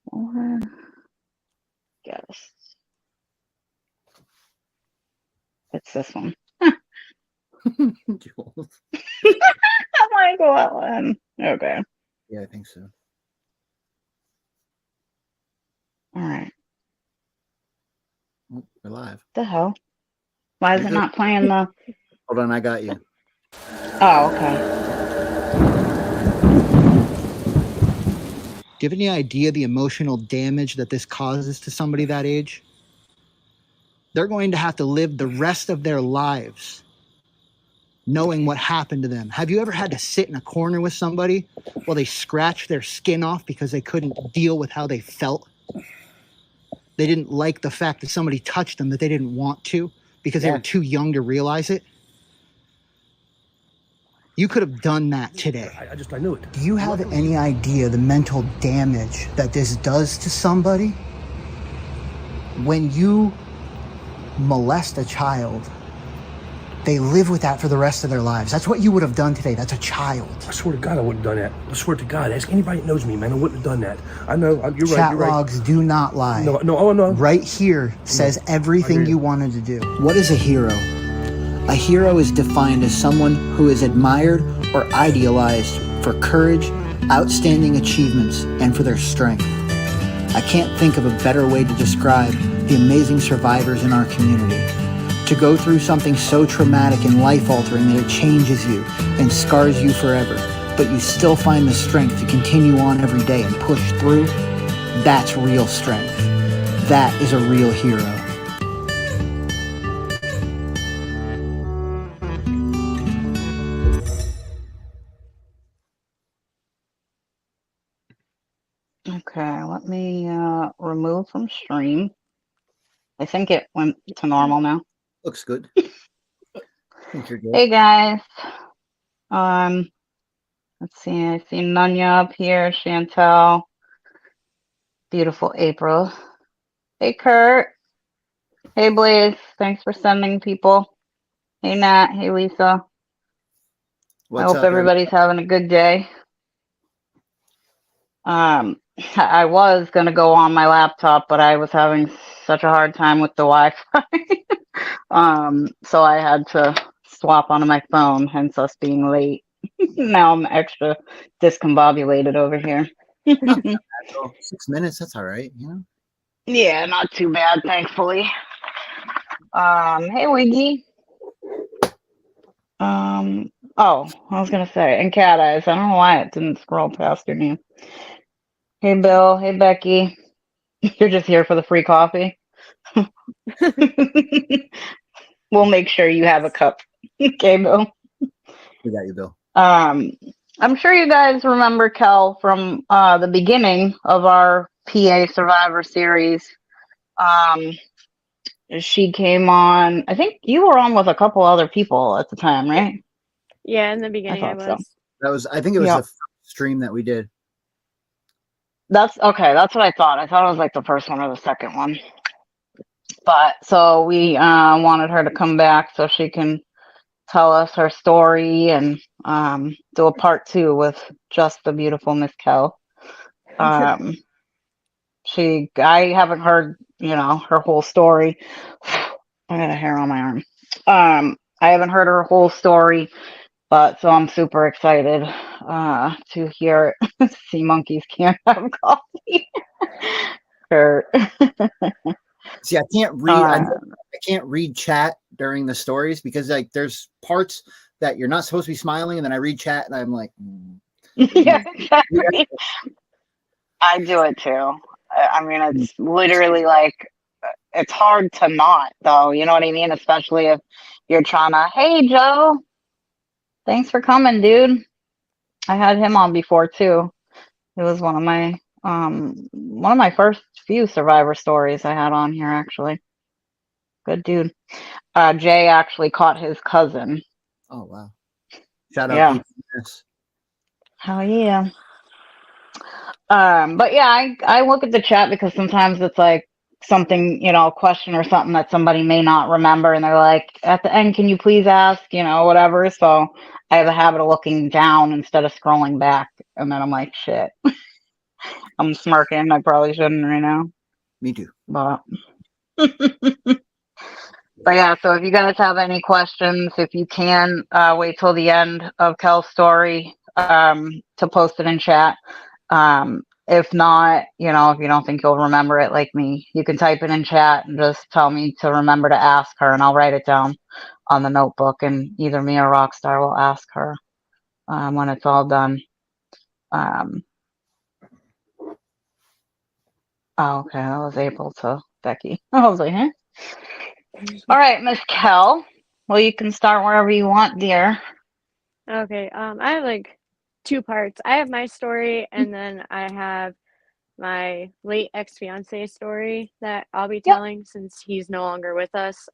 Or guess. It's this one. Jules. I'm like, well, okay. Yeah, I think so. All right. Oh, we're live. The hell? Why is You're it good. not playing the? Hold on, I got you. Oh, okay. Do you have any idea the emotional damage that this causes to somebody that age? They're going to have to live the rest of their lives knowing what happened to them. Have you ever had to sit in a corner with somebody while they scratched their skin off because they couldn't deal with how they felt? They didn't like the fact that somebody touched them that they didn't want to because they were too young to realize it? You could have done that today. I knew it. Do you have any idea the mental damage that this does to somebody? When you molest a child, they live with that for the rest of their lives. That's what you would have done today. That's a child. I swear to God, I wouldn't have done that. I swear to God. Ask anybody that knows me, man. I wouldn't have done that. I know. You're right. Chat logs do not lie. No. Right here says everything you wanted to do. What is a hero? A hero is defined as someone who is admired or idealized for courage, outstanding achievements, and for their strength. I can't think of a better way to describe the amazing survivors in our community. To go through something so traumatic and life-altering that it changes you and scars you forever, but you still find the strength to continue on every day and push through, that's real strength. That is a real hero. Okay, let me remove from stream. I think it went to normal now. Looks good. I think you're good. Hey guys. Let's see. I see Nunya up here, Chantel, beautiful April. Hey Kurt. Hey Blaze. Thanks for sending people. Hey Nat. Hey Lisa. I hope everybody's having a good day. I was gonna go on my laptop, but I was having such a hard time with the Wi-Fi. So I had to swap onto my phone, hence us being late. Now I'm extra discombobulated over here. 6 minutes, that's all right, you know? Yeah, not too bad, thankfully. Hey Wiggy. Oh, I was gonna say, and Cat Eyes. I don't know why it didn't scroll past your name. Hey Bill. Hey Becky. You're just here for the free coffee. We'll make sure you have a cup. Okay, Bill. We got you, Bill. I'm sure you guys remember Kel from the beginning of our PA Survivor series. She came on, I think you were on with a couple other people at the time, right? Yeah, in the beginning I was. So. I think it was the first stream that we did. That's okay. That's what I thought. I thought it was like the first one or the second one. But so we wanted her to come back so she can tell us her story and do a part 2 with just the beautiful Miss Kel. I haven't heard, her whole story. I got a hair on my arm. I haven't heard her whole story, but so I'm super excited to hear it. Sea monkeys can't have coffee. See, I can't read. I can't read chat during the stories because there's parts that you're not supposed to be smiling, and then I read chat and I'm like, Yeah, exactly. I do it too. I mean, it's literally like it's hard to not, though. You know what I mean? Especially if you're trying to. Hey, Joe. Thanks for coming, dude. I had him on before too. It was one of my first few Survivor stories I had on here, actually. Good dude. Jay actually caught his cousin. Oh wow! Shout out pt2. Hell yeah. But yeah, I look at the chat because sometimes it's like something, a question or something that somebody may not remember, and they're like, at the end, can you please ask, whatever. So I have a habit of looking down instead of scrolling back, and then I'm like, shit. I'm smirking. I probably shouldn't right now, Me too. but. But yeah, so if you guys have any questions, if you can, wait till the end of Kel's story to post it in chat. If not, if you don't think you'll remember it like me, you can type it in chat and just tell me to remember to ask her, and I'll write it down on the notebook, and either me or Rockstar will ask her when it's all done. Oh, okay, I was able to, Becky. I was like, huh? All right, Miss Kel. Well, you can start wherever you want, dear. Okay, I have like two parts. I have my story, and then I have my late ex-fiance story that I'll be Yep. telling since he's no longer with us.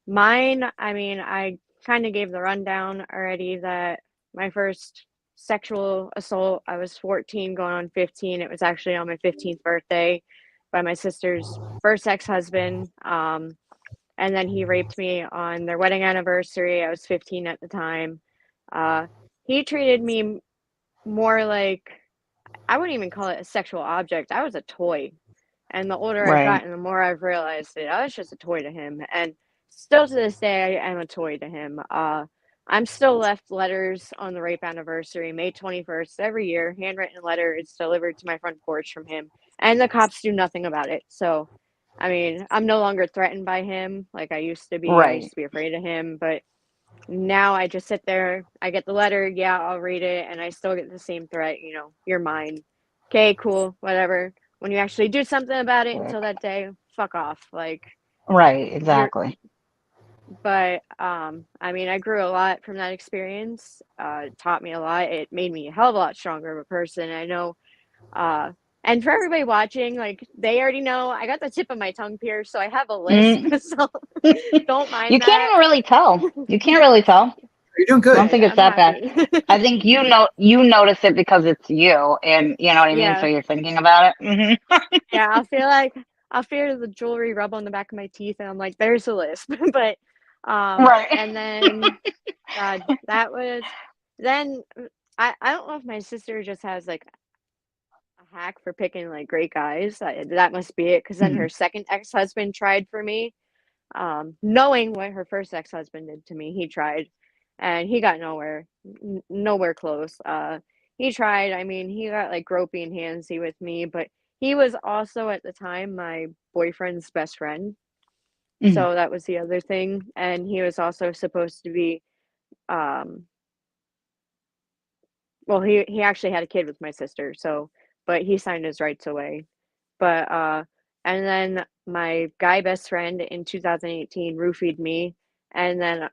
Mine, I mean, I kind of gave the rundown already that my first sexual assault, I was 14 going on 15. It was actually on my 15th birthday by my sister's first ex-husband. And then he raped me on their wedding anniversary. I was 15 at the time. He treated me more like, I wouldn't even call it a sexual object. I was a toy. And the older I've Right. gotten, the more I've realized that I was just a toy to him. And still to this day, I am a toy to him. I'm still left letters on the rape anniversary, May 21st, every year. Handwritten letter. It's delivered to my front porch from him. And the cops do nothing about it. So, I mean, I'm no longer threatened by him like I used to be. I used Right. to be afraid of him. But now I just sit there. I get the letter. Yeah, I'll read it. And I still get the same threat. You're mine. Okay, cool, whatever. When you actually do something about it until that day, fuck off. Like, Right. you're, Exactly. but, I mean, I grew a lot from that experience. It taught me a lot. It made me a hell of a lot stronger of a person. I know, uh, and for everybody watching, like, they already know I got the tip of my tongue pierced, so I have a lisp, Mm. so don't You mind can't that. even really tell. You can't really tell. You're doing I don't good. Good, think it's I'm that bad. happy. I think you notice it because it's you, and you know what I mean. So Yeah. you're thinking about it. Yeah, I'll feel the jewelry rub on the back of my teeth, and I'm like, there's a lisp. But, Right. and then, God, that was, then I don't know if my sister just has like a hack for picking like great guys. That must be it. Because then Mhm. her second ex-husband tried for me, knowing what her first ex-husband did to me. He tried, and he got nowhere close. He tried. I mean, he got like gropey and handsy with me, but he was also at the time my boyfriend's best friend. Mhm. So that was the other thing, and he was also supposed to be, um, well, he actually had a kid with my sister, so but he signed his rights away. But and then my guy best friend in 2018 roofied me, and then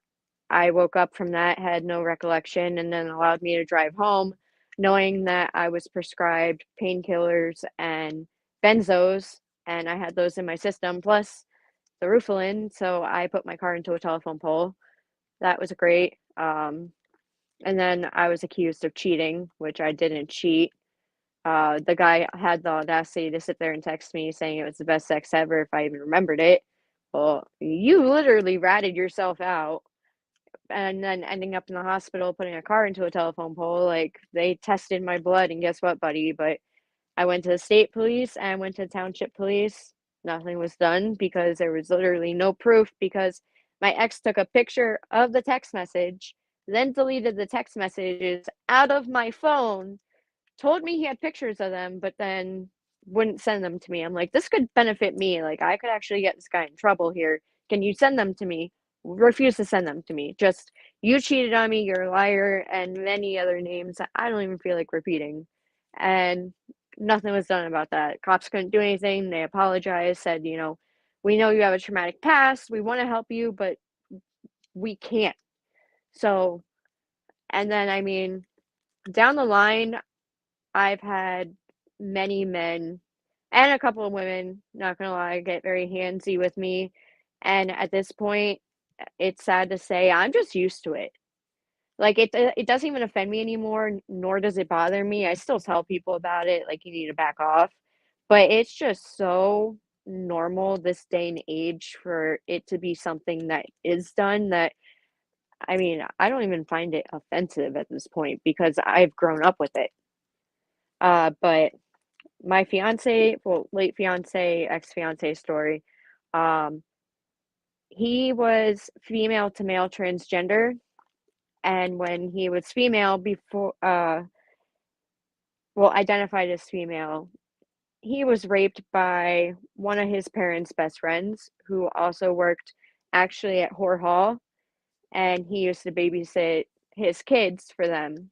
I woke up from that, had no recollection, and then allowed me to drive home, knowing that I was prescribed painkillers and benzos, and I had those in my system, plus the Rufalin. So I put my car into a telephone pole. That was great. And then I was accused of cheating, which I didn't cheat. The guy had the audacity to sit there and text me saying it was the best sex ever if I even remembered it. Well, you literally ratted yourself out and then ending up in the hospital putting a car into a telephone pole. Like, they tested my blood, and guess what, buddy? But I went to the state police and went to township police. Nothing was done because there was literally no proof, because my ex took a picture of the text message, then deleted the text messages out of my phone, told me he had pictures of them, but then wouldn't send them to me. I'm like, this could benefit me. Like, I could actually get this guy in trouble here. Can you send them to me? Refuse to send them to me. Just, you cheated on me, you're a liar, and many other names that I don't even feel like repeating. And nothing was done about that. Cops couldn't do anything. They apologized, said, we know you have a traumatic past. We want to help you, but we can't. So, and then, I mean, down the line, I've had many men and a couple of women, not gonna lie, get very handsy with me. And at this point, it's sad to say, I'm just used to it. Like, it doesn't even offend me anymore, nor does it bother me. I still tell people about it, like, you need to back off. But it's just so normal this day and age for it to be something that is done that, I mean, I don't even find it offensive at this point because I've grown up with it. But my fiance, well, late fiance, ex-fiance story, um, he was female to male transgender, and when he was female before, well, identified as female, he was raped by one of his parents' best friends, who also worked actually at Whore Hall, and he used to babysit his kids for them,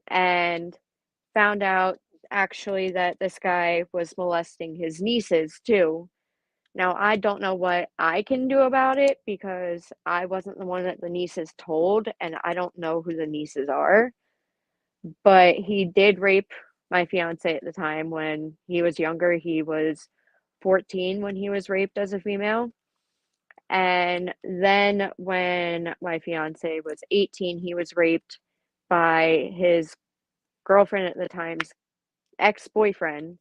and found out actually that this guy was molesting his nieces too. Now, I don't know what I can do about it because I wasn't the one that the nieces told, and I don't know who the nieces are. But he did rape my fiance at the time when he was younger. He was 14 when he was raped as a female. And then when my fiance was 18, he was raped by his girlfriend at the time's ex-boyfriend.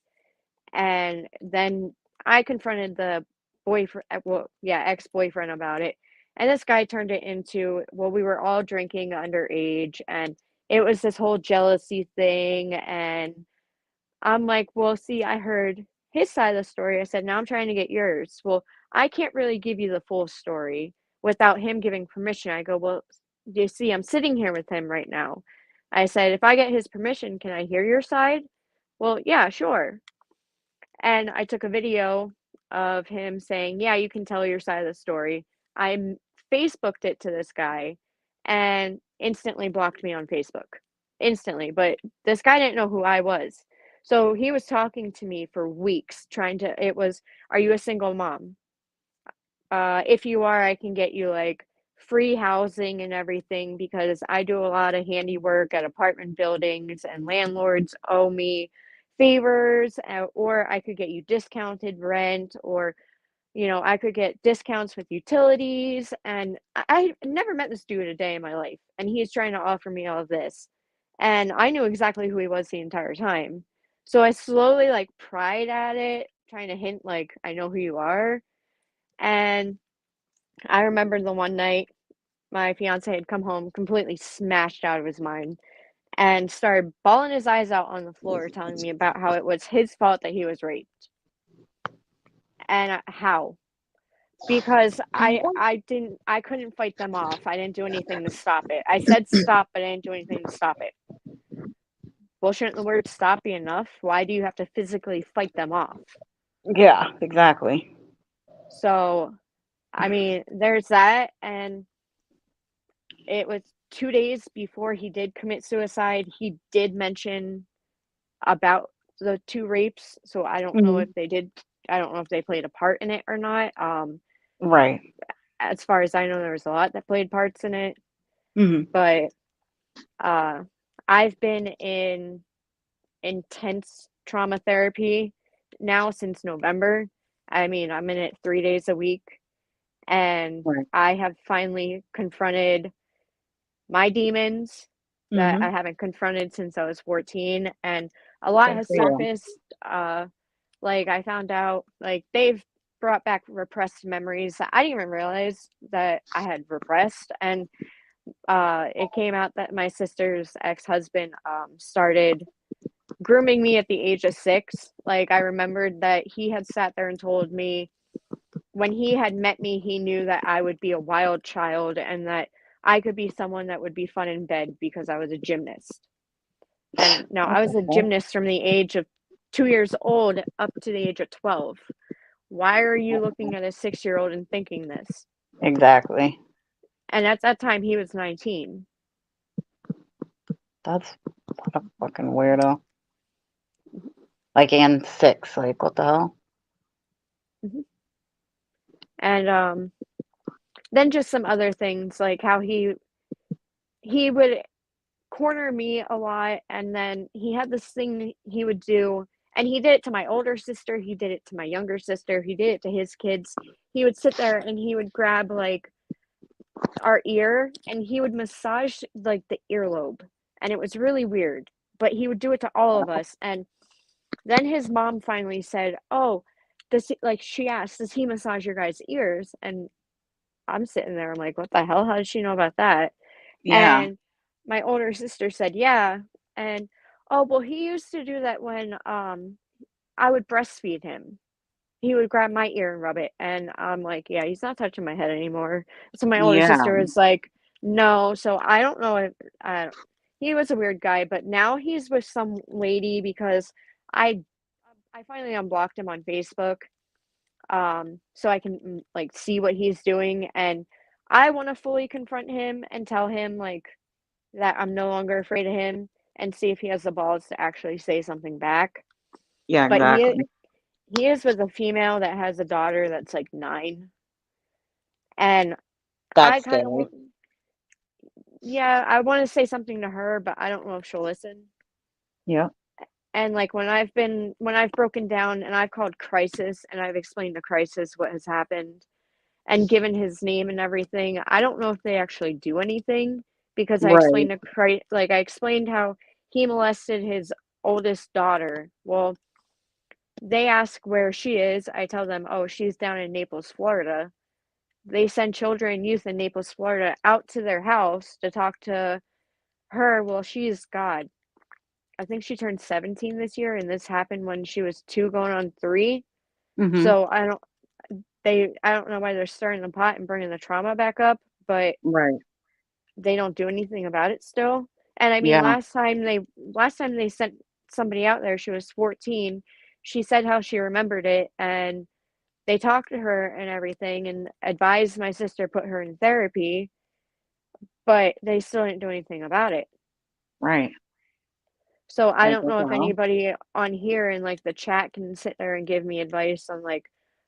And then I confronted the boyfriend, well, yeah, ex-boyfriend about it. And this guy turned it into, well, we were all drinking underage and it was this whole jealousy thing. And I'm like, well, see, I heard his side of the story. I said, now I'm trying to get yours. Well, I can't really give you the full story without him giving permission. I go, well, you see, I'm sitting here with him right now. I said, if I get his permission, can I hear your side? Well, yeah, sure. And I took a video of him saying, yeah, you can tell your side of the story. I Facebooked it to this guy and instantly blocked me on Facebook. Instantly. But this guy didn't know who I was. So he was talking to me for weeks, it was, are you a single mom? If you are, I can get you like free housing and everything because I do a lot of handiwork at apartment buildings and landlords owe me favors, or I could get you discounted rent, or I could get discounts with utilities. And I never met this dude a day in my life, and he's trying to offer me all of this. And I knew exactly who he was the entire time. So I slowly like pried at it, trying to hint like I know who you are. And I remember the one night my fiance had come home completely smashed out of his mind and started bawling his eyes out on the floor, telling me about how it was his fault that he was raped. And how? Because I couldn't fight them off. I didn't do anything to stop it. I said stop, but I didn't do anything to stop it. Well, shouldn't the word stop be enough? Why do you have to physically fight them off? Yeah, exactly. So, I mean, there's that. And it was 2 days before he did commit suicide. He did mention about the two rapes. So I don't know if they did. I don't know if they played a part in it or not. Right. As far as I know, there was a lot that played parts in it. Mm-hmm. But I've been in intense trauma therapy now since November. I mean, I'm in it 3 days a week, and Right. I have finally confronted my demons that I haven't confronted since I was 14, and a lot has surfaced. Like I found out, like they've brought back repressed memories that I didn't even realize that I had repressed, and it came out that my sister's ex-husband started grooming me at the age of 6. Like I remembered that he had sat there and told me when he had met me, he knew that I would be a wild child and that I could be someone that would be fun in bed because I was a gymnast. And now I was a gymnast from the age of 2 years old up to the age of 12. Why are you looking at a 6-year-old and thinking this? Exactly. And at that time, he was 19. That's what a fucking weirdo. Like, and 6. Like, what the hell? And then just some other things, like how he would corner me a lot, and then he had this thing he would do, and he did it to my older sister, he did it to my younger sister, he did it to his kids. He would sit there and he would grab like our ear and he would massage like the earlobe, and it was really weird, but he would do it to all of us. And then his mom finally said, oh, she asked, does he massage your guys' ears? And I'm sitting there, I'm like, what the hell, how did she know about that? Yeah. And my older sister said, yeah. And Oh, well, he used to do that when I would breastfeed him. He would grab my ear and rub it, and I'm like, "Yeah, he's not touching my head anymore." So my older Yeah, sister was like, "No." So I don't know if he was a weird guy, but now he's with some lady because I I finally unblocked him on Facebook, so I can like see what he's doing, and I want to fully confront him and tell him like that I'm no longer afraid of him, and see if he has the balls to actually say something back. yeah, But exactly. he is with a female that has a daughter that's like 9, and I That's kind of scary. yeah, I want to say something to her, but I don't know if she'll listen. Yeah, And like when I've broken down and I've called crisis and I've explained to crisis what has happened and given his name and everything, I don't know if they actually do anything because right. I explained how he molested his oldest daughter. Well, they ask where she is. I tell them, "Oh, she's down in Naples, Florida." They send children and youth in Naples, Florida out to their house to talk to her. Well, she's God. I think she turned 17 this year, and this happened when she was 2 going on 3. Mm-hmm. So I don't know why they're stirring the pot and bringing the trauma back up, but Right. they don't do anything about it still. And I mean, Yeah. last time they sent somebody out there, she was 14. She said how she remembered it, and they talked to her and everything and advised my sister put her in therapy, but they still didn't do anything about it. Right. So I Like don't what know the if hell? anybody on here in like the chat can sit there and give me advice on like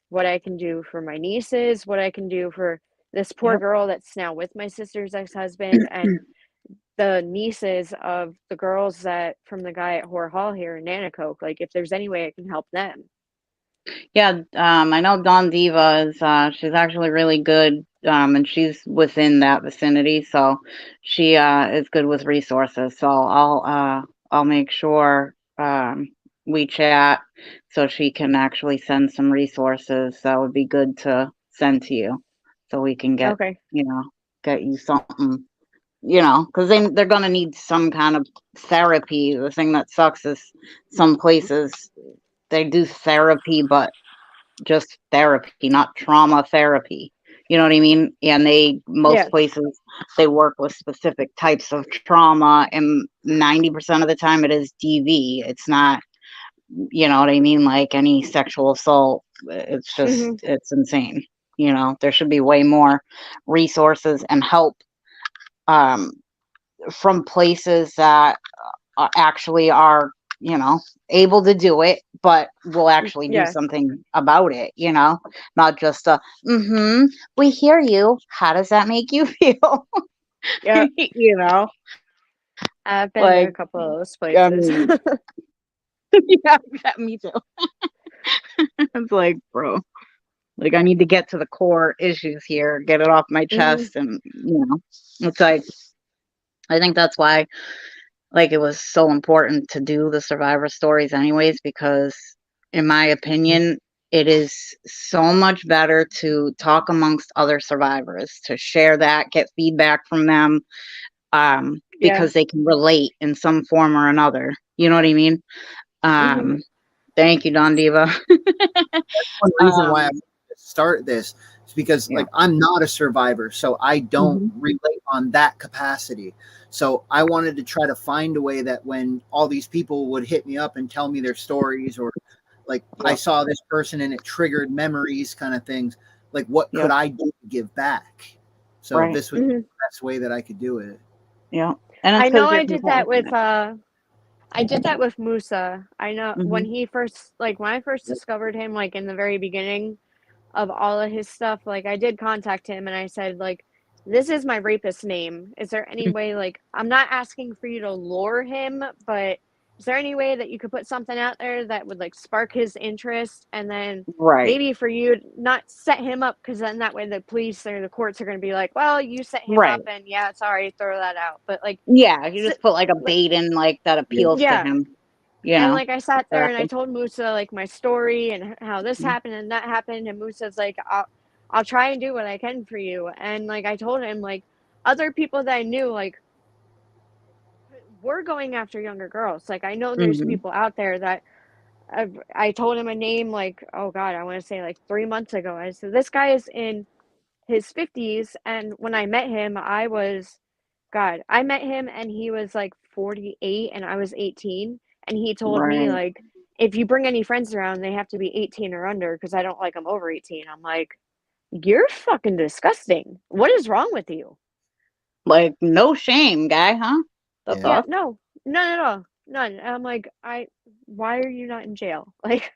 what I can do for my nieces, what I can do for this poor Yep. girl that's now with my sister's ex-husband, and the nieces of the girls that from the guy at Horror Hall here in Nanacoke. Like if there's any way I can help them. Yeah, I know Dawn Diva is she's actually really good, and she's within that vicinity, so she is good with resources. So I'll make sure we chat so she can actually send some resources that would be good to send to you, so we can get Okay. you know get you something, because they're gonna need some kind of therapy. The thing that sucks is some places they do therapy, but just therapy, not trauma therapy. You know what I mean? And most Yeah. places, they work with specific types of trauma, and 90% of the time it is DV. It's not, you know what I mean? Like any sexual assault. Mhm. It's insane. There should be way more resources and help um, from places that actually are, you know, able to do it, but will actually do Yeah. something about it, not just we hear you. How does that make you feel? Yeah. you know, I've been to like, a couple of those I places. mean, yeah, me too. It's like, bro, like I need to get to the core issues here, get it off my Mhm. chest. And, it's like, I think that's why like it was so important to do the survivor stories anyways, because in my opinion it is so much better to talk amongst other survivors, to share that, get feedback from them, Yeah. because they can relate in some form or another, you know what I mean? Mhm. Thank you, Don Diva. One reason why I um, wanted to start this is because yeah. like I'm not a survivor, so I don't Hmm. relate on that capacity. So I wanted to try to find a way that when all these people would hit me up and tell me their stories, or like I Yep. saw this person and it triggered memories kind of things, like what could Yep. I do to give back? So Right. this was Mhm. the best way that I could do it. Yeah. And it's I know because you're compassionate. I did that with Musa. I know Hmm. when I first discovered him, like in the very beginning of all of his stuff, like I did contact him and I said, like, this is my rapist name. Is there any way, like, I'm not asking for you to lure him, but is there any way that you could put something out there that would like spark his interest and then Right. maybe for you to not set him up because then that way the police or the courts are going to be like, well, you set him Right. up and yeah, sorry, throw that out. But like, Yeah, you just put like a like bait in, like that appeals to yeah, him. and like I sat there and I Exactly. told Musa like my story and how this happened and that happened, and Musa's like, I'll try and do what I can for you. And like I told him like other people that I knew like were going after younger girls. Like, I know there's Mhm. people out there that I told him a name, like, oh God, I want to say like 3 months ago. I said, this guy is in his 50s. And when I met him, I met him and he was like 48 and I was 18. And he told me, Right. like, if you bring any friends around, they have to be 18 or under because I don't like them over 18. I'm like, you're fucking disgusting. What is wrong with you? Like, no shame, guy, huh? The Yeah. Yeah, fuck? no, none at all. None. And I'm like, why are you not in jail? Like,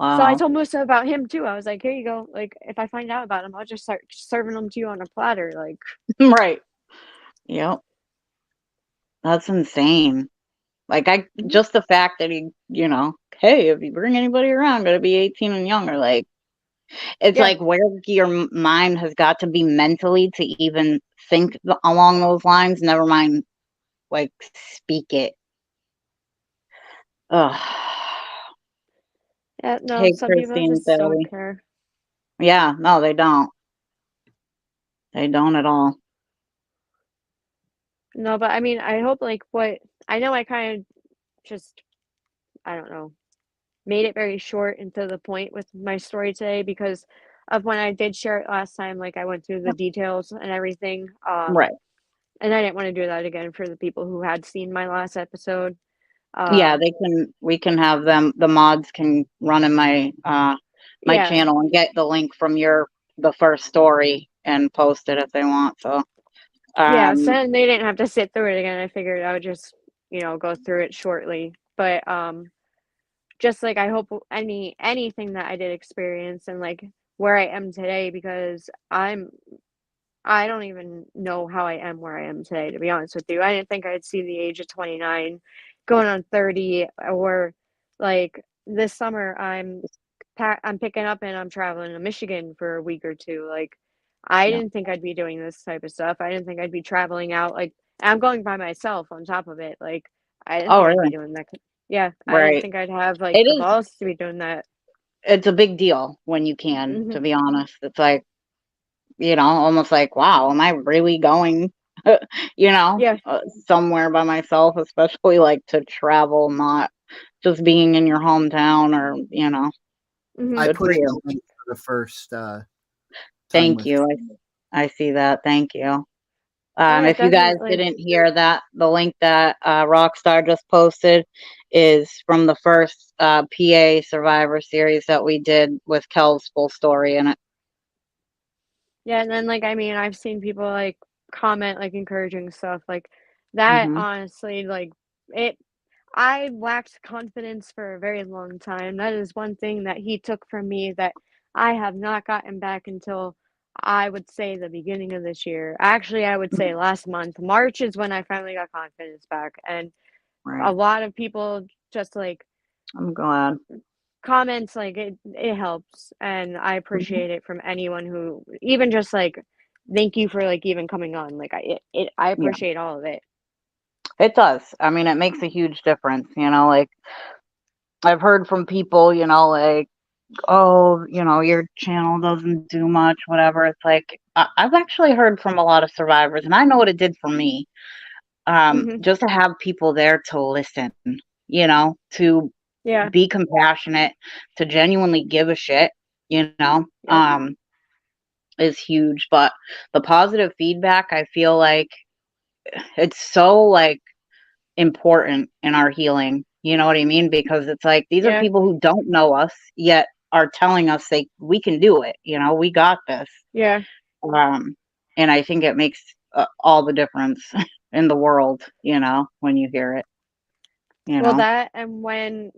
so I Wow. told Musa about him too. I was like, here you go. Like, if I find out about him, I'll just start serving them to you on a platter. Like, Right. Yep. That's insane. Like, mhm. just the fact that he, hey, if you bring anybody around, gotta be 18 and younger. Like, it's Yeah, like where your mind has got to be mentally to even think along those lines. Never mind, like, speak it. Ugh. yeah, no, Hey, some people Christine just don't Sally. care. Yeah, no, they don't. They don't at all. No, but I mean, I hope like what I know I kind of just, I don't know, made it very short and to the point with my story today because of when I did share it last time. Like, I went through the details and everything. Right. And I didn't want to do that again for the people who had seen my last episode. Yeah, Uh, we can have them, the mods can run in my yeah, channel and get the link from the first story and post it if they want. So, yeah. So um, then they didn't have to sit through it again. I figured I would just, go through it shortly. But just like I hope anything that I did experience and like where I am today because I don't even know how I am where I am today, to be honest with you. I didn't think I'd see the age of 29 going on 30 or like this summer I'm picking up and I'm traveling to Michigan for a week or two. Like, I yeah. didn't think I'd be doing this type of stuff. I didn't think I'd be traveling out. Like, I'm going by myself on top of it. Like, I didn't Oh, think I'd be really? doing that. Yeah, I didn't Right. think I'd have like It the is. balls to be doing that. It's a big deal when you can, Hmm. to be honest. It's like, almost like, wow, am I really going, Yeah. somewhere by myself, especially like to travel, not just being in your hometown or. Hmm. I Good put for in you. the link for the first time Thank with. you. I see that. Thank you. Oh yeah, If you guys definitely. didn't hear that, the link that Rockstar just posted is from the first PA Survivor series that we did with Kel's full story in it. Yeah, and then like I mean, I've seen people like comment like encouraging stuff like that. Hmm. Honestly, like it. I lacked confidence for a very long time. That is one thing that he took from me that I have not gotten back until I would say the beginning of this year. Actually, I would say last month. March is when I finally got confidence back, and Right. a lot of people just like I'm glad. comments like it helps and I Mhm. appreciate it from anyone who even just like thank you for like even coming on like I Yeah, appreciate all of it. it does. I mean, it makes a huge difference. Like I've heard from people, like, oh, your channel doesn't do much, whatever. It's like I've actually heard from a lot of survivors, and I know what it did for me. Hmm. Just to have people there to listen, to Yeah. be compassionate, to genuinely give a shit, you know, Yep. um, is huge. But the positive feedback, I feel like it's so like important in our healing. You know what I mean? Because it's like these are Yeah. people who don't know us yet are telling us we can do it. We got this. Yeah. Um, and I think it makes all the difference in the world. When you hear it. You Well, know. that and when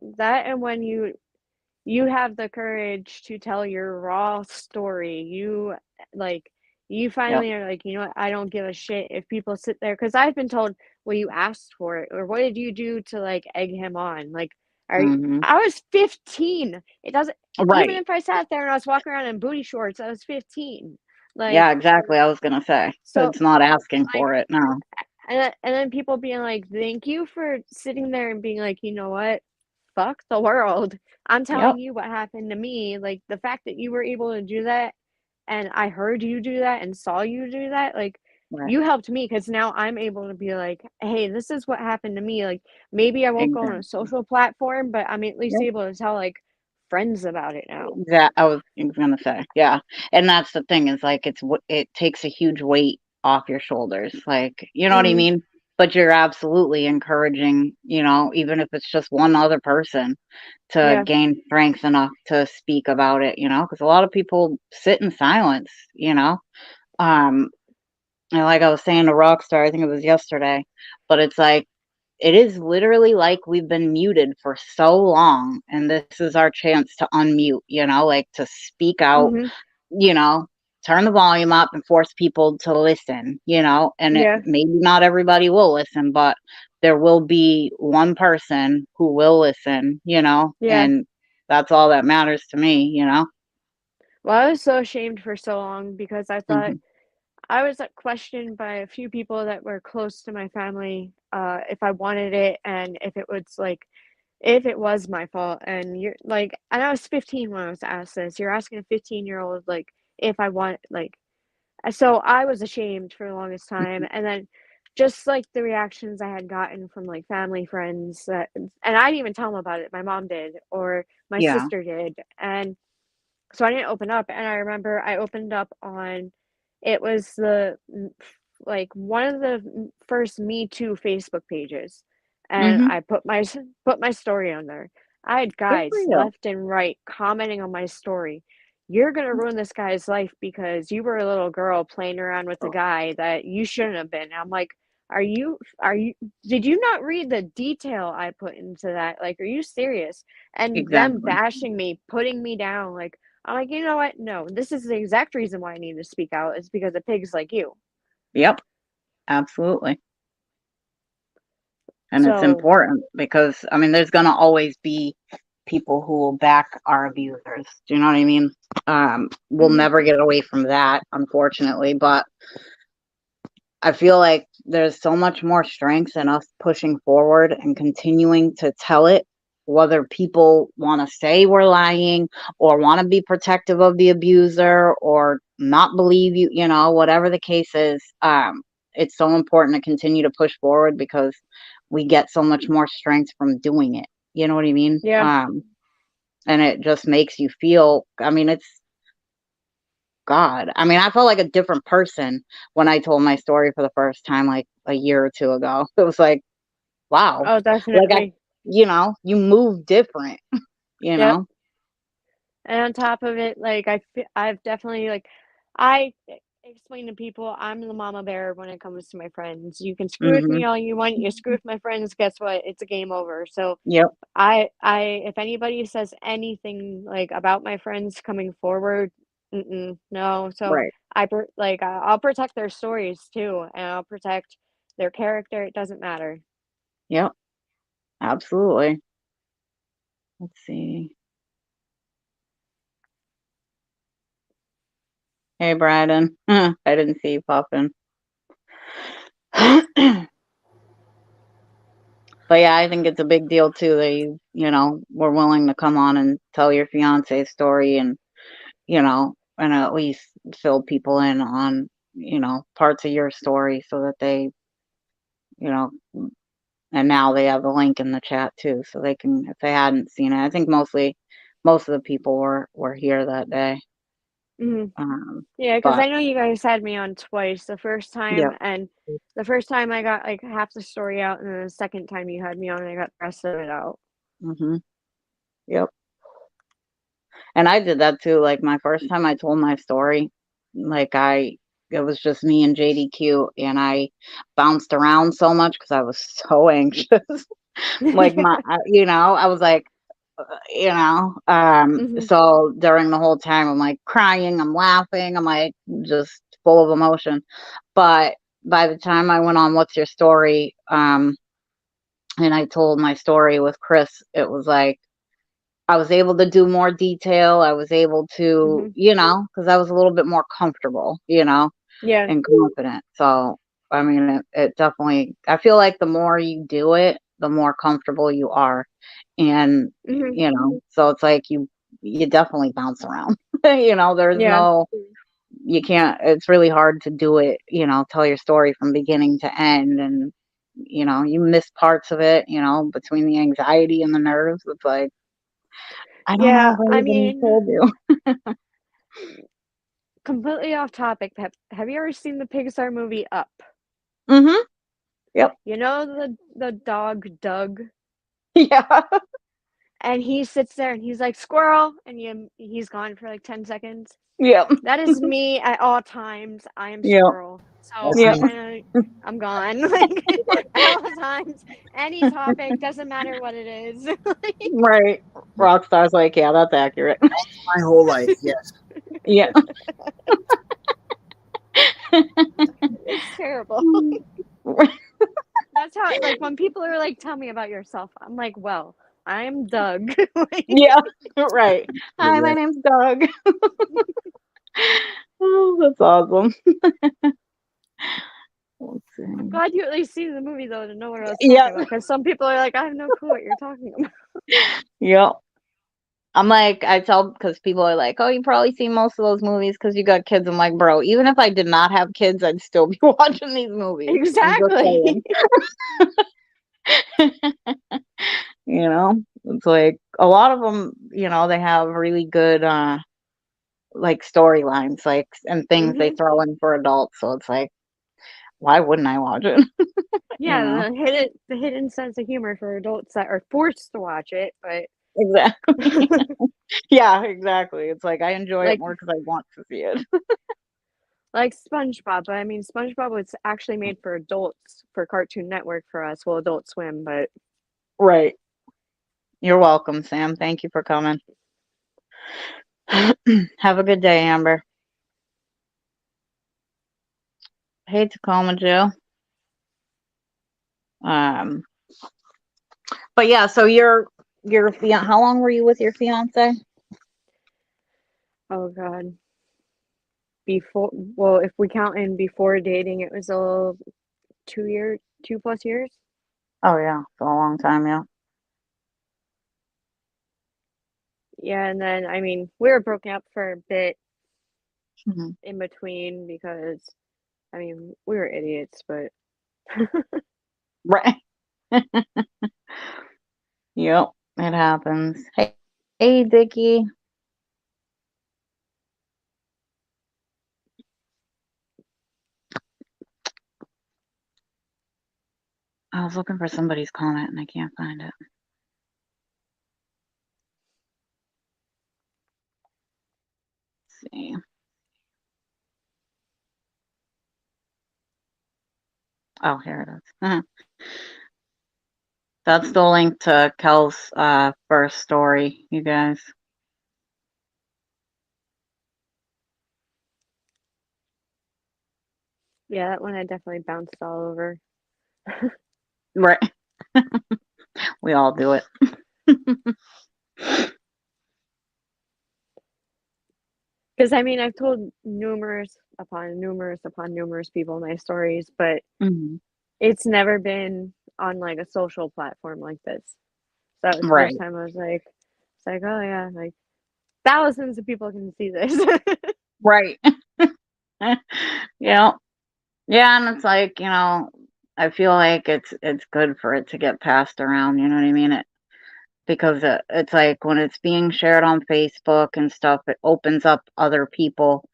you have the courage to tell your raw story. Like you Yep. finally are like, you know what, I don't give a shit if people sit there because I've been told, well, you asked for it, or what did you do to like egg him on? Like, Hmm. I was 15. It doesn't even Right. if I sat there and I was walking around in booty shorts, I was 15. Yeah, Like, exactly. I was gonna say so it's not asking like for it. No. and then people being like, thank you for sitting there and being like, you know what? Fuck the world. I'm Yep. telling you what happened to me. Like the fact that you were able to do that and I heard you do that and saw you do that, like Right. you helped me because now I'm able to be like, hey, this is what happened to me. Like, maybe I won't go on a Exactly. social platform, but I'm at least Yep. able to tell like friends about it now. That I was gonna say, yeah, and that's the thing is like it takes a huge weight off your shoulders, like you know what I Hmm. mean. But you're absolutely encouraging, even if it's just one other person to Yeah. gain strength enough to speak about it, because a lot of people sit in silence, um, and like I was saying to Rockstar, I think it was yesterday, but it's like it is literally like we've been muted for so long, and this is our chance to unmute, like to speak out, Hmm. you know, turn the volume up and force people to listen, and Yeah. maybe not everybody will listen, but there will be one person who will listen, Yeah. and that's all that matters to me. Well, I was so ashamed for so long because I thought Hmm. I was questioned by a few people that were close to my family, if I wanted it and if it was my fault. And you're like, and I was 15 when I was asked this. You're asking a 15-year-old like if I want like, so I was ashamed for the longest time. And then just like the reactions I had gotten from like family, friends, and I didn't even tell them about it. My mom did, or my Yeah. sister did, and so I didn't open up. And I remember I opened up on it was like one of the first Me Too Facebook pages, and Hmm. I put my story on there. I had Good for guys you. left and right commenting on my story. You're gonna ruin this guy's life because you were a little girl playing around with a guy that you shouldn't have been. I'm like, are you did you not read the detail I put into that? Like, are you serious? And them Exactly. bashing me, putting me down, like I'm like, you know what? No, this is the exact reason why I need to speak out. It's because of pigs like you. Yep. Absolutely. And it's So, important because, I mean, there's going to always be people who will back our abusers. Do you know what I mean? We'll mhm, never get away from that, unfortunately. But I feel like there's so much more strength in us pushing forward and continuing to tell it, whether people want to say we're lying or want to be protective of the abuser or not believe you, whatever the case is. It's so important to continue to push forward because we get so much more strength from doing it. You know what I mean? yeah, And it just makes you feel, I mean, it's God. I mean, I felt like a different person when I told my story for the first time, like a year or two ago. It was like, wow, oh, like definitely. you move different, you Yep. know? And on top of it, like I've definitely like I explain to people I'm the mama bear when it comes to my friends. You can screw with me Hmm. all you want. You screw with my friends, guess what? It's a game over. So Yep. if anybody says anything like about my friends coming forward, no. So Right. I'll protect their stories too, and I'll protect their character. It doesn't matter. Yep. Absolutely. Let's see. Hey, Bryden. I didn't see you pop in. But yeah, I think it's a big deal too that you were willing to come on and tell your fiance's story and at least fill people in on, parts of your story so that they, you know, and now they have the link in the chat too, so they can, if they hadn't seen it. I think most of the people were here that day. Hmm. Um, Yeah, because but I know you guys had me on twice. yeah. The first time I got like half the story out, and then the second time you had me on, I got the rest of it out. Hmm. Yep. And I did that too. Like my first time I told my story, like it was just me and JDQ, and I bounced around so much because I was so anxious. Like Yeah. I was like, Hmm. so during the whole time, I'm like crying, I'm laughing, I'm like just full of emotion. But by the time I went on What's Your Story, and I told my story with Chris, it was like I was able to do more detail. I was able to, Hmm. because I was a little bit more comfortable, Yeah. and confident. So, I mean, it definitely, I feel like the more you do it, the more comfortable you are. And, Hmm. so it's like you definitely bounce around. There's Yeah. you can't, it's really hard to do it, you know, tell your story from beginning to end. And, you know, you miss parts of it, you know, between the anxiety and the nerves. It's like, I don't know Yeah, if I I even mean, told you. completely off topic. Have you ever seen the Pixar movie Up? Mm-hmm. Yep. You know the dog Doug, Yeah. and he sits there and he's like squirrel, and he's gone for like 10 seconds. Yep. That is me at all times. I am Yep. squirrel. So That's Yep. I'm gone. Like at all times, any topic, doesn't matter what it is. Right. Rockstar's like, yeah, that's accurate. my whole life. Yes. Yeah. It's terrible. That's how, like, when people are like, tell me about yourself, I'm like, well, I'm Doug. Like, Yeah. Right. Hi, my Yeah. name's Doug. Oh, that's awesome. Let's I'm see. glad you at least seen the movie though to know what I was Yeah. talking about. Because some people are like, I have no clue what you're talking about. Yep. I'm like, I tell, because people are like, oh, you probably seen most of those movies because you got kids. I'm like, bro, even if I did not have kids, I'd still be watching these movies. I'm just Exactly. saying. You know, it's like a lot of them, you know, they have really good, like storylines, like, and things they Hmm. throw in for adults. So it's like, why wouldn't I watch it? You know, Yeah, the hidden sense of humor for adults that are forced to watch it, but exactly. Yeah, exactly. It's like I enjoy it like more because I want to see it. like SpongeBob. But I mean, SpongeBob was actually made for adults for Cartoon Network for us, well, Adult Swim. But Right. You're welcome, Sam. Thank you for coming. Have a good day, Amber. Hey, Tacoma Joe. Um, but yeah, so how long were you with your fiance? oh god, before, well, if we count in before dating, it was a 2 year, 2+ years. Oh yeah, for a long time, yeah. Yeah, and then I mean, we were broken up for a bit Hmm. in between because I mean, we were idiots, but Right. Yep, it happens. Hey, Dickie. I was looking for somebody's comment and I can't find it. Let's see. Oh, here it is. That's the link to Kel's first story, you guys. yeah, that one I definitely bounced all over. Right. We all do it. Because I mean, I've told numerous upon numerous upon numerous people my stories, but Mhm. it's never been on like a social platform like this. So that was the Right. first time I was like, it's like, oh yeah, like thousands of people can see this. Right. Yeah. Yeah, and it's like, you know, I feel like it's good for it to get passed around, you know what I mean? Because it's like when it's being shared on Facebook and stuff, it opens up other people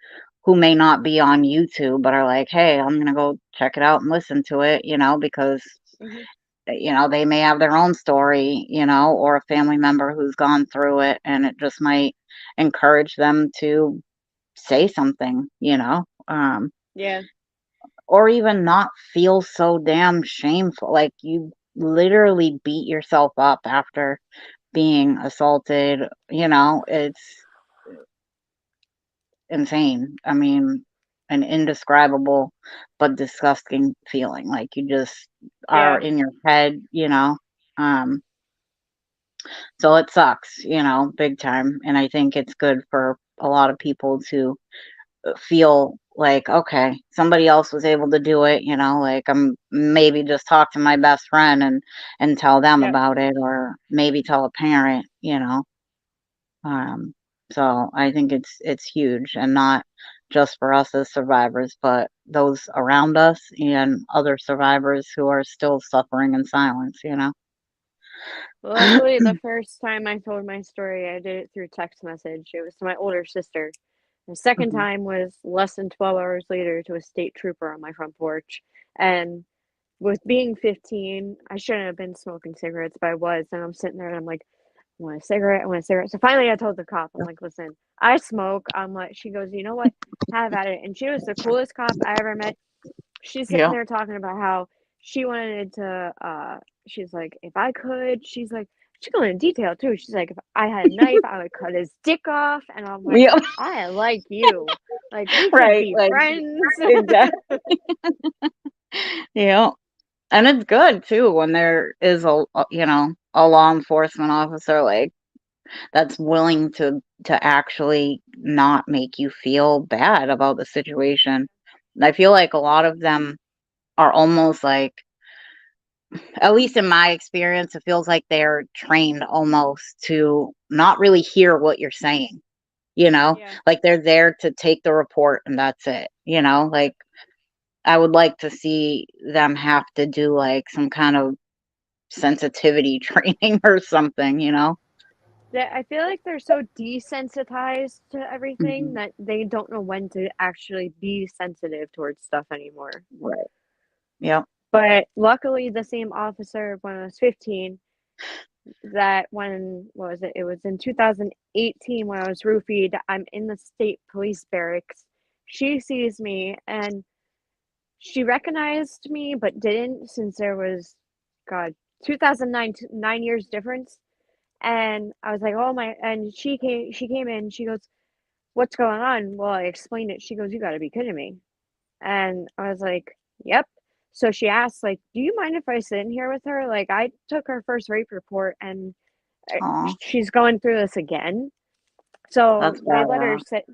who may not be on YouTube but are like, hey, I'm gonna go check it out and listen to it, you know, because Mhm. you know they may have their own story, you know, or a family member who's gone through it, and it just might encourage them to say something, you know, Yeah, or even not feel so damn shameful, like you literally beat yourself up after being assaulted, you know, it's insane. I mean, an indescribable but disgusting feeling. Like you just are yeah, in your head, you know. Um, so it sucks, you know, big time. And I think it's good for a lot of people to feel like, okay, somebody else was able to do it, you know, like I'm maybe just talk to my best friend and tell them yep, about it, or maybe tell a parent, you know. Um, so I think it's huge, and not just for us as survivors, but those around us and other survivors who are still suffering in silence, you know? Luckily, the first time I told my story, I did it through text message. It was to my older sister. The second Mhm. time was less than 12 hours later to a state trooper on my front porch. And with being 15, I shouldn't have been smoking cigarettes, but I was. And I'm sitting there and I'm like, I want a cigarette, I want a cigarette. So finally I told the cop, I'm like, listen, I smoke. I'm like, she goes, you know what? Have at it. And she was the coolest cop I ever met. She's sitting Yeah. there talking about how she wanted to, she's like, if I could, she's going in detail too. She's like, if I had a knife, I would cut his dick off. And I'm like, Yeah. I like you. Like, we could Right. be Like, friends. exactly. Yeah. And it's good too when there is a law enforcement officer like that's willing to actually not make you feel bad about the situation. I feel like a lot of them are almost like, at least in my experience, it feels like they're trained almost to not really hear what you're saying, Yeah. like they're there to take the report and that's it, like I would like to see them have to do like some kind of sensitivity training or something. I feel like they're so desensitized to everything Mhm. that they don't know when to actually be sensitive towards stuff anymore. Right. Yep. But luckily, the same officer when I was 15, that when, what was it? It was in 2018 when I was roofied. I'm in the state police barracks. She sees me and she recognized me, but didn't since there was, God, 2009, 9 years difference. And I was like, oh my, and she came in, she goes, what's going on? Well, I explained it. She goes, you got to be kidding me. And I was like, yep. So she asked, like, do you mind if I sit in here with her? Like, I took her first rape report and Aw, she's going through this again. So that's they let her badass. sit.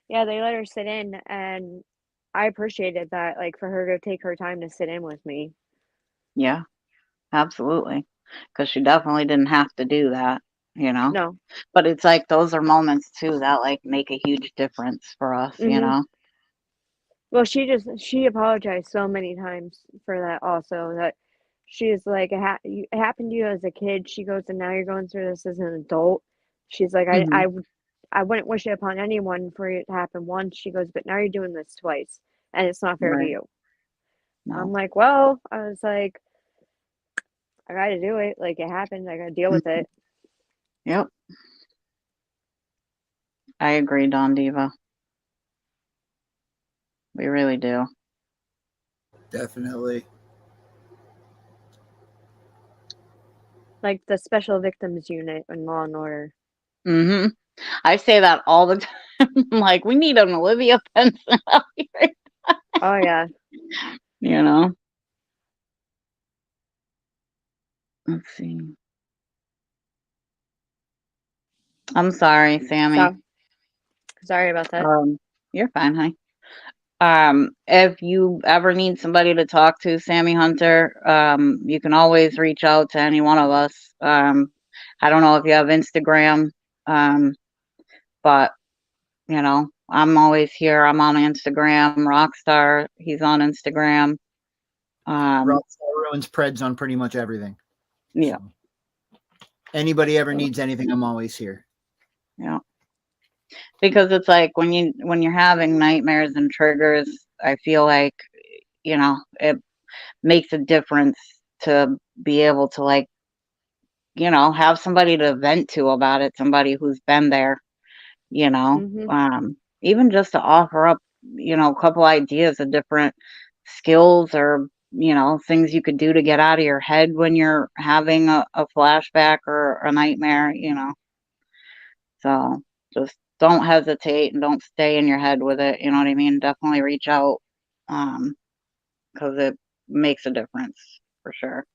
Yeah, they let her sit in. And I appreciated that, like, for her to take her time to sit in with me. Yeah, absolutely. Because she definitely didn't have to do that. No. But it's like those are moments too that like make a huge difference for us, you Hmm. know? Well, she apologized so many times for that also, that she's like, it happened to you as a kid. She goes, and now you're going through this as an adult. She's like, Hmm. I wouldn't wish it upon anyone for it to happen once. She goes, but now you're doing this twice, and it's not fair to Right. you. I'm No. like, well, I was like, I got to do it. Like, it happened. I got to deal with Mhm. it. Yep. I agree, Don Diva. We really do. Definitely. Like the special victims unit in Law and Order. Hmm. I say that all the time. Like, we need an Olivia Benson out here, Oh yeah. you know? Let's see. I'm sorry, Sammy. So sorry about that. You're fine, honey. If you ever need somebody to talk to, Sammy Hunter, you can always reach out to any one of us. I don't know if you have Instagram, but I'm always here. I'm on Instagram. Rockstar, he's on Instagram. Rockstar ruins Preds on pretty much everything. Yeah, So, anybody ever needs anything, I'm always here. yeah. Because it's like when you're having nightmares and triggers, I feel like it makes a difference to be able to like have somebody to vent to about it, somebody who's been there, you know, Hmm. even just to offer up, a couple ideas of different skills or, things you could do to get out of your head when you're having a flashback or a nightmare. So just don't hesitate and don't stay in your head with it. You know what I mean? Definitely reach out, because it makes a difference for sure.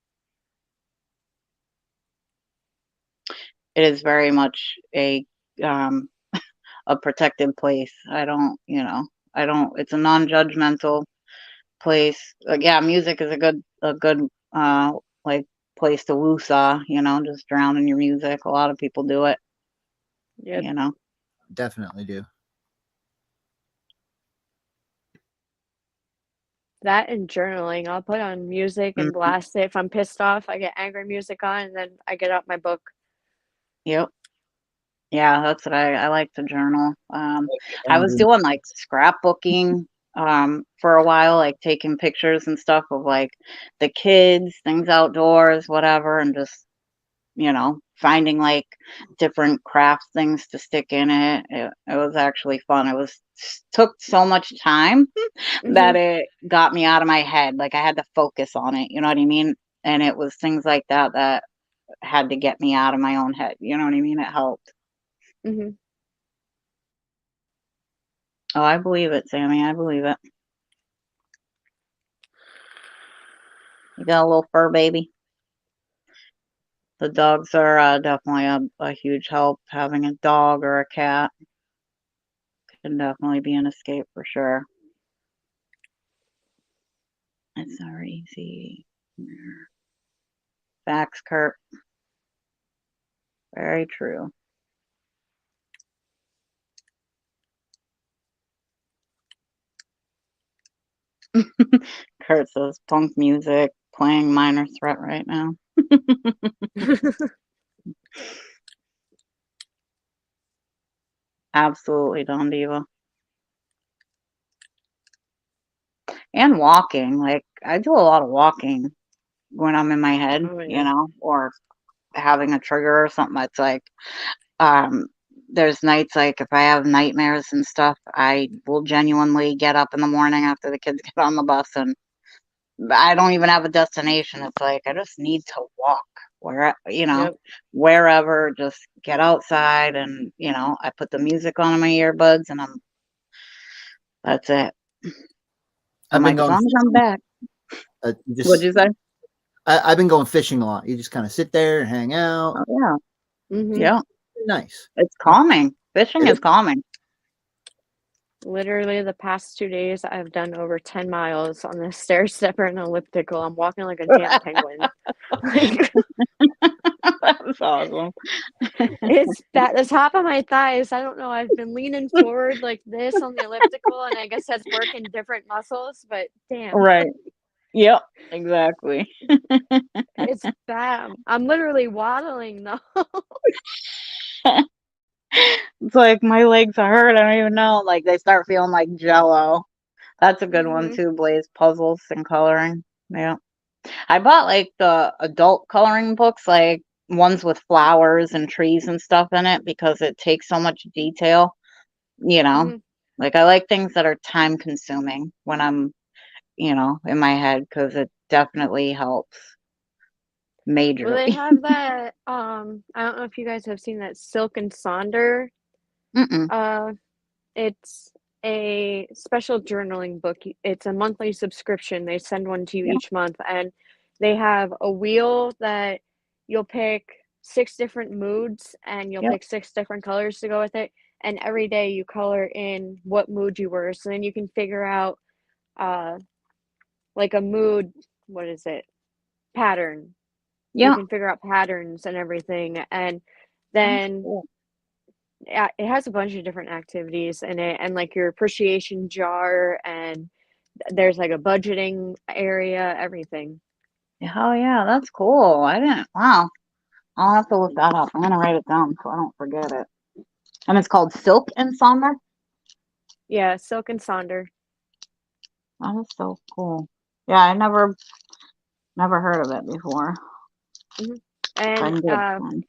It is very much um, a protected place. It's a non-judgmental place. Like, yeah, music is a good like place to woosah, just drown in your music. A lot of people do it, Yep. you know. Definitely do. That and journaling. I'll put on music and Mhm. blast it. If I'm pissed off, I get angry music on, and then I get out my book. Yep. Yeah, that's what I like to journal. I was Boundaries. doing like scrapbooking for a while, like taking pictures and stuff of like the kids, things outdoors, whatever, and just, finding like different craft things to stick in it. It was actually fun. It was took so much time that Mhm. it got me out of my head. Like I had to focus on it, you know what I mean? And it was things like that that had to get me out of my own head. You know what I mean? It helped. Mhm. Oh, I believe it, Sammy. I believe it. You got a little fur baby. The dogs are definitely a huge help. Having a dog or a cat can definitely be an escape for sure. It's not easy. Facts, Kurt. Very true. Kurt says punk music playing Minor Threat right now. Absolutely, Don Diva. And walking. Like I do a lot of walking when I'm in my head, Oh yeah. or having a trigger or something. It's like um there's nights like if I have nightmares and stuff, I will genuinely get up in the morning after the kids get on the bus and I don't even have a destination. It's like I just need to walk Yep. wherever, just get outside and, I put the music on in my earbuds and that's it. I'm I've been like, as going long as I'm fishing. back. You What'd just you say? I've been going fishing a lot. You just kind of sit there and hang out. Oh yeah. Mhm. Yeah. Nice. It's calming. Fishing It is is. calming. Literally, the past 2 days, I've done over 10 miles on the stair stepper and elliptical. I'm walking like a damn penguin. Like That's awesome. it's that the top of my thighs. I don't know. I've been leaning forward like this on the elliptical, and I guess that's working different muscles. But damn, Right. Yep. Exactly. it's bad. I'm literally waddling though. It's like my legs are hurt. I don't even know. Like they start feeling like jello. That's a good one Mhm. too, Blaze. Puzzles and coloring. Yeah. I bought like the adult coloring books, like ones with flowers and trees and stuff in it because it takes so much detail, you know. Mhm. Like I like things that are time consuming when I'm, in my head because it definitely helps Well, they majorly. have that. I don't know if you guys have seen that Silk and Sonder. Mm-mm. Uh, it's a special journaling book. It's a monthly subscription. They send one to you Yep. each month, and they have a wheel that you'll pick 6 different moods, and you'll Yep. pick 6 different colors to go with it. And every day you color in what mood you were. So then you can figure out, uh, like a mood. What is it? Pattern. You Yep. can figure out patterns and everything, and That's then cool. yeah, it has a bunch of different activities in it, and like your appreciation jar, and there's like a budgeting area, everything. Hell yeah, that's cool. I didn't. Wow. I'll have to look that up. I'm gonna write it down so I don't forget it. And it's called Silk and Summer. Yeah, Silk and Sonder. That is so cool. Yeah, I never heard of it before. Hmm. I And can get one.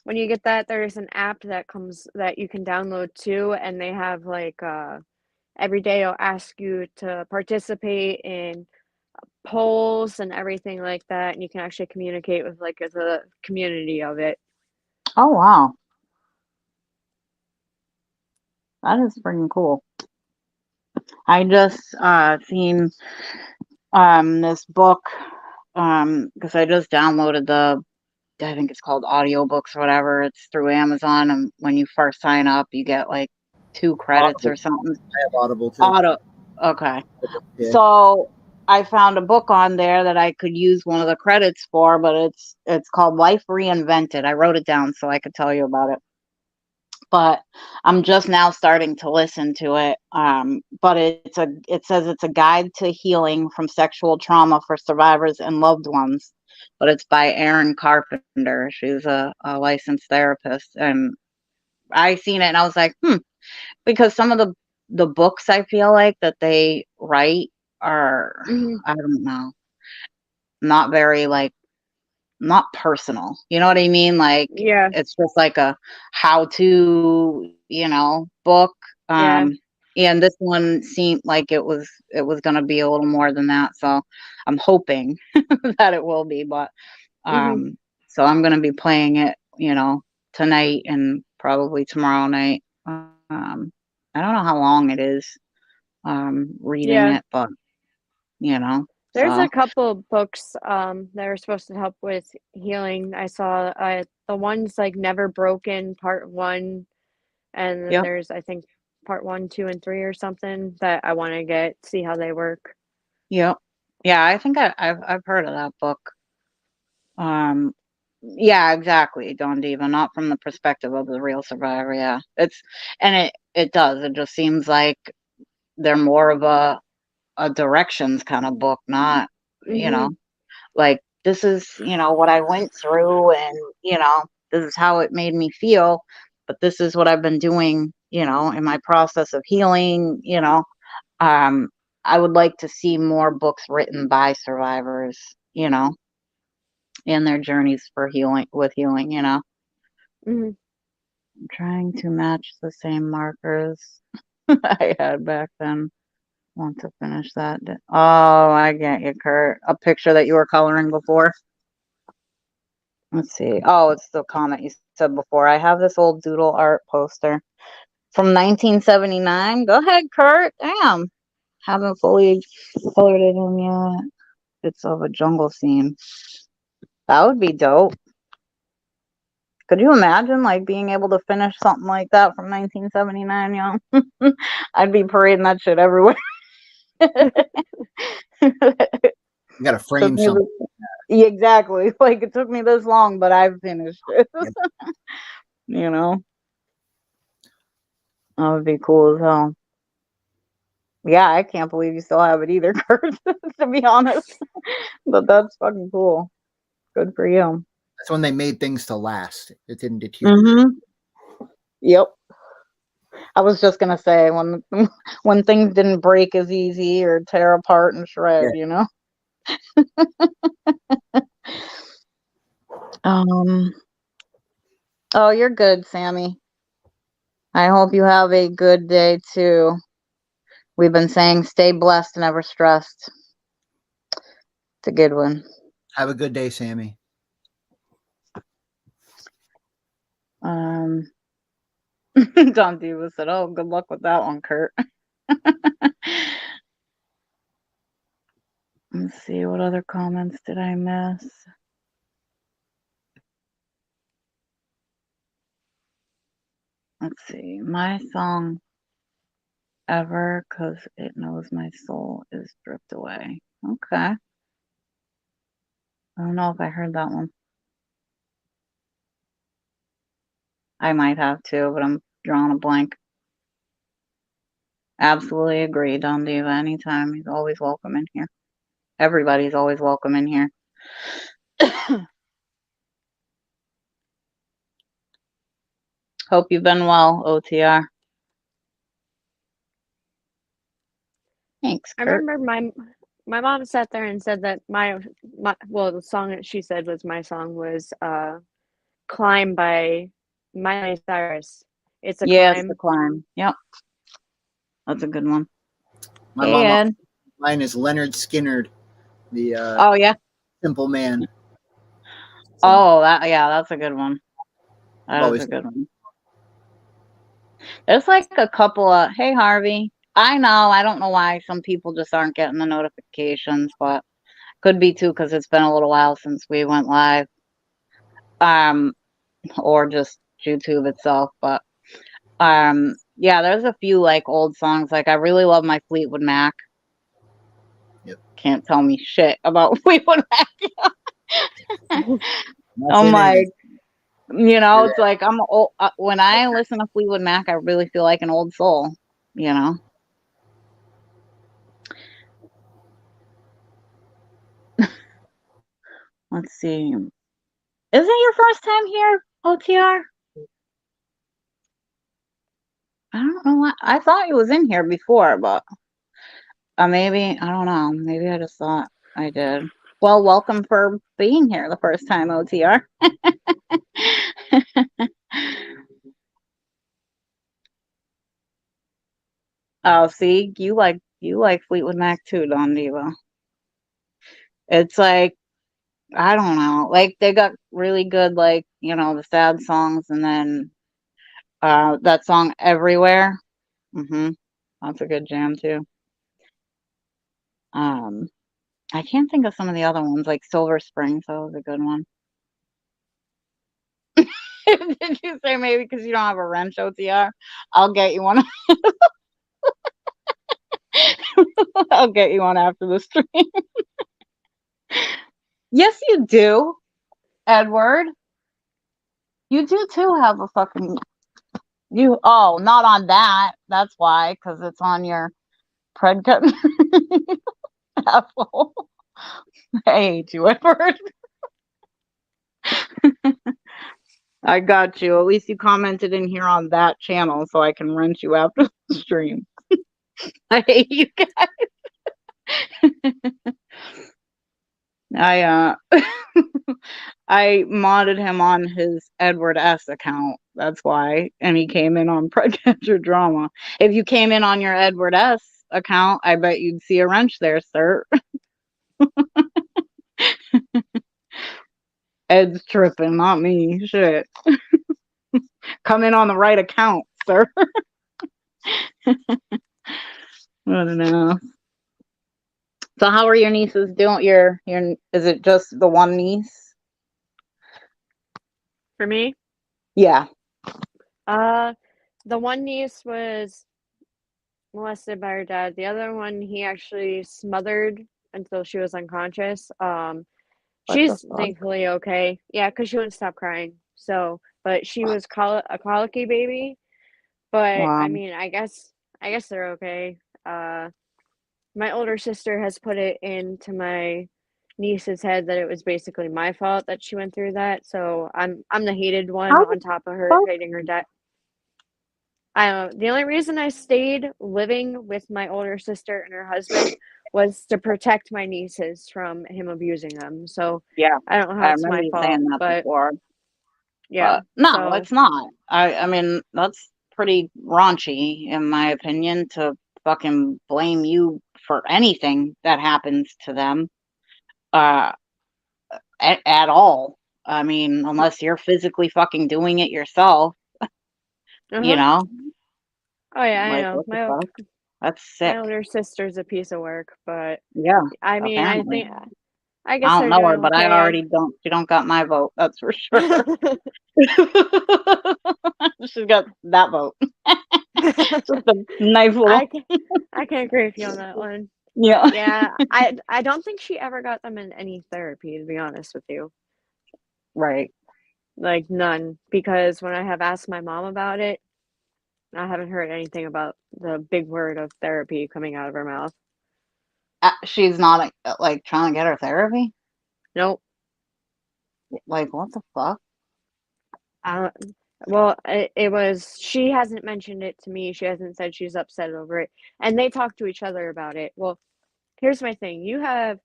when you get that, there's an app that comes that you can download too, and they have like every day it'll ask you to participate in polls and everything like that, and you can actually communicate with like the community of it. Oh wow, that is freaking cool. I just seen this book because I just downloaded I think it's called audiobooks or whatever. It's through Amazon, and when you first sign up, you get like 2 credits Audible. or something. I have Audible too. Auto. Okay. Yeah. So I found a book on there that I could use one of the credits for, but it's called Life Reinvented. I wrote it down so I could tell you about it. but I'm just now starting to listen to it. But it says it's a guide to healing from sexual trauma for survivors and loved ones. But it's by Erin Carpenter. She's a licensed therapist, and I seen it and I was like, because some of the books I feel like that they write are, I don't know, not very like not personal. You know what I mean? Like Yeah. it's just like a how to, book. Yeah. And this one seemed like it was gonna be a little more than that. So I'm hoping that it will be, but Mm-hmm. so I'm gonna be playing it, tonight and probably tomorrow night. I don't know how long it is, reading Yeah. it, but There's so a couple books that are supposed to help with healing. I saw the ones like Never Broken Part 1, and then yep, there's I think Part 1, 2, and 3 or something that I want to see how they work. yep. Yeah, I think I've heard of that book. Um, yeah, exactly, Don Diva, not from the perspective of the real survivor. Yeah, it does. It just seems like they're more of a directions kind of book, not Mm-hmm. like this is what I went through, and this is how it made me feel, but this is what I've been doing, in my process of healing. Um, I would like to see more books written by survivors, and their journeys for healing. Mm-hmm. I'm trying to match the same markers I had back then. Want to finish that. Oh, I get you, Kurt. A picture that you were coloring before. Let's see. Oh, it's the comment you said before. I have this old doodle art poster from 1979. Go ahead, Kurt. Damn. Haven't fully colored it in yet. It's of a jungle scene. That would be dope. Could you imagine like being able to finish something like that from 1979, yo? I'd be parading that shit everywhere. You got to frame something. Yeah, exactly. Like it took me this long, but I've finished it. Yep. That would be cool as hell. Yeah, I can't believe you still have it either, Kurt, to be honest. But that's fucking cool. Good for you. That's when they made things to last. It didn't deteriorate. Mm-hmm. Yep. I was just gonna say when things didn't break as easy or tear apart and shred, Yeah. Oh, you're good, Sammy. I hope you have a good day too. We've been saying stay blessed, never stressed. It's a good one. Have a good day, Sammy. Don Diva said, "Oh, good luck with that one, Kurt." Let's see, what other comments did I miss? Let's see, my song ever, cause it knows my soul is stripped away. Okay. I don't know if I heard that one. I might have too, but I'm drawing a blank. Absolutely agree, Don Diva. Anytime. He's always welcome in here. Everybody's always welcome in here. Hope you've been well, OTR. Thanks, I Kurt. remember my mom sat there and said that the song that she said was my song was "Climb" by Miley Cyrus. It's a Yeah, it's the climb. climb. Yep. That's a good one. My Hey, Ed. mine is Leonard Skinner, the Oh, yeah. Simple Man. Oh, that's a good one. That is always a good one. There's like a couple of, hey, Harvey. I know, I don't know why some people just aren't getting the notifications, but could be too because it's been a little while since we went live. Or just YouTube itself, but yeah, there's a few like old songs. Like I really love my Fleetwood Mac. Yep. Can't tell me shit about Fleetwood Mac. That's I'm like, You know, it's like I'm old. When I listen to Fleetwood Mac, I really feel like an old soul. You know. Let's see. Isn't it your first time here, OTR? I don't know why. I thought he was in here before, but maybe I don't know. Maybe I just thought I did. Well, welcome for being here the first time, OTR. Oh, see, you like Fleetwood Mac too, Don Diva. It's like I don't know, like they got really good, like the sad songs, and then that song "Everywhere." That's a good jam too. I can't think of some of the other ones, like Silver Springs. That was a good one. Did you say maybe because you don't have a wrench, OTR? I'll get you one. I'll get you one after the stream. Yes, you do, Edward. You do too have a fucking Oh, not on that. That's why, because it's on your predicate. Asshole. I hate you, Edward. I got you. At least you commented in here on that channel, so I can wrench you after the stream. I hate you guys. I I modded him on his Edward S account. That's why. And he came in on Predcatcher Drama. If you came in on your Edward S account, I bet you'd see a wrench there, sir. Ed's tripping, not me. Shit. Come in on the right account, sir. I don't know. So how are your nieces doing? Your is it just the one niece? For me? Yeah. The one niece was molested by her dad. The other one, he actually smothered until she was unconscious. She's thankfully okay. Yeah, because she wouldn't stop crying. So, but she was a colicky baby. But Wow. I mean, I guess they're okay. My older sister has put it into my niece's head that it was basically my fault that she went through that. So I'm the hated one on top of her hating her dad. The only reason I stayed living with my older sister and her husband was to protect my nieces from him abusing them. So Yeah, I don't know how I it's remember my you fault, saying that but before. yeah. No, So it's not. I mean, that's pretty raunchy, in my opinion, to fucking blame you for anything that happens to them. At all. I mean, unless you're physically fucking doing it yourself, you know? Oh yeah, I Like, know. what the fuck? That's My sick. older sister's a piece of work, but Yeah, I mean, apparently. I I guess don't they're know her, doing but I okay. already don't. She don't got my vote. That's for sure. She's got that vote. Just a nice little. I can agree with you on that one. Yeah. Yeah, I don't think she ever got them in any therapy, to be honest with you. Right. Like none, because when I have asked my mom about it, I haven't heard anything about the big word of therapy coming out of her mouth. She's not like trying to get her therapy. Nope. Like, what the fuck? Well, it was, she hasn't mentioned it to me. She hasn't said she's upset over it. And they talk to each other about it. Well, here's my thing. You have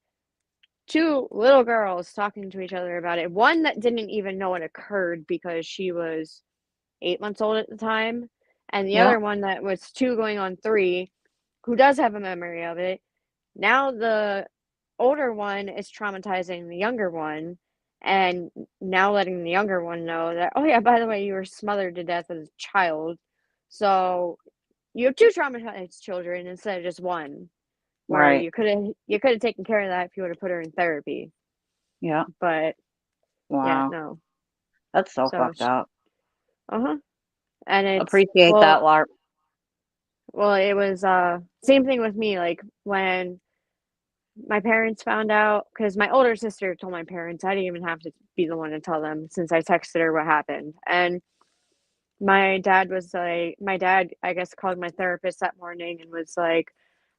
two little girls talking to each other about it. One that didn't even know it occurred because she was 8 months old at the time. And the other one that was 2 going on 3, who does have a memory of it. Now the older one is traumatizing the younger one. And now letting the younger one know that, oh yeah, by the way, you were smothered to death as a child. So you have 2 traumatized children instead of just one. Where Right. you could have taken care of that if you would have put her in therapy. Yeah. But wow. Yeah, no. That's so fucked up. And it's Appreciate that, Larp. Well, it was same thing with me. Like when my parents found out because my older sister told my parents. I didn't even have to be the one to tell them since I texted her what happened. And my dad, I guess, called my therapist that morning and was like,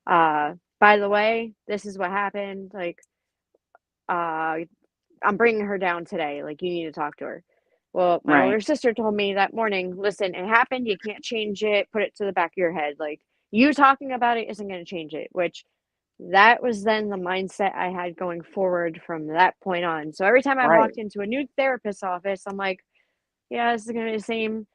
by the way, this is what happened. Like, uh, I'm bringing her down today. Like, you need to talk to her. Well, my Right. older sister told me that morning, listen, it happened. You can't change it. Put it to the back of your head. Like, you talking about it isn't going to change it, which that was then the mindset I had going forward from that point on. So every time I Right. walked into a new therapist's office, I'm like, yeah, this is going to be the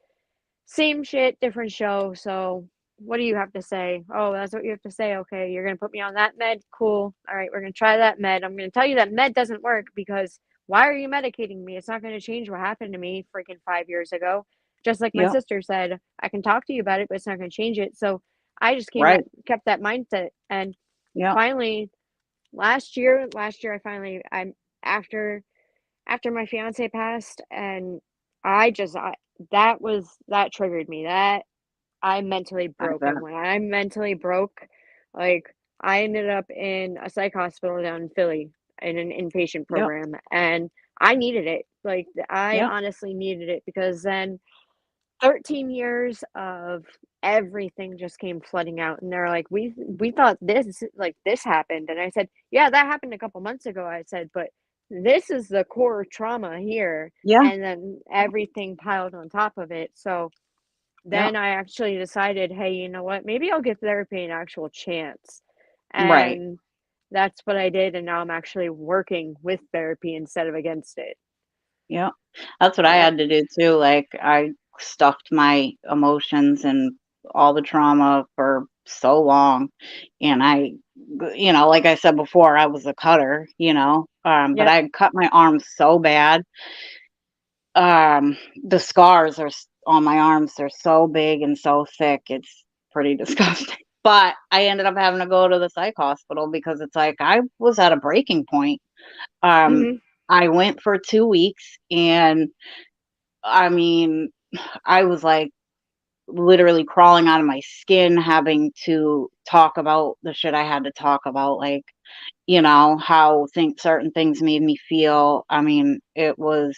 same shit, different show. So what do you have to say? Oh, that's what you have to say. Okay, you're gonna put me on that med. Cool. All right, we're gonna try that med. I'm gonna tell you that med doesn't work because why are you medicating me? It's not gonna change what happened to me freaking 5 years ago. Just like my Yep. sister said, I can talk to you about it, but it's not gonna change it. So I just Right. kept that mindset. And Yep. finally, I'm after my fiance passed, and that triggered me. That I mentally I broke, bet. and when I mentally broke, like I ended up in a psych hospital down in Philly in an inpatient Yep. program, and I needed it. Like I Yep. honestly needed it because then 13 years of everything just came flooding out, and they're like, we thought this happened, and I said, yeah, that happened a couple months ago. I said, but this is the core trauma here, Yeah. and then everything piled on top of it. So Yep. then I actually decided, hey, you know what? Maybe I'll give therapy an actual chance. Right. And that's what I did. And now I'm actually working with therapy instead of against it. Yep. That's what I Yep. had to do too. Like I stuffed my emotions and all the trauma for so long. And like I said before, I was a cutter, but Yep. I cut my arms so bad. The scars on my arms are so big and so thick. It's pretty disgusting. But I ended up having to go to the psych hospital because it's like I was at a breaking point. Um, Mhm. I went for 2 weeks and I mean, I was like literally crawling out of my skin having to talk about the shit I had to talk about, like, how certain things made me feel. I mean, it was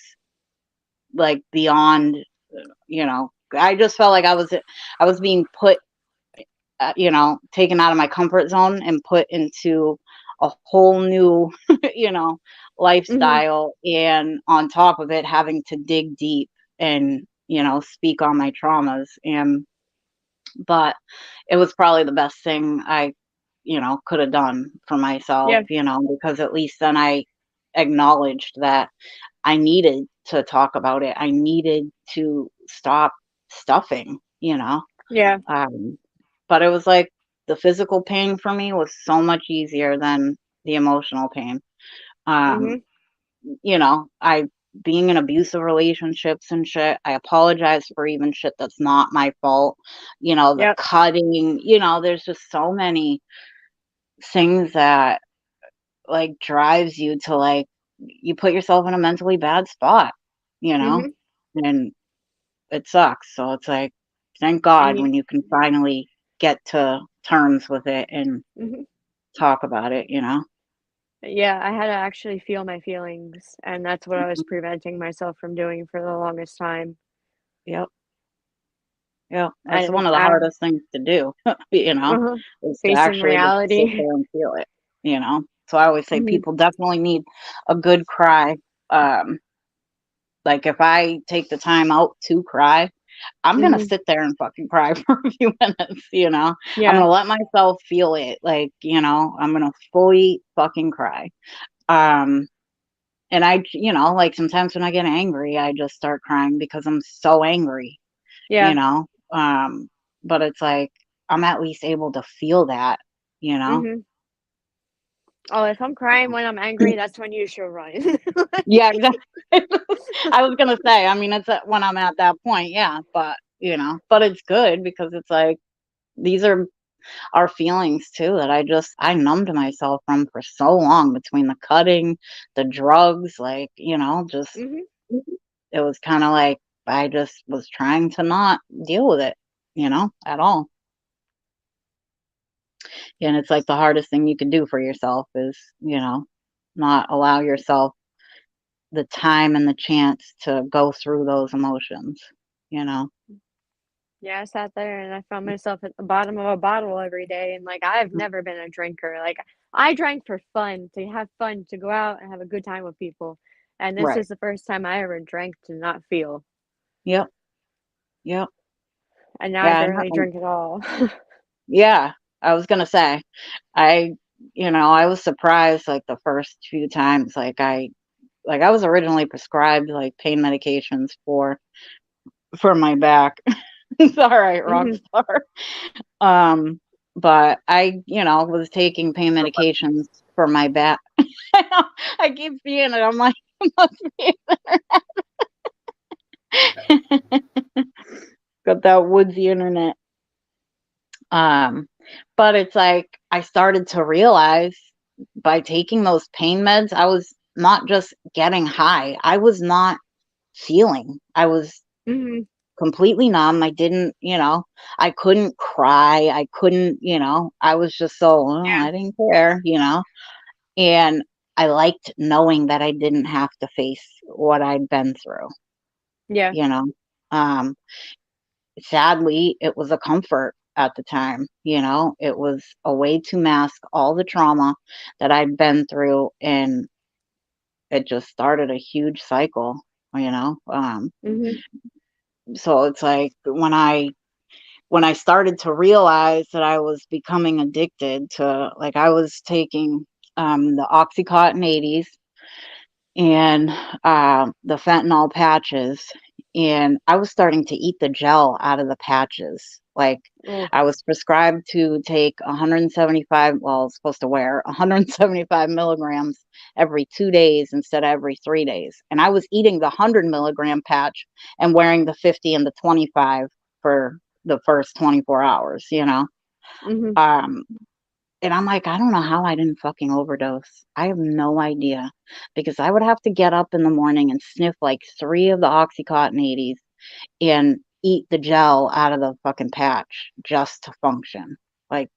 like beyond, I just felt like I was being put, taken out of my comfort zone and put into a whole new, you know, Mhm. lifestyle. And on top of it, having to dig deep and, speak on my traumas. But it was probably the best thing I, could have done for myself, Yeah. because at least then I acknowledged that I needed to talk about it. I needed to stop stuffing, Yeah. um, but it was like the physical pain for me was so much easier than the emotional pain. Um, Mhm. I being in abusive relationships and shit, I apologize for even shit that's not my fault. The Yep. cutting, there's just so many things that like drives you to like you put yourself in a mentally bad spot, you know, Mhm. and it sucks. So it's like, thank And God you, when you can finally get to terms with it and mhm. talk about it. Yeah, I had to actually feel my feelings, and that's what I was Mhm. preventing myself from doing for the longest time. Yep. Yep. That's And one of the I, hardest things to do, uh is to facing actually just sit reality. there and feel it. So I always say Mhm. people definitely need a good cry. Um, like if I take the time out to cry, I'm gonna Mhm. sit there and fucking cry for a few minutes. I'm Yeah. gonna let myself feel it, like, I'm gonna fully fucking cry. Um, and like sometimes when I get angry, I just start crying because I'm so angry, you Yeah. know? Um, but it's like I'm at least able to feel that, you know? Mhm. Oh, if I'm crying when I'm angry, that's when you should run. Yeah, exactly. I was gonna say, I mean, it's when I'm at that point, yeah, but it's good because it's like these are feelings too that I numbed myself from for so long between the cutting, the drugs, like, just Mhm. it was kind of like I just was trying to not deal with it, at all. And it's like the hardest thing you can do for yourself is, not allow yourself the time and the chance to go through those emotions, you know? Yeah, I sat there and I found myself at the bottom of a bottle every day, and, like, I've never been a drinker, like, I drank for fun, to have fun, to go out and have a good time with people, and this Right. is the first time I ever drank to not feel, Yep. Yep. and now I Yeah. barely drink at all. Yeah. I was gonna say, I, I was surprised like the first few times, like I was originally prescribed like pain medications for my back. It's all right, rock Mhm. star. Um, but I, was taking pain medications for my back. I keep seeing it. I'm like, it must be got that woodsy internet. Um, but it's like I started to realize by taking those pain meds, I was not just getting high. I was not feeling. I was Mhm. completely numb. I didn't, I couldn't cry. I couldn't, I was just so, oh, Yeah. I didn't care. And I liked knowing that I didn't have to face what I'd been through, Yeah. you know. Um, Sadly, it was a comfort at the time, it was a way to mask all the trauma that I'd been through, and it just started a huge cycle, you know. Mhm. So it's like when I started to realize that I was becoming addicted to, like, I was taking the Oxycontin 80s and the fentanyl patches, and I was starting to eat the gel out of the patches. Like, Oh. I was prescribed to take 175, well, I was supposed to wear 175 milligrams every 2 days instead of every 3 days. And I was eating the 100 milligram patch and wearing the 50 and the 25 for the first 24 hours. Mhm. Um, and I'm like, I don't know how I didn't fucking overdose. I have no idea. Because I would have to get up in the morning and sniff like 3 of the Oxycontin 80s and eat the gel out of the fucking patch just to function. Like,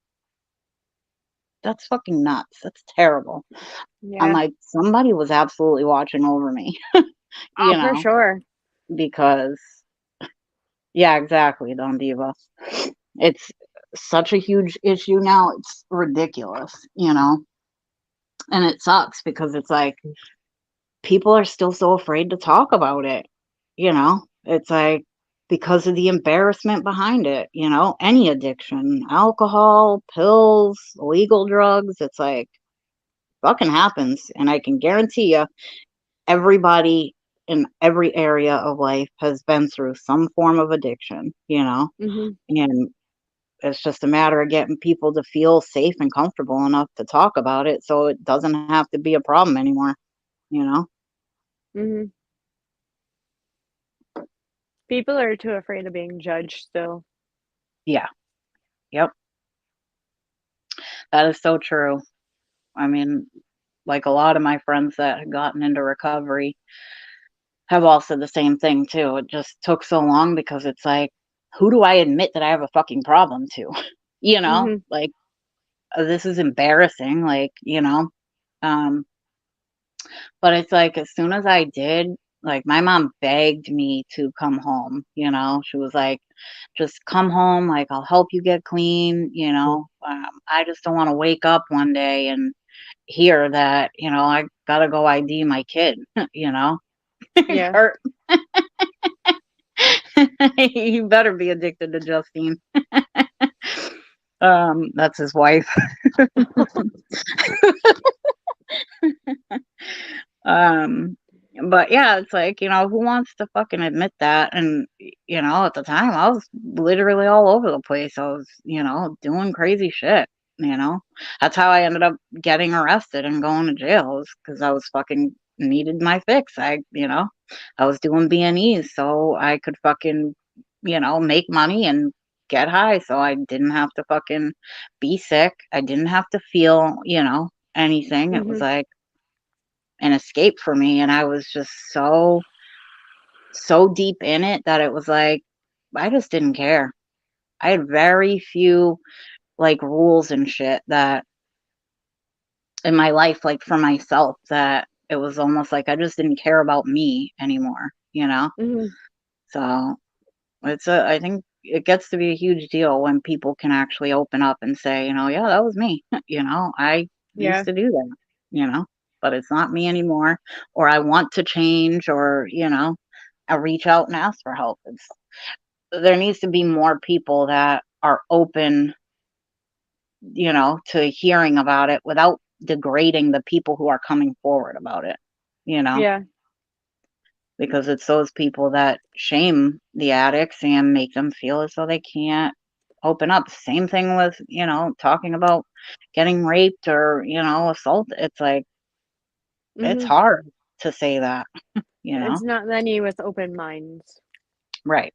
that's fucking nuts. That's terrible. I'm Yeah. like, somebody was absolutely watching over me, Oh, you for know, sure. because yeah, exactly, Don Diva. It's such a huge issue now. It's ridiculous. And it sucks because it's like people are still so afraid to talk about it. It's like because of the embarrassment behind it. Any addiction, alcohol, pills, illegal drugs, it's like fucking happens. And I can guarantee you, everybody in every area of life has been through some form of addiction. Mhm. And it's just a matter of getting people to feel safe and comfortable enough to talk about it so it doesn't have to be a problem anymore. Mhm. People are too afraid of being judged still. Yeah. Yep. That is so true. I mean, like a lot of my friends that had gotten into recovery have all said the same thing too. It just took so long because it's like, who do I admit that I have a fucking problem to? Mhm. Like, this is embarrassing. Like. Um, but it's like as soon as I did, like my mom begged me to come home. She was like, just come home, like I'll help you get clean. I just don't want to wake up one day and hear that, I gotta go ID my kid, you know? Yeah. Kurt, you better be addicted to Justine. That's his wife. Um, but yeah, it's like, who wants to fucking admit that? And, at the time I was literally all over the place. I was, doing crazy shit. That's how I ended up getting arrested and going to jail, because I was fucking needed my fix. I was doing B&Es so I could fucking, make money and get high so I didn't have to fucking be sick. I didn't have to feel, anything. It was Mhm. like an escape for me, and I was just so deep in it that it was like I just didn't care. I had very few like rules and shit that in my life, like for myself, that it was almost like I just didn't care about me anymore, you know? Hmm. So I think it gets to be a huge deal when people can actually open up and say, yeah, that was me. I used Yeah. to do that, but it's not me anymore, or I want to change, or, I reach out and ask for help. There needs to be more people that are open, to hearing about it without degrading the people who are coming forward about it, you know? Yeah. Because it's those people that shame the addicts and make them feel as though they can't open up. Same thing with, talking about getting raped or, assault. It's like, it's Hmm. hard to say that, you know? It's not many with open minds. Right.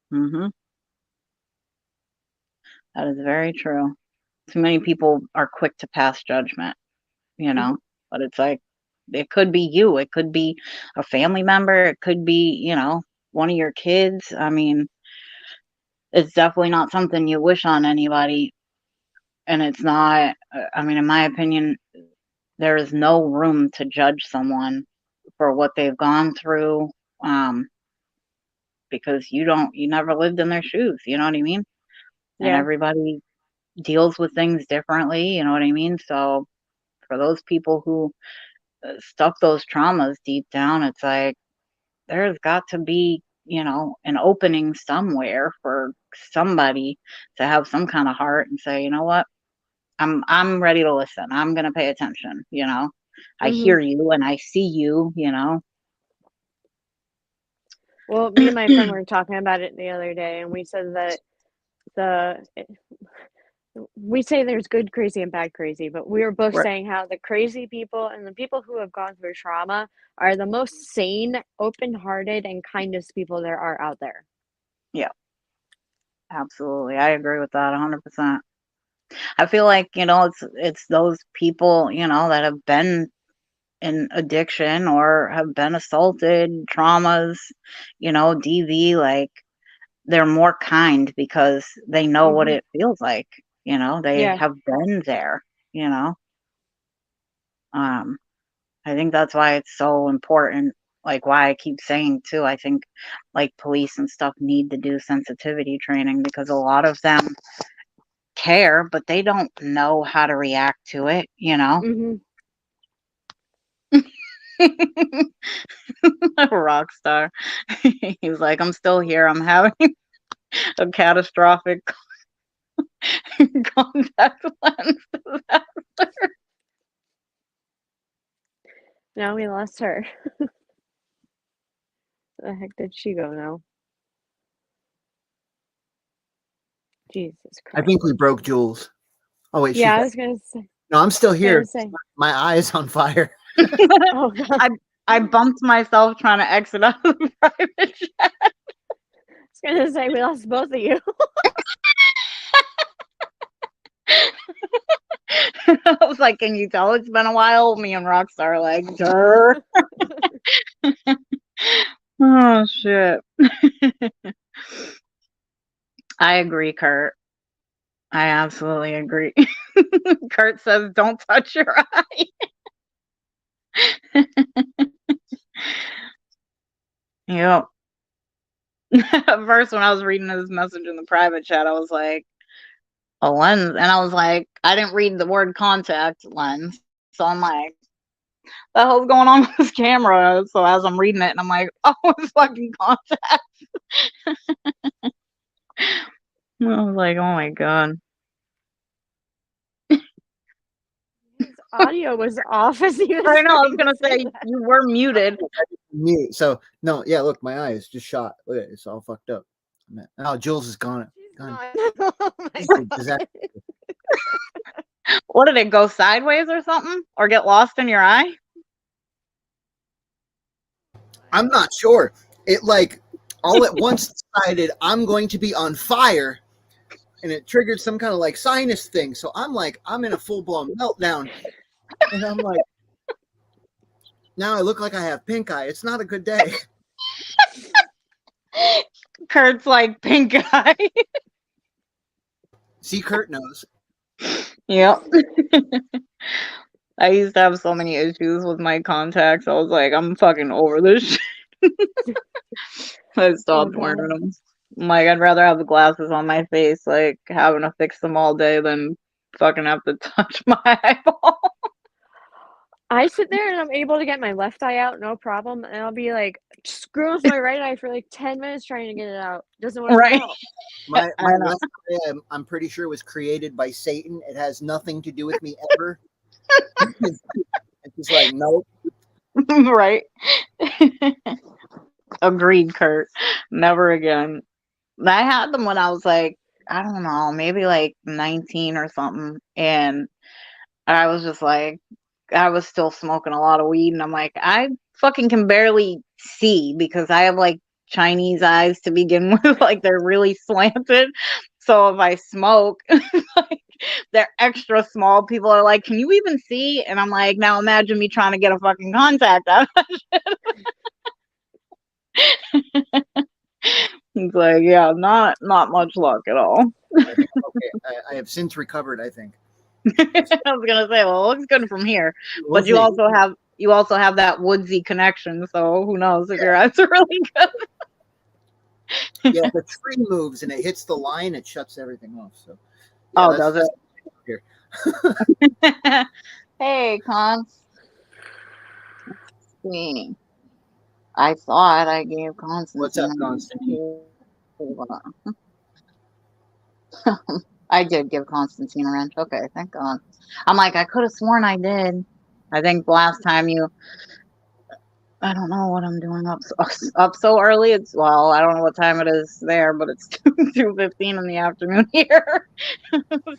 Hmm. That is very true. Too many people are quick to pass judgment, Hmm. but it's like, it could be you, it could be a family member, it could be, one of your kids. I mean, it's definitely not something you wish on anybody. And it's not, I mean, in my opinion, there is no room to judge someone for what they've gone through, um, because you never lived in their shoes, you know what I mean? And Yeah. everybody deals with things differently, you know what I mean? So for those people who stuck those traumas deep down, it's like there's got to be, an opening somewhere for somebody to have some kind of heart and say, you know what? I'm ready to listen. I'm gonna pay attention, I Hmm. hear you and I see you. Well, me and my friend were talking about it the other day, and we said that the we say there's good crazy and bad crazy, but we were both Right. saying how the crazy people and the people who have gone through trauma are the most sane, open-hearted, and kindest people there are out there. Yeah, absolutely. I agree with that 100%. I feel like, it's those people, that have been in addiction or have been assaulted, traumas, DV, like they're more kind because they know what Hmm. it feels like, they Yeah. have been there, you know. Um I think that's why it's so important, like why I keep saying too, I think like police and stuff need to do sensitivity training because a lot of them care, but they don't know how to react to it. Hmm. Rock star. He was like, I'm still here. I'm having a catastrophic contact lens disaster. Now we lost her. Where the heck did she go now? Jesus I Christ. think we broke Jules. Oh wait, she's Yeah, I back. was gonna say. No, I'm still Gonna here. say. My eye is on fire. Oh God. I I bumped myself trying to exit out of the private jet. I was gonna say we lost both of you. I was like, can you tell it's been a while? Me and Rockstar are like, Durr. Oh shit. I agree, Kurt. I absolutely agree. Kurt says, don't touch your eye. Yep. At first, when I was reading his message in the private chat, I was like, a lens. And I was like, I didn't read the word contact lens. So I'm like, the hell's going on with this camera? So as I'm reading it, and I'm like, oh, it's fucking contact. I was like, oh my God. His audio was off as he was I know, I was starting going to to say say, that. you were muted. Mute. So no, yeah. Look, my eye is just shot. Look at it, it's all fucked up. Oh, Jules is gone. She's Gone. gone. Oh my This is a God. disaster. What did it go sideways or something? Or get lost in your eye? I'm not sure. It like all at once decided I'm going to be on fire, and it triggered some kind of like sinus thing. So I'm in a full blown meltdown, and I'm like, now I look like I have pink eye. It's not a good day. Kurt's like, pink eye. See, Kurt knows. Yep. I used to have so many issues with my contacts. I was like, I'm fucking over this shit. I stopped wearing them. Like, I'd rather have the glasses on my face, like, having to fix them all day than fucking have to touch my eyeball. I sit there and I'm able to get my left eye out, no problem, and I'll be like screwing with my right eye for like 10 minutes trying to get it out. Doesn't want to Right. come out. My I know. left eye, I'm pretty sure, was created by Satan. It has nothing to do with me ever. It's just like, nope. Right. Agreed, Kurt. Never again. I had them when I was like, I don't know, maybe like 19 or something. And I was just like, I was still smoking a lot of weed. And I'm like, I fucking can barely see because I have like Chinese eyes to begin with. Like, they're really slanted. So if I smoke, like, they're extra small. People are like, can you even see? And I'm like, now imagine me trying to get a fucking contact out of that shit. He's like, yeah, not much luck at all. Okay, I have since recovered, I think. I was gonna say, well, it looks good from here, We'll but you see. also have that woodsy connection, so who knows if your eyes are really good. Yeah, if a tree moves and it hits the line, it shuts everything off. So, yeah, Oh, does here. it? Hey, Const. Let's see. I thought I gave Constantine. What's up, Constantine? I did give Constantine a wrench. Okay, thank God. I'm like, I could have sworn I did. I think last time I don't know what I'm doing up so early. I don't know what time it is there, but it's 2:15 in the afternoon here.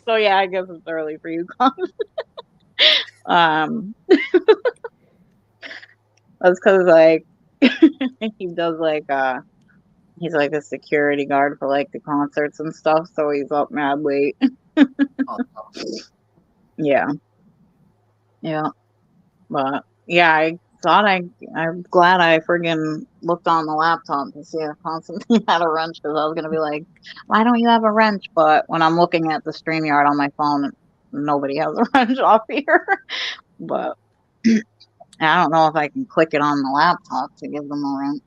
So yeah, I guess it's early for you, Con. That's because like he does like he's like a security guard for like the concerts and stuff, so he's up mad late. Yeah. But yeah, I'm glad I friggin' looked on the laptop to see if Constantine had a wrench, because I was gonna be like, why don't you have a wrench? But when I'm looking at the StreamYard on my phone, nobody has a wrench off here. But I don't know if I can click it on the laptop to give them a wrench,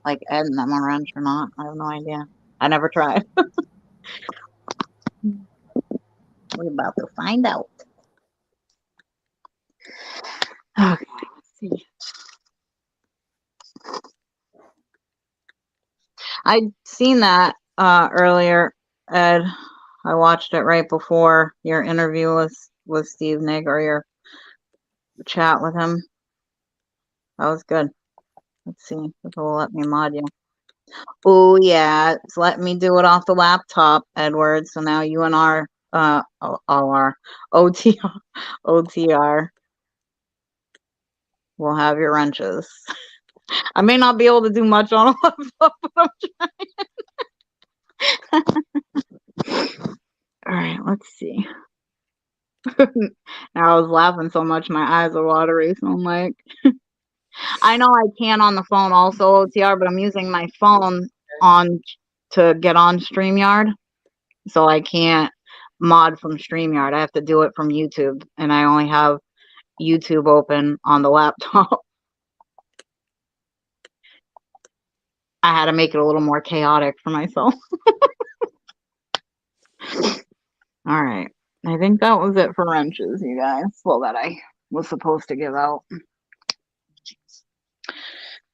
like Ed and them a wrench or not. I have no idea. I never tried. We're about to find out. Okay, let's see. I'd seen that earlier, Ed. I watched it right before your interview with Steve Nig, or your chat with him. That was good. Let's see if it will let me mod you. Oh yeah, it's letting me do it off the laptop, Edward. So now you and our all our OTR will have your wrenches. I may not be able to do much on a laptop, but I'm trying. All right, let's see. Now I was laughing so much my eyes are watery, so I'm like, I know I can on the phone also OTR, but I'm using my phone to get on StreamYard, so I can't mod from StreamYard. I have to do it from YouTube, and I only have YouTube open on the laptop. I had to make it a little more chaotic for myself. All right. I think that was it for wrenches, you guys. Well, that I was supposed to give out.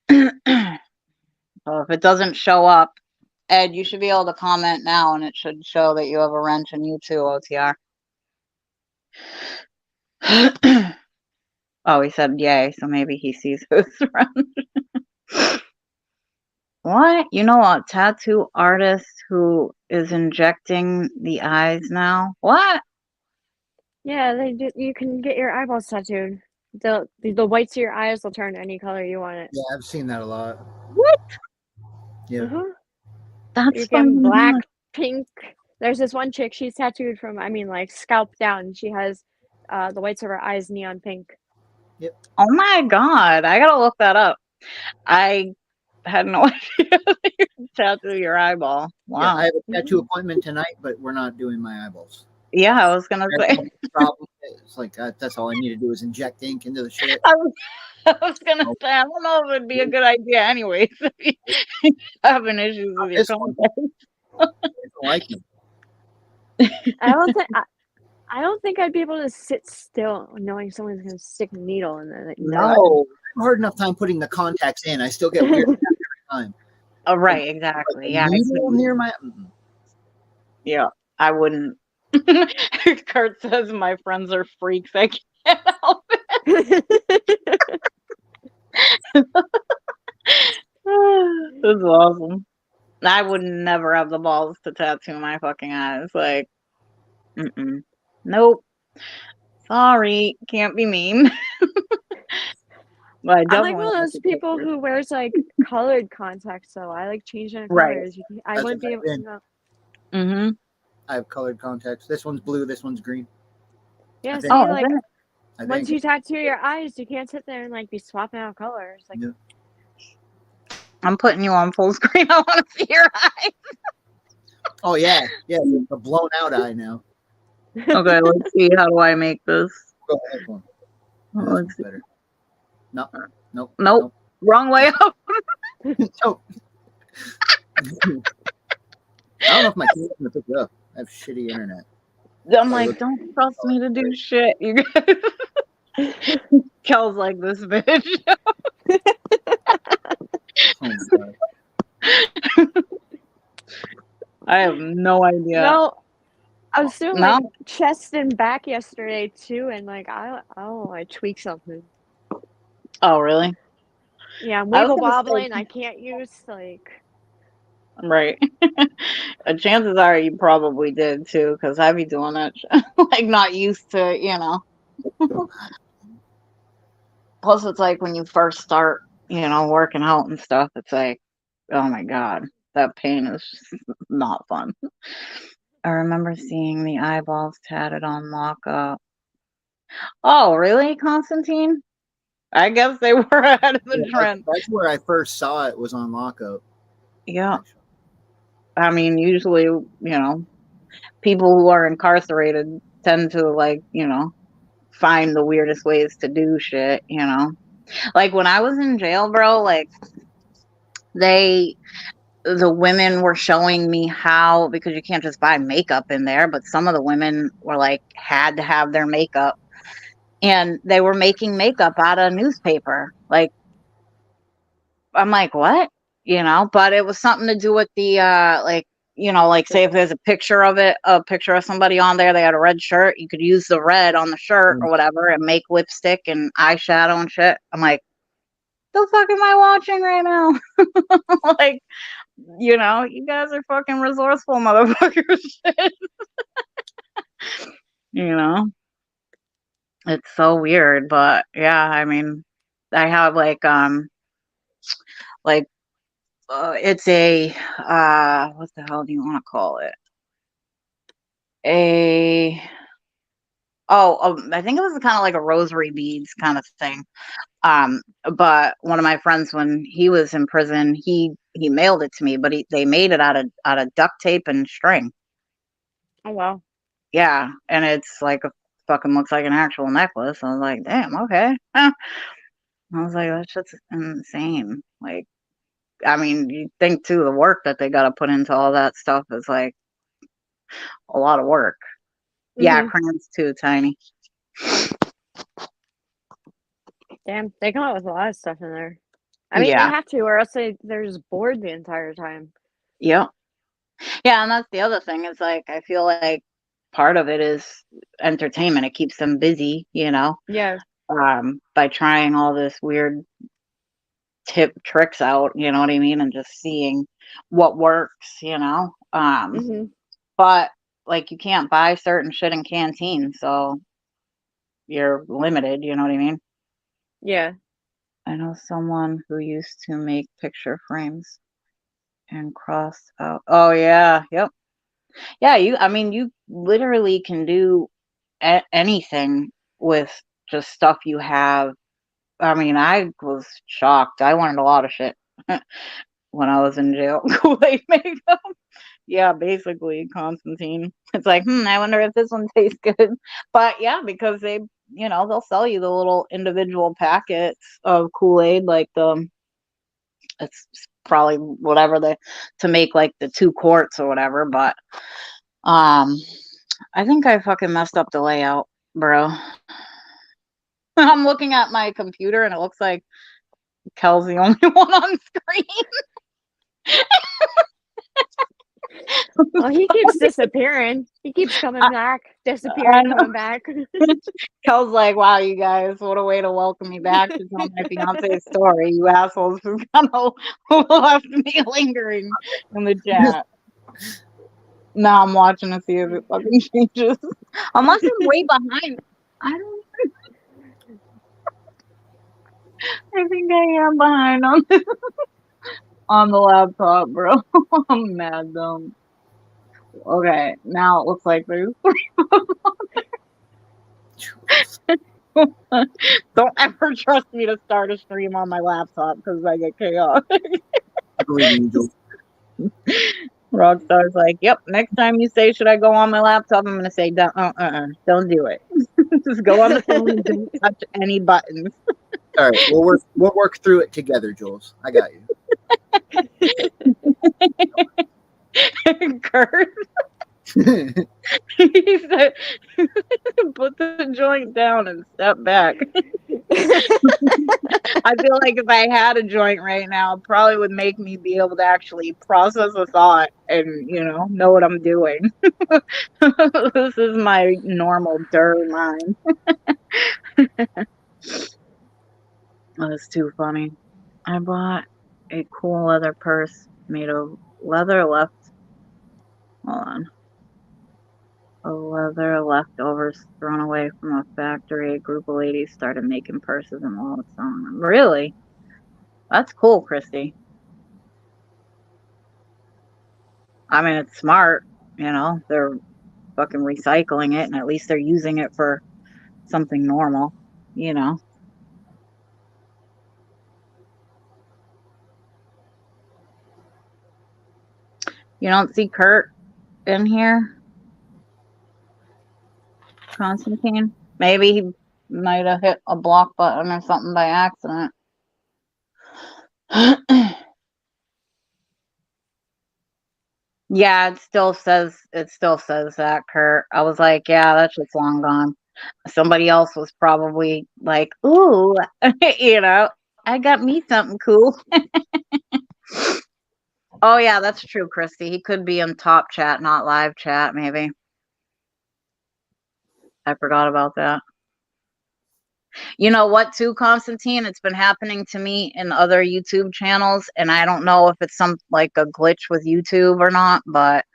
So if it doesn't show up, Ed, you should be able to comment now, and it should show that you have a wrench and you too, OTR. Oh, he said yay, so maybe he sees his wrench. What? You know a tattoo artist who is injecting the eyes now? What? Yeah, they do. You can get your eyeballs tattooed. The whites of your eyes will turn any color you want it. Yeah, I've seen that a lot. What? Yeah. That's You can black, nuts. pink. There's this one chick, she's tattooed from, like scalp down. She has the whites of her eyes neon pink. Yep. Oh my God. I gotta look that up. I had no idea tattoo your eyeball. Yeah, Wow. I have a tattoo appointment tonight, but we're not doing my eyeballs. Yeah, I was gonna That's say. the problem. It's like that's all I need to do is inject ink into the shit. I was gonna say. I don't know if it'd be a good idea, anyways. If you're having issues with your This one, contacts. I don't like them. I don't think I'd be able to sit still knowing someone's gonna stick a needle in the No. I have a hard enough time putting the contacts in. I still get weird every time. Oh, right, exactly. A Yeah, needle near my. yeah. I wouldn't. Kurt says my friends are freaks. I can't help it. This is awesome. I would never have the balls to tattoo my fucking eyes. Like, nope. Sorry, can't be mean. But I I'm like definitely one of like those the people pictures. who wears like colored contacts, so I like changing the Right. colors. I That's wouldn't be able what I to did. know. Mm-hmm. I have colored contacts. This one's blue. This one's green. Yeah, think. see, Oh, like is it? I once think. you tattoo your eyes, you can't sit there and like be swapping out colors. Like, Yeah. I'm putting you on full screen. I want to see your eyes. Oh yeah, the blown out eye now. Okay, let's see. How do I make this? Go ahead, one. Yeah, this Let's one's see. better. No, nope, Nope. Wrong way up. nope. I don't know if my kid's gonna pick it up. I have shitty internet. I'm like, don't trust me to do shit, you guys. Kel's like this bitch. Oh my god. I have no idea. no, I was doing No? like chest and back yesterday too, and like I tweaked something. Oh, really? Yeah, I'm I was wiggle gonna say, wobbling. I can't use like. right. Chances are you probably did too, because I'd be doing that. Like, not used to, Plus, it's like when you first start, working out and stuff, it's like, oh my God, that pain is just not fun. I remember seeing the eyeballs tatted on lockup. Oh, really, Constantine? I guess they were ahead of the Yeah, trend. that's where I first saw it, was on lockup. Yeah. Actually. I mean, usually, people who are incarcerated tend to, like, find the weirdest ways to do shit, Like, when I was in jail, bro, like, the women were showing me how, because you can't just buy makeup in there, but some of the women were like, had to have their makeup, and they were making makeup out of newspaper. Like, I'm like, what? But it was something to do with the, like, like, say if there's a picture of somebody on there, they had a red shirt, you could use the red on the shirt or whatever and make lipstick and eyeshadow and shit. I'm like, the fuck am I watching right now? Like, you guys are fucking resourceful motherfuckers. you know, it's so weird, but yeah, I mean, I have like it's a what the hell do you want to call it? A I think it was kind of like a rosary beads kind of thing. But one of my friends, when he was in prison, he mailed it to me, but they made it out of duct tape and string. Oh wow. Yeah, and it's like fucking looks like an actual necklace. I was like, damn, okay. I was like, that's just insane. Like, I mean, you think too, the work that they got to put into all that stuff is like a lot of work. Yeah, Mm-hmm. crayons too, Tiny. Damn, they come out with a lot of stuff in there. I mean, they Yeah, have to, or else they're just bored the entire time. yeah, yeah, and that's the other thing. Is like I feel like part of it is entertainment. It keeps them busy, Yeah. by trying all this weird tricks out. You know what I mean, and just seeing what works. Mm-hmm. But like you can't buy certain shit in canteens, so you're limited. You know what I mean? Yeah. I know someone who used to make picture frames and cross out. Oh yeah, yep, yeah. I mean, you literally can do anything with just stuff you have. I mean, I was shocked. I wanted a lot of shit. when I was in jail. Kool-Aid makeup. Yeah, basically, Constantine. It's like, I wonder if this one tastes good. But yeah, because they'll sell you the little individual packets of Kool-Aid, like it's probably whatever to make like the 2 quarts or whatever. But I think I fucking messed up the layout, bro. I'm looking at my computer and it looks like Kel's the only one on screen. Well, he keeps disappearing. He keeps coming back, disappearing, coming back. Kel's like, wow, you guys, what a way to welcome me back to tell my fiance's story. You assholes who kind of left me lingering in the chat. Now I'm watching to see if it fucking changes. Unless I'm way behind. I don't I think I am behind on the laptop, bro. I'm mad dumb. Okay, now it looks like there's Don't ever trust me to start a stream on my laptop because I get chaos. I believe in you, Joel. Rockstar's like, yep, next time you say, should I go on my laptop? I'm going to say, don't do it. Just go on the phone and don't touch any buttons. All right, we'll work through it together, Jules. I got you. Kurt. He said, put the joint down and step back. I feel like if I had a joint right now, it probably would make me be able to actually process a thought and, know what I'm doing. This is my normal mind. That's too funny. I bought a cool leather purse made of leather hold on. Leather leftovers thrown away from a factory. A group of ladies started making purses and wallets on them. Really? That's cool, Christy. I mean, it's smart. They're fucking recycling it, and at least they're using it for something normal. You don't see Kurt in here? Constantine? Maybe he might have hit a block button or something by accident. Yeah, it still says that, Kurt. I was like, yeah, that's just long gone. Somebody else was probably like, ooh, I got me something cool. Oh yeah, that's true, Christy. He could be in top chat, not live chat, maybe. I forgot about that. You know what, too, Constantine? It's been happening to me in other YouTube channels, and I don't know if it's some like a glitch with YouTube or not, but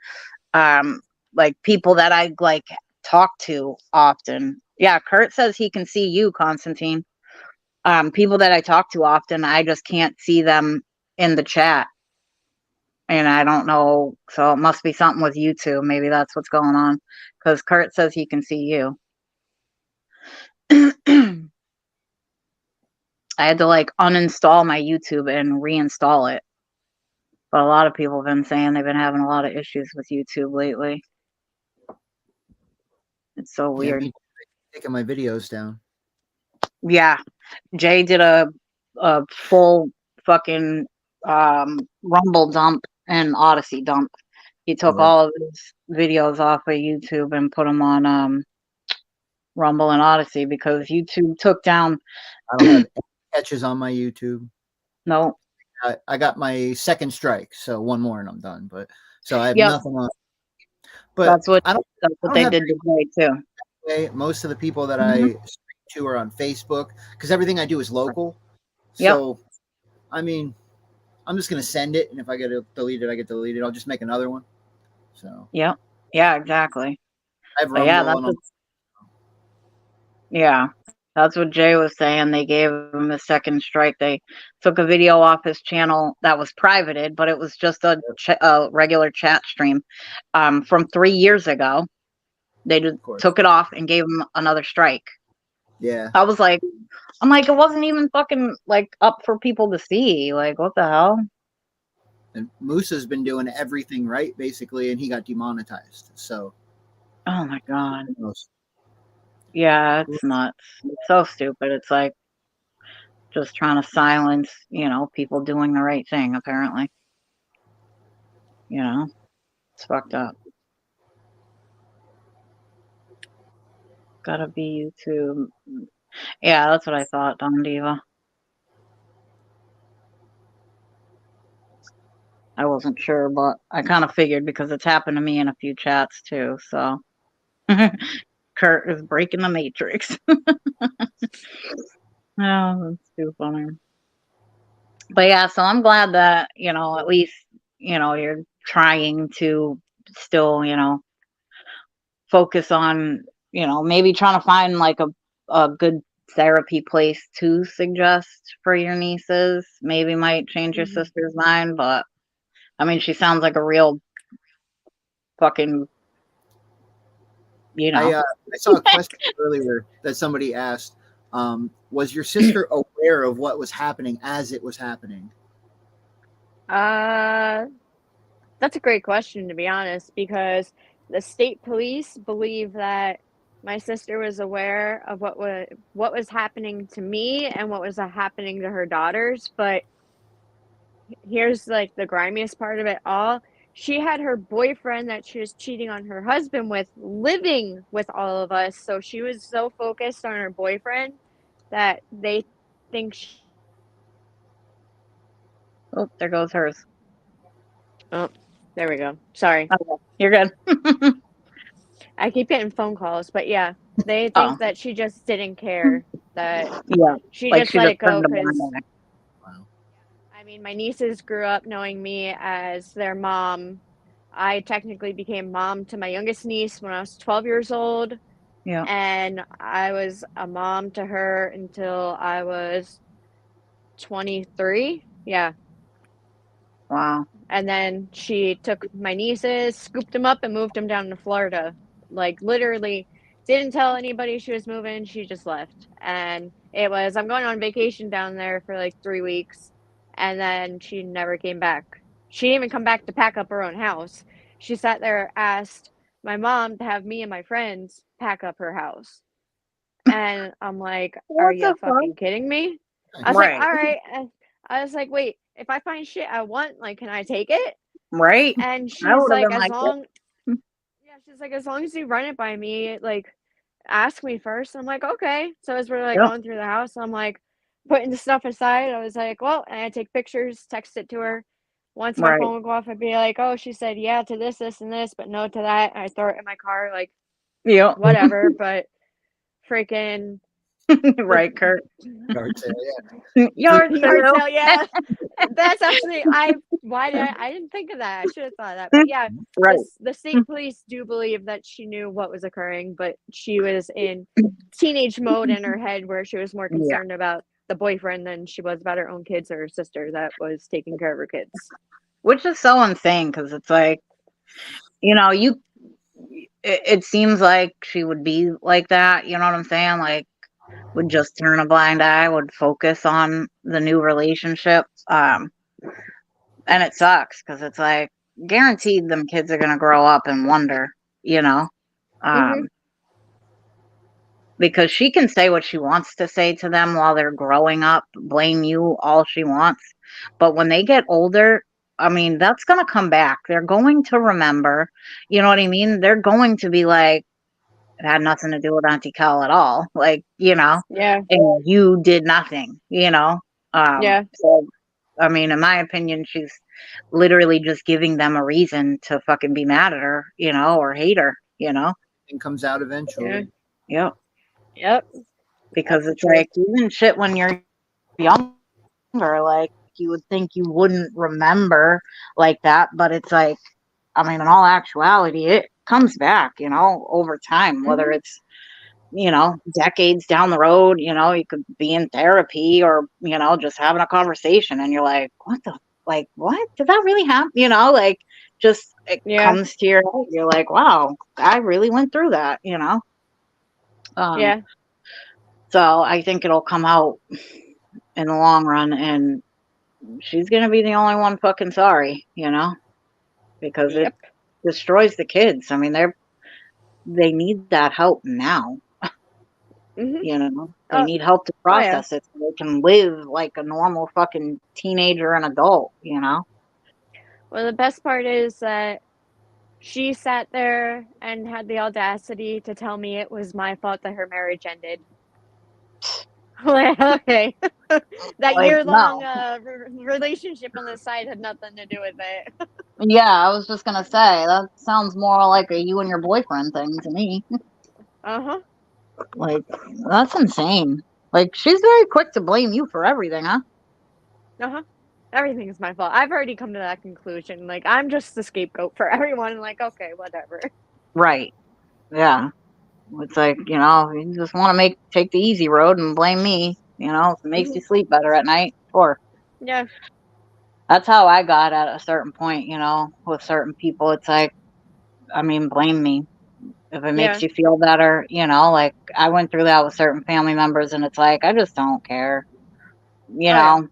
like people that I like talk to often. Yeah, Kurt says he can see you, Constantine. People that I talk to often, I just can't see them in the chat. And I don't know, so it must be something with YouTube. Maybe that's what's going on, because Kurt says he can see you. I had to like uninstall my YouTube and reinstall it. But a lot of people have been saying they've been having a lot of issues with YouTube lately. It's so weird. Yeah, taking my videos down. Yeah. Jay did a full fucking Rumble dump and Odyssey dump. He took all of his videos off of YouTube and put them on Rumble and Odyssey because YouTube took down. I don't have any catches on my YouTube. No. I got my second strike, so one more and I'm done. But so I have nothing on. But that's what they did today too. Most of the people that I stream to are on Facebook because everything I do is local. So, I mean, I'm just gonna send it, and if I get it deleted, I get deleted. I'll just make another one. So. Yeah, exactly. I have Rumble That's what Jay was saying. They gave him a second strike. They took a video off his channel that was privated, but it was just a regular chat stream from 3 years ago. They just took it off and gave him another strike. Yeah. I'm like, it wasn't even fucking like up for people to see. Like, what the hell? And Musa's been doing everything right, basically, and he got demonetized. So, Oh my God. who knows? Yeah, it's nuts. It's so stupid. It's like just trying to silence, people doing the right thing, apparently. It's fucked up. Gotta be YouTube. Yeah, that's what I thought, Don Diva. I wasn't sure, but I kind of figured because it's happened to me in a few chats too. So Kurt is breaking the matrix. Oh, that's too funny. But yeah, so I'm glad that, at least, you're trying to still, focus on, maybe trying to find like a good therapy place to suggest for your nieces. Maybe might change your sister's mind, but I mean, she sounds like a real fucking, I saw a question earlier that somebody asked. Was your sister aware of what was happening as it was happening? That's a great question, to be honest, because the state police believe that my sister was aware of what was happening to me and what was happening to her daughters. But here's like the grimiest part of it all. She had her boyfriend that she was cheating on her husband with living with all of us. So she was so focused on her boyfriend that they think Oh, there goes hers. oh, there we go. Sorry. Okay, you're good. I keep getting phone calls, but yeah, they Oh, think that she just didn't care, that yeah. she Like just she let just it go turned a blind because, eye. Wow. I mean, my nieces grew up knowing me as their mom. I technically became mom to my youngest niece when I was 12 years old, Yeah. and I was a mom to her until I was 23. Yeah. Wow. And then she took my nieces, scooped them up, and moved them down to Florida. Like, literally, didn't tell anybody she was moving. She just left. And it was, I'm going on vacation down there for like 3 weeks. And then she never came back. She didn't even come back to pack up her own house. She sat there, asked my mom to have me and my friends pack up her house. And I'm like, are What you the fuck? fucking kidding me? I was like, Right. all right. And I was like, wait, if I find shit I want, like, can I take it? Right. And I she's would have like, been as like, yep. long, yeah, she's like, as long as you run it by me, like, ask me first. I'm like, okay. So as we're like Yep. going through the house, I'm like putting the stuff aside. I was like, well, and I take pictures, text it to her. Once my Right. phone would go off, I'd be like, oh, she said yeah to this, this, and this, but no to that. And I throw it in my car, like, Yep. whatever. But freaking the Right, Kurt. Yard sale, Yard yard sale. sale, yeah. That's actually I didn't think of that. I should have thought of that. But yeah, Right. the state police do believe that she knew what was occurring, but she was in teenage mode in her head where she was more Yeah. concerned about the boyfriend than she was about her own kids or her sister that was taking care of her kids. Which is so insane because it's like, you it seems like she would be like that, you know what I'm saying? Like would just turn a blind eye, would focus on the new relationship. And it sucks because it's like guaranteed them kids are gonna grow up and wonder, you know. Mm-hmm. Um, because she can say what she wants to say to them while they're growing up, blame you all she wants. But when they get older, I mean, that's going to come back. They're going to remember, you know what I mean? They're going to be like, it had nothing to do with Auntie Cal at all. Like, Yeah, and you did nothing, you know? yeah, So, I mean, in my opinion, she's literally just giving them a reason to fucking be mad at her, or hate her, and comes out yeah, eventually. Yeah. yep, Because that's the it's truth. like even shit when you're younger, like you would think you wouldn't remember like that, but it's like, I mean, in all actuality, it comes back, over time, whether Mm-hmm. it's, decades down the road, you could be in therapy or, just having a conversation and you're like, what? Did that really happen? Like just it Yeah, comes to your head. You're like, wow, I really went through that, Um, yeah, so I think it'll come out in the long run and she's gonna be the only one fucking sorry, because it Yep. destroys the kids. I mean, they need that help now. Mhm. They Oh, need help to oh yeah. process it so they can live like a normal fucking teenager and adult. Well, the best part is that she sat there and had the audacity to tell me it was my fault that her marriage ended. Like, okay. That Like, year-long no. relationship on the side had nothing to do with it. Yeah, I was just gonna say that sounds more like a you and your boyfriend thing to me. Uh-huh. Like, that's insane. Like, she's very quick to blame you for everything, huh? Uh-huh. Everything is my fault. I've already come to that conclusion. Like, I'm just the scapegoat for everyone. Like, okay, whatever. Right. Yeah. It's like, you just want to take the easy road and blame me, if it makes you Mhm. sleep better at night. Or Yeah. that's how I got at a certain point, with certain people. It's like, I mean, blame me. If it makes Yeah. you feel better, like I went through that with certain family members and it's like, I just don't care. You Oh yeah. know,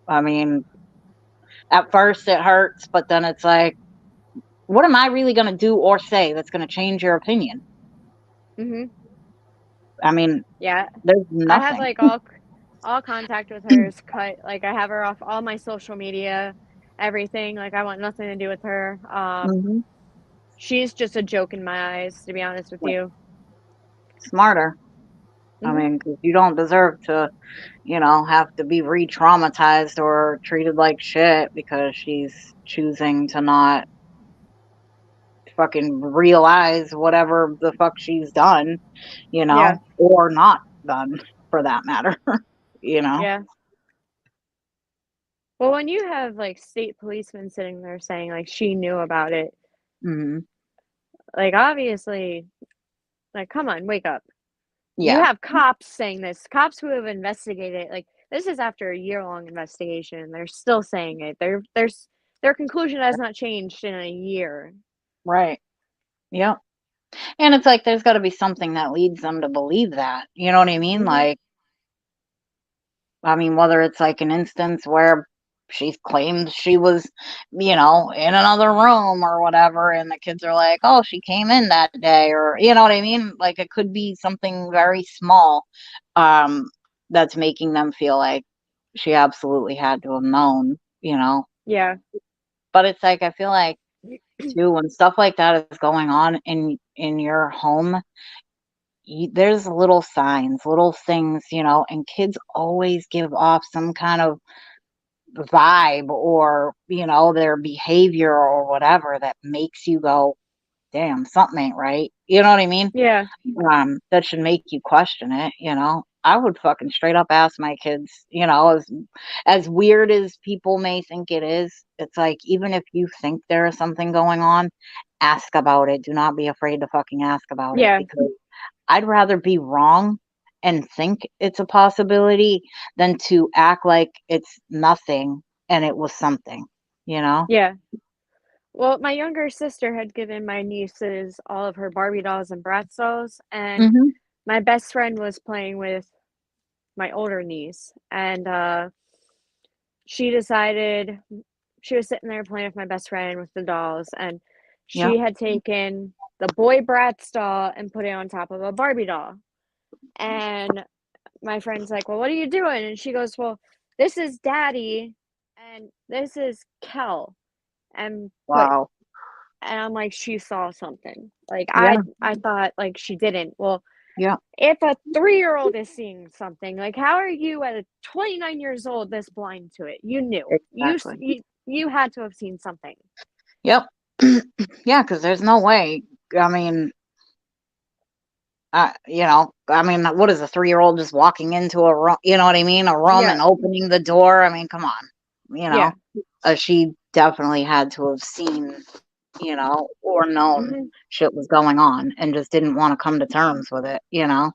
I mean, at first it hurts, but then it's like, what am I really going to do or say that's going to change your opinion? Mhm. I mean, Yeah. there's I have nothing. like all contact with her is cut. Like I have her off all my social media, everything. Like I want nothing to do with her. Hmm. She's just a joke in my eyes, to be honest with you. Smarter. I Mhm. mean, 'cause you don't deserve to, have to be re-traumatized or treated like shit because she's choosing to not fucking realize whatever the fuck she's done, Yeah. or not done for that matter, you know? Yeah. Well, when you have like state policemen sitting there saying like she knew about it, Hmm. like obviously, like come on, wake up. You Yeah, have cops saying this, cops who have investigated, like, this is after a year-long investigation, they're still saying it. Their conclusion has not changed in a year. right. Yep. And it's like there's got to be something that leads them to believe that. You know what I mean? Mhm. Like, I mean, whether it's like an instance where she claimed she was, in another room or whatever, and the kids are like, oh, she came in that day, or, you know what I mean? Like, it could be something very small um, that's making them feel like she absolutely had to have known. Yeah. But it's like, I feel like, too, when stuff like that is going on in your home, there's little signs, little things, and kids always give off some kind of vibe or, their behavior or whatever that makes you go, damn, something ain't right. You know what I mean? Yeah. That should make you question it. I would fucking straight up ask my kids, as weird as people may think it is, it's like, even if you think there is something going on, ask about it. Do not be afraid to fucking ask about it, Yeah. because I'd rather be wrong and think it's a possibility than to act like it's nothing and it was something, you know? Yeah. Well, my younger sister had given my nieces all of her Barbie dolls and Bratz dolls, and Mhm. my best friend was playing with my older niece, and, she decided she was sitting there playing with my best friend with the dolls, and Yep. she had taken the boy Bratz doll and put it on top of a Barbie doll. And my friend's like, "Well, what are you doing?" And she goes, "Well, this is Daddy, and this is Kel." And put Wow. and I'm like, "She saw something." Like Yeah. I thought like she didn't. Well, Yeah. if a 3-year-old is seeing something, like how are you at a 29 years old this blind to it? You knew. Exactly. You had to have seen something. Yep. Yeah, because there's no way. I mean, I mean, what is a 3-year-old just walking into a room? You know what I mean? A room and Yeah. opening the door. I mean, come on. You know, Yeah. she definitely had to have seen, or known Mhm. shit was going on and just didn't want to come to terms with it. Yeah.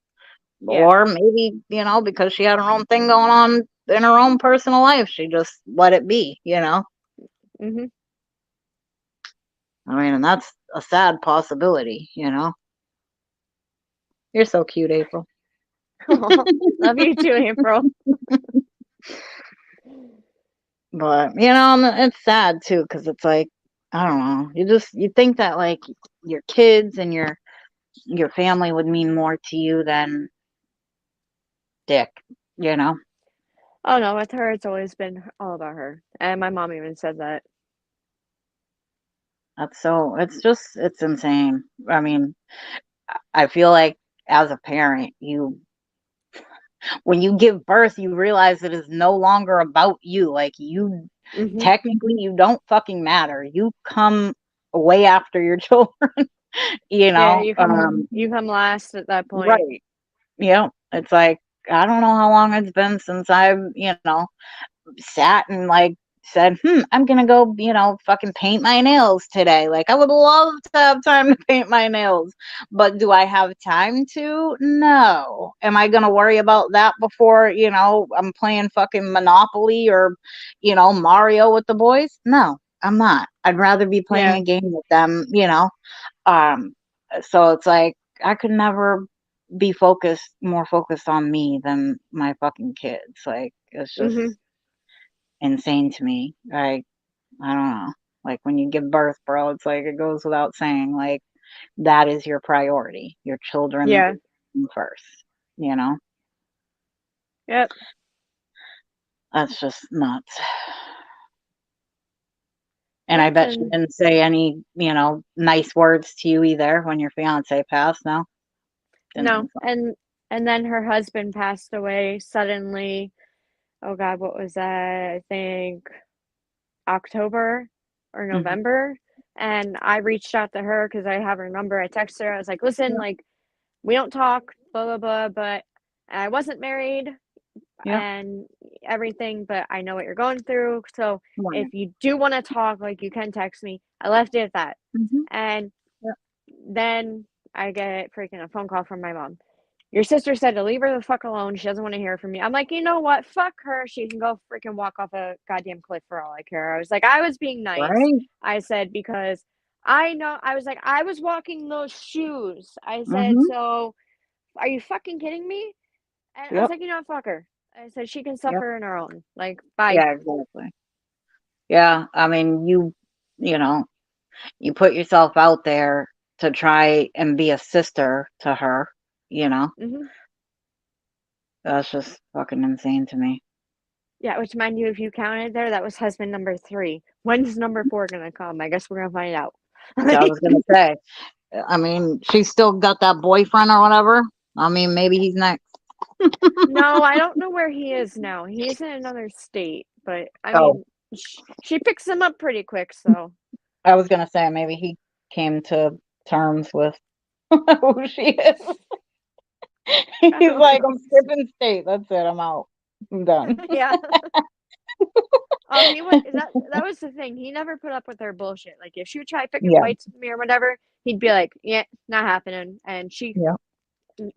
Or maybe, because she had her own thing going on in her own personal life, she just let it be. Mhm. I mean, and that's a sad possibility. You're so cute, April. Love you too, April. But it's sad too because it's like I don't know. You think that like your kids and your family would mean more to you than dick. You know. Oh no, with her, it's always been all about her. And my mom even said that. It's insane. I mean, I feel like as a parent, when you give birth, you realize it is no longer about you. Like Hmm. technically, you don't fucking matter. You come way after your children, you Yeah, know? you come last at that point. Right. It's like, I don't know how long it's been since I've, sat and like said, I'm gonna go, fucking paint my nails today. Like I would love to have time to paint my nails, but do I have time to? No. Am I gonna worry about that before, I'm playing fucking Monopoly or, Mario with the boys? No, I'm not. I'd rather be playing Yeah. a game with them. Um, so it's like I could never be more focused on me than my fucking kids. Like it's just Hmm. insane to me. Like, I don't know. Like when you give birth, bro, it's like it goes without saying, like, that is your priority. Your children Yeah. first, you know? Yep. That's just nuts. And I Yep. bet she And didn't say any, nice words to you either when your fiance passed, no? Didn't no, think so. and then her husband passed away suddenly. Oh God, what was that? I think October or Mhm. November. And I reached out to her because I have her number. I texted her. I was like, listen, Yep. like, we don't talk, blah, blah, blah. But I wasn't married Yep. and everything, but I know what you're going through. So if Right. you do want to talk, like, you can text me. I left it at that. Mhm. And Yep. then I get freaking a phone call from my mom. Your sister said to leave her the fuck alone. She doesn't want to hear from me. I'm like, you know what? Fuck her. She can go freaking walk off a goddamn cliff for all I care. I was like, I was being nice. Right. I said, because I know, I was like, I was walking those shoes. I said, Mhm. so are you fucking kidding me? And I was Yep. like, you know what? Fuck her. I said, she can Yep. suffer on her own. Like, bye. Yeah, exactly. Yeah. I mean, you know, you put yourself out there to try and be a sister to her, you know? Hmm. That's just fucking insane to me. Yeah, which mind you, if you counted there, that was husband number 3. When's number 4 gonna come? I guess we're gonna find out. I was gonna say, I mean, she's still got that boyfriend or whatever. I mean, maybe he's next. No, I don't know where he is now. He's in another state, but I Oh, mean, she picks him up pretty quick, so. I was gonna say maybe he came to terms with who she is. I He's don't like, know. I'm skipping state. That's it. I'm out. I'm done. Yeah. Oh, he would. That was the thing. He never put up with her bullshit. Like if she would try picking Yeah. fights with me or whatever, he'd be like, "Yeah, not happening." And Yeah.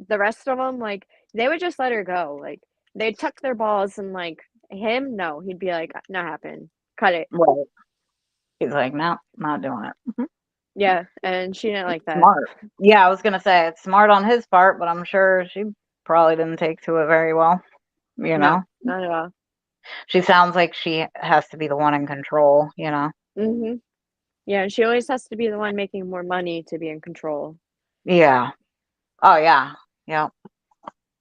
the rest of them, like they would just let her go. Like they'd tuck their balls, and like him, no, he'd be like, "Not happening. Cut it." Right. He's like, no, not doing it. Yeah, and she didn't like that. Smart. Yeah, I was gonna say it's smart on his part, but I'm sure she probably didn't take to it very well. You No, know, not at all. she sounds like she has to be the one in control. You know. Mhm. Yeah, she always has to be the one making more money to be in control. Yeah. Oh yeah. Yeah.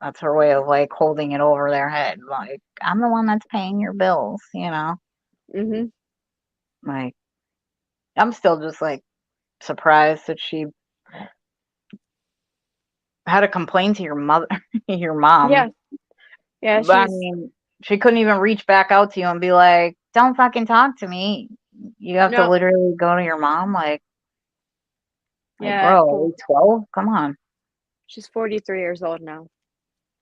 That's her way of like holding it over their head. Like I'm the one that's paying your bills. You know. Mhm. Like I'm still just like surprised that she had to complain to your mother, your mom. Yeah. Yeah, I she's mean, she couldn't even reach back out to you and be like, "Don't fucking talk to me." You have to no. literally go to your mom, like, Yeah, bro, are you 12? Come on, she's 43 years old now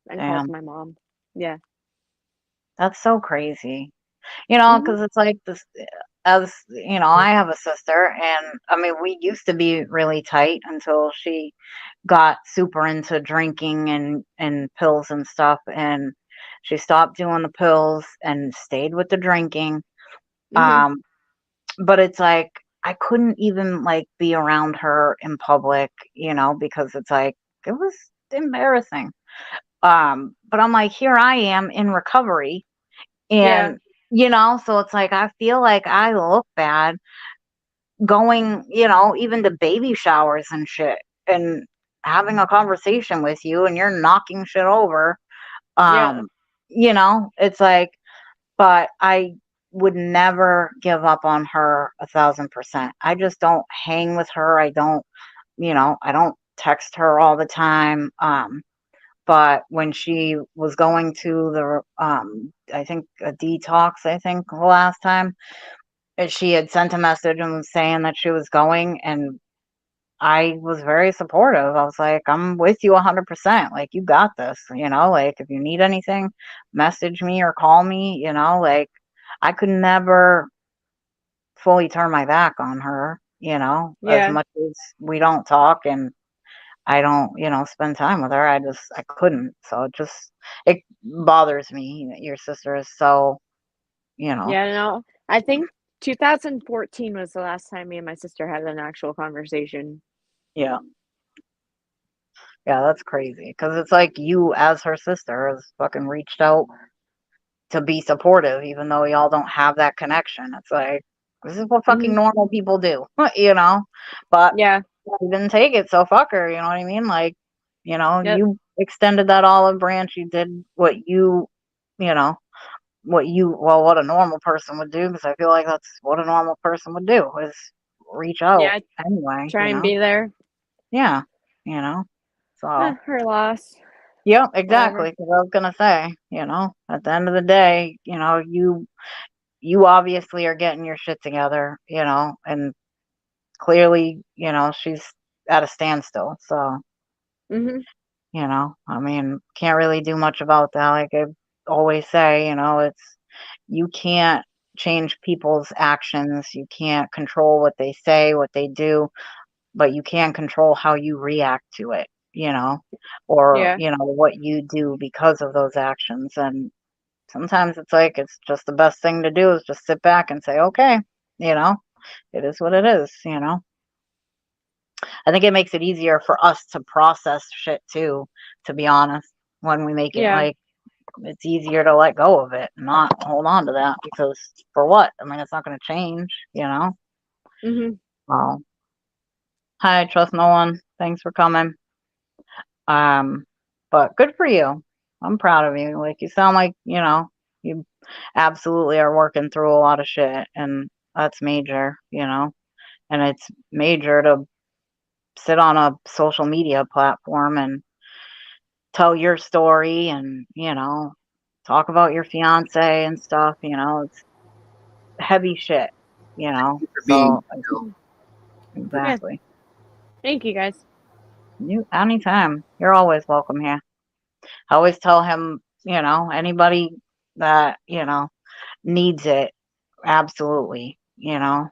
and calls damn, my mom. Yeah. that's so crazy. Mhm. Because it's like this. As I have a sister, and I mean, we used to be really tight until she got super into drinking and pills and stuff, and she stopped doing the pills and stayed with the drinking. Mhm. Um, but it's like I couldn't even like be around her in public, because it's like it was embarrassing. But I'm like, here I am in recovery, Yeah. and So it's like I feel like I look bad going, even to baby showers and shit and having a conversation with you and you're knocking shit over. Yeah. Um, it's like, but I would never give up on her 1,000%. I just don't hang with her. I don't text her all the time. But when she was going to the, I think a detox, I think the last time, she had sent a message and was saying that she was going, and I was very supportive. I was like, I'm with you 100%. Like, you got this, like, if you need anything, message me or call me, like, I could never fully turn my back on her, as Yeah. much as we don't talk and I don't, spend time with her. I couldn't. So it bothers me that your sister is so, you know, Yeah, no. I think 2014 was the last time me and my sister had an actual conversation. yeah, yeah, that's crazy. Cause it's like you, as her sister, has fucking reached out to be supportive, even though y'all don't have that connection. It's like, this is what fucking Mhm. normal people do, you know? But Yeah. she didn't take it, so fuck her, you know what I mean? Like, Yep. you extended that olive branch, you did what you know, what a normal person would do, because I feel like that's what a normal person would do, is reach out Yeah, anyway, try and be there. Yeah, you know? So, Her loss. yeah, Whatever. exactly, 'cause I was gonna say, at the end of the day, you obviously are getting your shit together, and clearly, she's at a standstill, so, Mhm. I mean, can't really do much about that, like I always say, you can't change people's actions, you can't control what they say, what they do, but you can control how you react to it, or, Yeah. what you do because of those actions. And sometimes it's like, it's just the best thing to do is just sit back and say, okay, you know, it is what it is. I think it makes it easier for us to process shit too, to be honest, when we make it Yeah. like, it's easier to let go of it, not hold on to that, because for what? I mean, it's not going to change. Mhm. Well, hi, trust no one. Thanks for coming. Um, but good for you. I'm proud of you. Like, you sound like, you absolutely are working through a lot of shit, and that's major. And it's major to sit on a social media platform and tell your story and, talk about your fiance and stuff. It's heavy shit. For being, So, Yeah. exactly. Thank you guys. You anytime. You're always welcome here. I always tell him, anybody that, needs it, absolutely, Mhm.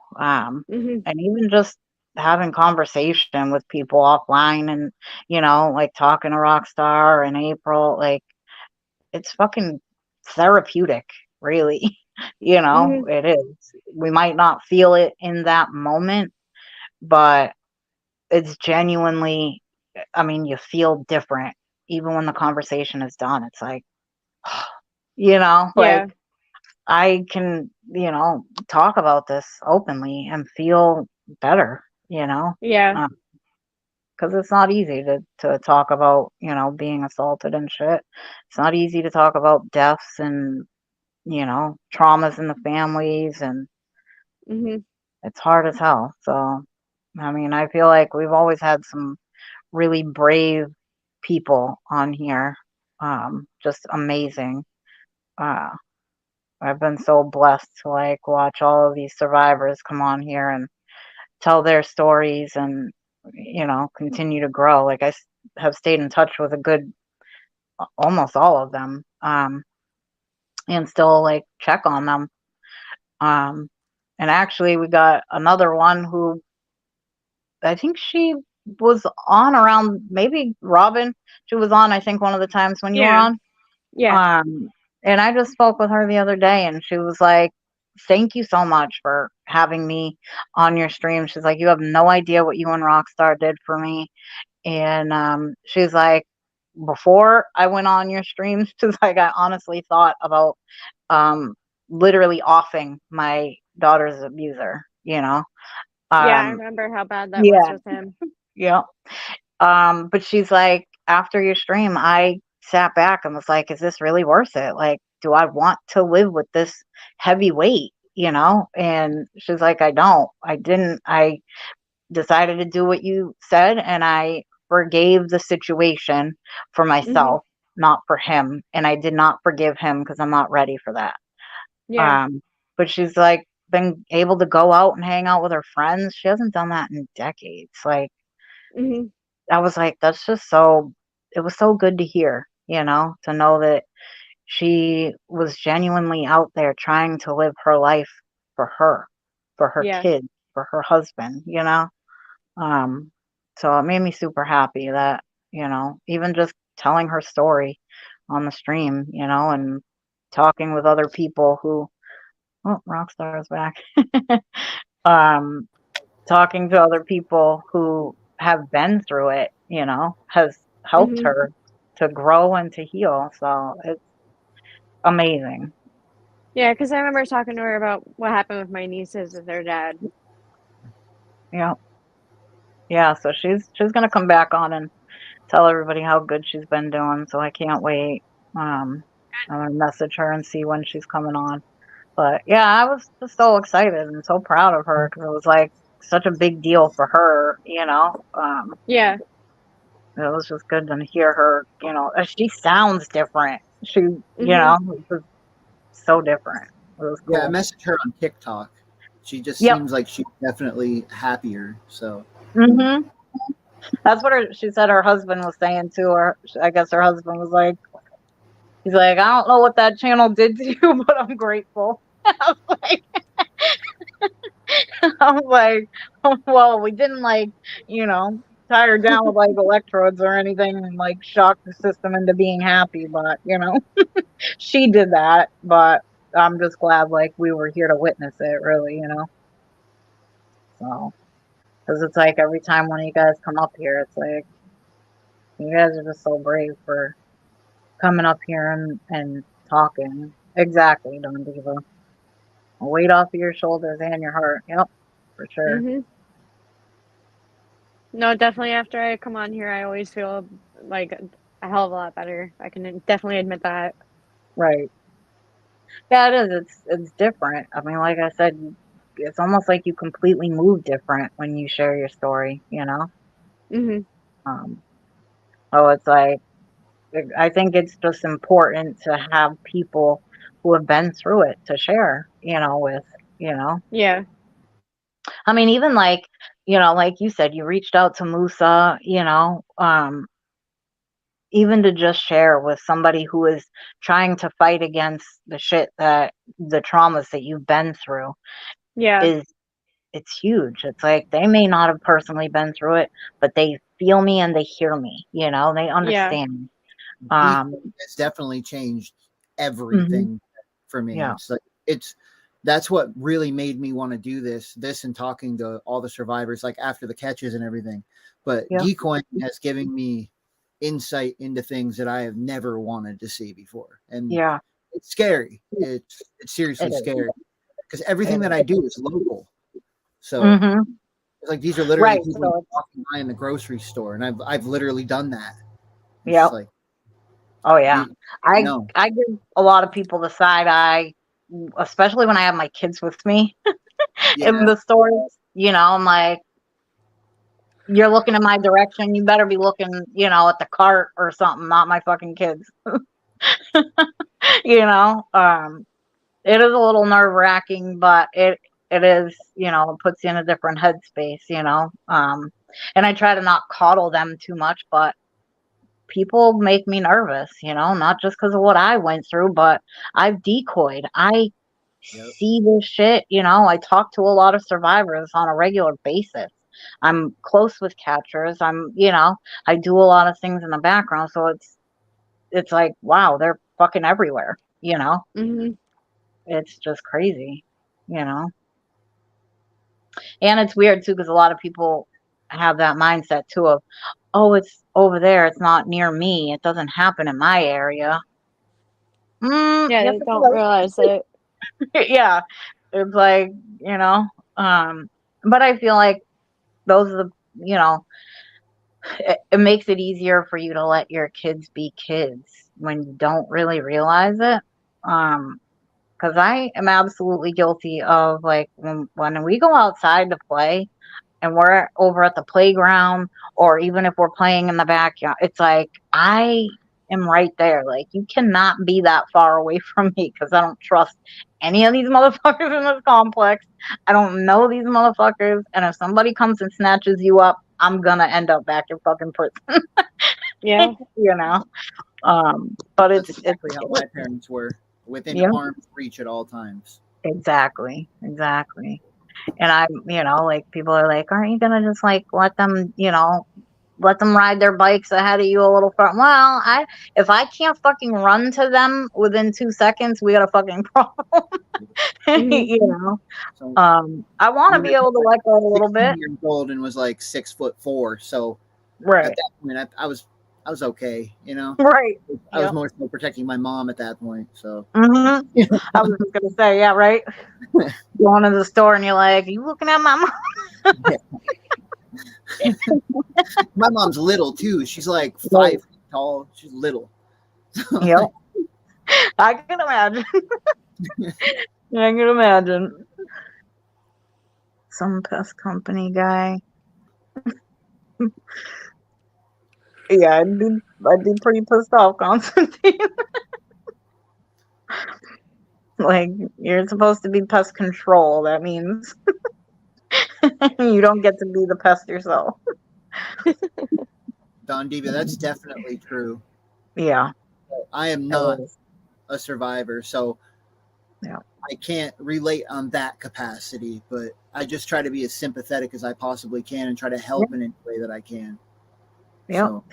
and even just having conversation with people offline and, like talking to Rockstar and April, like, it's fucking therapeutic, really. Mhm. It is. We might not feel it in that moment, but it's genuinely, I mean, you feel different even when the conversation is done. It's like, like, Yeah. I can, talk about this openly and feel better, Yeah. because it's not easy to talk about, being assaulted and shit. It's not easy to talk about deaths and, traumas in the families, and Mhm. it's hard as hell. So, I mean, I feel like we've always had some really brave people on here, just amazing. Uh, I've been so blessed to like watch all of these survivors come on here and tell their stories and, continue to grow. Like, have stayed in touch with a good, almost all of them, and still like check on them. Um, and actually, we got another one who, I think she was on around, maybe Robin. She was on, I think, one of the times when you were Yeah. on. Yeah. Um, and I just spoke with her the other day, and she was like, "Thank you so much for having me on your stream." She's like, "You have no idea what you and Rockstar did for me." And she's like, "Before I went on your streams," she's like, "I honestly thought about um, literally offing my daughter's abuser, you know? Yeah, I Um, remember how bad that was yeah, with him. yeah. But she's like, after your stream, I sat back and was like, is this really worth it? Like, do I want to live with this heavy weight, you know? And she's like, I don't. I didn't. I decided to do what you said, and I forgave the situation for Mhm. myself, not for him. And I did not forgive him because I'm not ready for that. Yeah. But she's like been able to go out and hang out with her friends. She hasn't done that in decades. Like, Mhm. I was like, that's just so, it was so good to hear, you know, to know that she was genuinely out there trying to live her life for her Yeah. kids, for her husband, you know? Um, so it made me super happy that, you know, even just telling her story on the stream, you know, and talking with other people who, oh, Rockstar's back. um, Talking to other people who have been through it, you know, has helped Mhm. her to grow and to heal. So it's amazing. Yeah, because I remember talking to her about what happened with my nieces with their dad. Yeah. Yeah. So she's gonna come back on and tell everybody how good she's been doing. So I can't wait. Um, I'm gonna message her and see when she's coming on. But yeah, I was just so excited and so proud of her because it was like such a big deal for her, you know. Yeah. It was just good to hear her, you know, she sounds different. She, you Mhm. know, it was so different. It was Yeah, I cool. messaged her on TikTok. She just Yep. seems like she's definitely happier. So Mhm. That's what she said her husband was saying to her. I guess her husband was like, he's like, I don't know what that channel did to you, but I'm grateful. I was like, I'm like, well, we didn't like, you know, tie her down with like electrodes or anything and like shock the system into being happy, but you know, she did that. But I'm just glad like we were here to witness it, really, you know. So, because it's like every time one of you guys come up here, it's like you guys are just so brave for coming up here and talking. Exactly, Don Diva. A weight off of your shoulders and your heart. Yep, for sure. Mhm. No, definitely after I come on here, I always feel like a hell of a lot better. I can definitely admit that. Right. Yeah, it is. It's different. I mean, like I said, it's almost like you completely move different when you share your story, you know? Mhm. Um, oh, it's like I think it's just important to have people who have been through it to share, you know, with, you know. Yeah. I mean, even like, you know, like you said, you reached out to Musa, you know, even to just share with somebody who is trying to fight against the shit that the traumas that you've been through Yeah. is it's huge. It's like they may not have personally been through it, but they feel me and they hear me, you know, they Yeah. understand me. decoy Um, has definitely changed mhm, everything for me. yeah, It's like it's that's what really made me want to do this and talking to all the survivors like after the catches and everything. But yeah, decoying has given me insight into things that I have never wanted to see before. And yeah, it's scary. It's it seriously is. scary because It everything that I is. do is local. So Mm-hmm. it's like these are literally Right. people So it's, walking by in the grocery store, and I've literally done that. It's yep. just like Oh yeah. you I know, I give a lot of people the side eye, especially when I have my kids with me in yeah, the stores. You know, I'm like, you're looking in my direction. You better be looking, you know, at the cart or something, not my fucking kids. You know, it is a little nerve wracking, but it is, you know, it puts you in a different headspace, you know. And I try to not coddle them too much, but people make me nervous, you know, not just because of what I went through, but I've decoyed. I yep. see this shit, you know, I talk to a lot of survivors on a regular basis. I'm close with catchers. You know, I do a lot of things in the background, so it's like, wow, they're fucking everywhere, you know. Mhm. It's just crazy, you know. And it's weird too because a lot of people have that mindset too of, oh, it's over there, it's not near me, it doesn't happen in my area. Yeah, Yes, they it don't does. realize it. Yeah, it's like, you know, but I feel like those are the, you know, it makes it easier for you to let your kids be kids when you don't really realize it. Because I am absolutely guilty of, like, when we go outside to play and we're over at the playground, or even if we're playing in the backyard, it's like I am right there. Like, you cannot be that far away from me, because I don't trust any of these motherfuckers in this complex. I don't know these motherfuckers, and if somebody comes and snatches you up, I'm gonna end up back in fucking prison. Yeah. You know. But That's it's exactly how my parents were, within yeah, arm's reach at all times. exactly. And I'm, you know, like, people are like, aren't you gonna just, like, let them, you know, let them ride their bikes ahead of you a little far? Well, if I can't fucking run to them within 2 seconds, we got a fucking problem. Hmm. You know. So I want I to mean, be I able to was let go a like little 16 bit. years old and was like 6'4". So at Right. that point, I was okay. You know, Right. I was Yep. more so protecting my mom at that point. So Hmm. I was just gonna say, yeah, right. Going to the store and you're like, you looking at my mom? yeah. My mom's little too. She's like Right. 5 feet tall. She's little. Yep. I can imagine. I can imagine. Some pest company guy. Yeah, I'd be pretty pissed off, Constantine. Like, you're supposed to be pest control. That means you don't get to be the pest yourself. Don Diva, that's definitely true. Yeah, I am it not is. a survivor, so Yeah. I can't relate on that capacity, but I just try to be as sympathetic as I possibly can and try to help in any way that I can. Yep. So,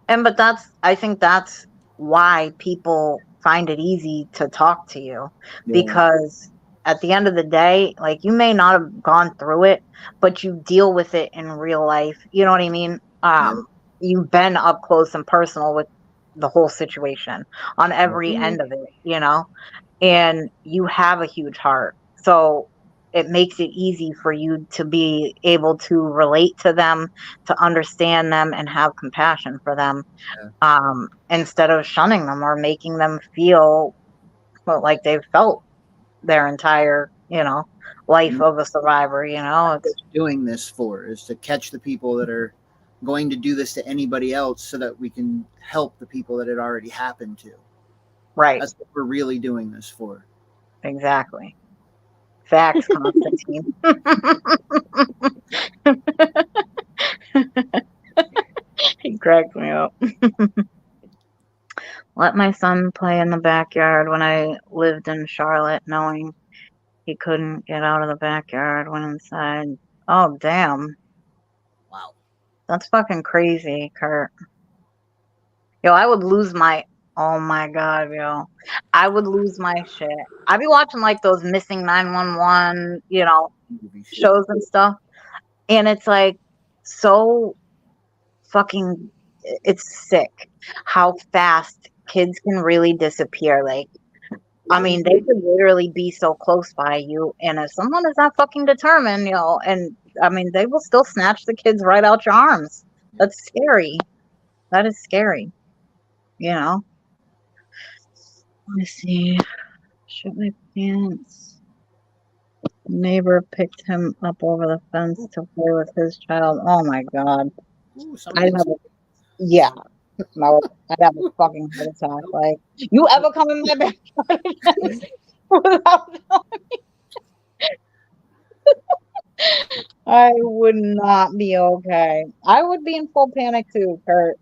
But I think that's why people find it easy to talk to you, yeah, because at the end of the day, like, you may not have gone through it, but you deal with it in real life. You know what I mean? yeah, You've been up close and personal with the whole situation on yeah, every Hmm. end of it, you know, and you have a huge heart. So it makes it easy for you to be able to relate to them, to understand them, and have compassion for them, instead of shunning them or making them feel, well, like they've felt their entire, you know, life and of a survivor. You know, what it's we're doing this for is to catch the people that are going to do this to anybody else so that we can help the people that it already happened to. right, That's what we're really doing this for. exactly. Facts, Constantine. He cracks me up. Let my son play in the backyard when I lived in Charlotte, knowing he couldn't get out of the backyard, went inside. Oh, damn. Wow. That's fucking crazy, Kurt. Yo, I would lose my, oh my God, yo. I would lose my shit. I'd be watching, like, those missing 911, you know, Movie shit. shows and stuff. And it's like so fucking, it's sick how fast kids can really disappear. Like, I mean, they could literally be so close by you. And if someone is not fucking determined, you know, and I mean, they will still snatch the kids right out your arms. That's scary. That is scary, you know? Let me see. Shit my pants. Neighbor picked him up over the fence to play with his child. Oh my God. Ooh, I'd somebody. have a, yeah, no, I'd have a fucking heart attack. Like, you ever come in my backyard again without, I would not be okay. I would be in full panic too, Kurt.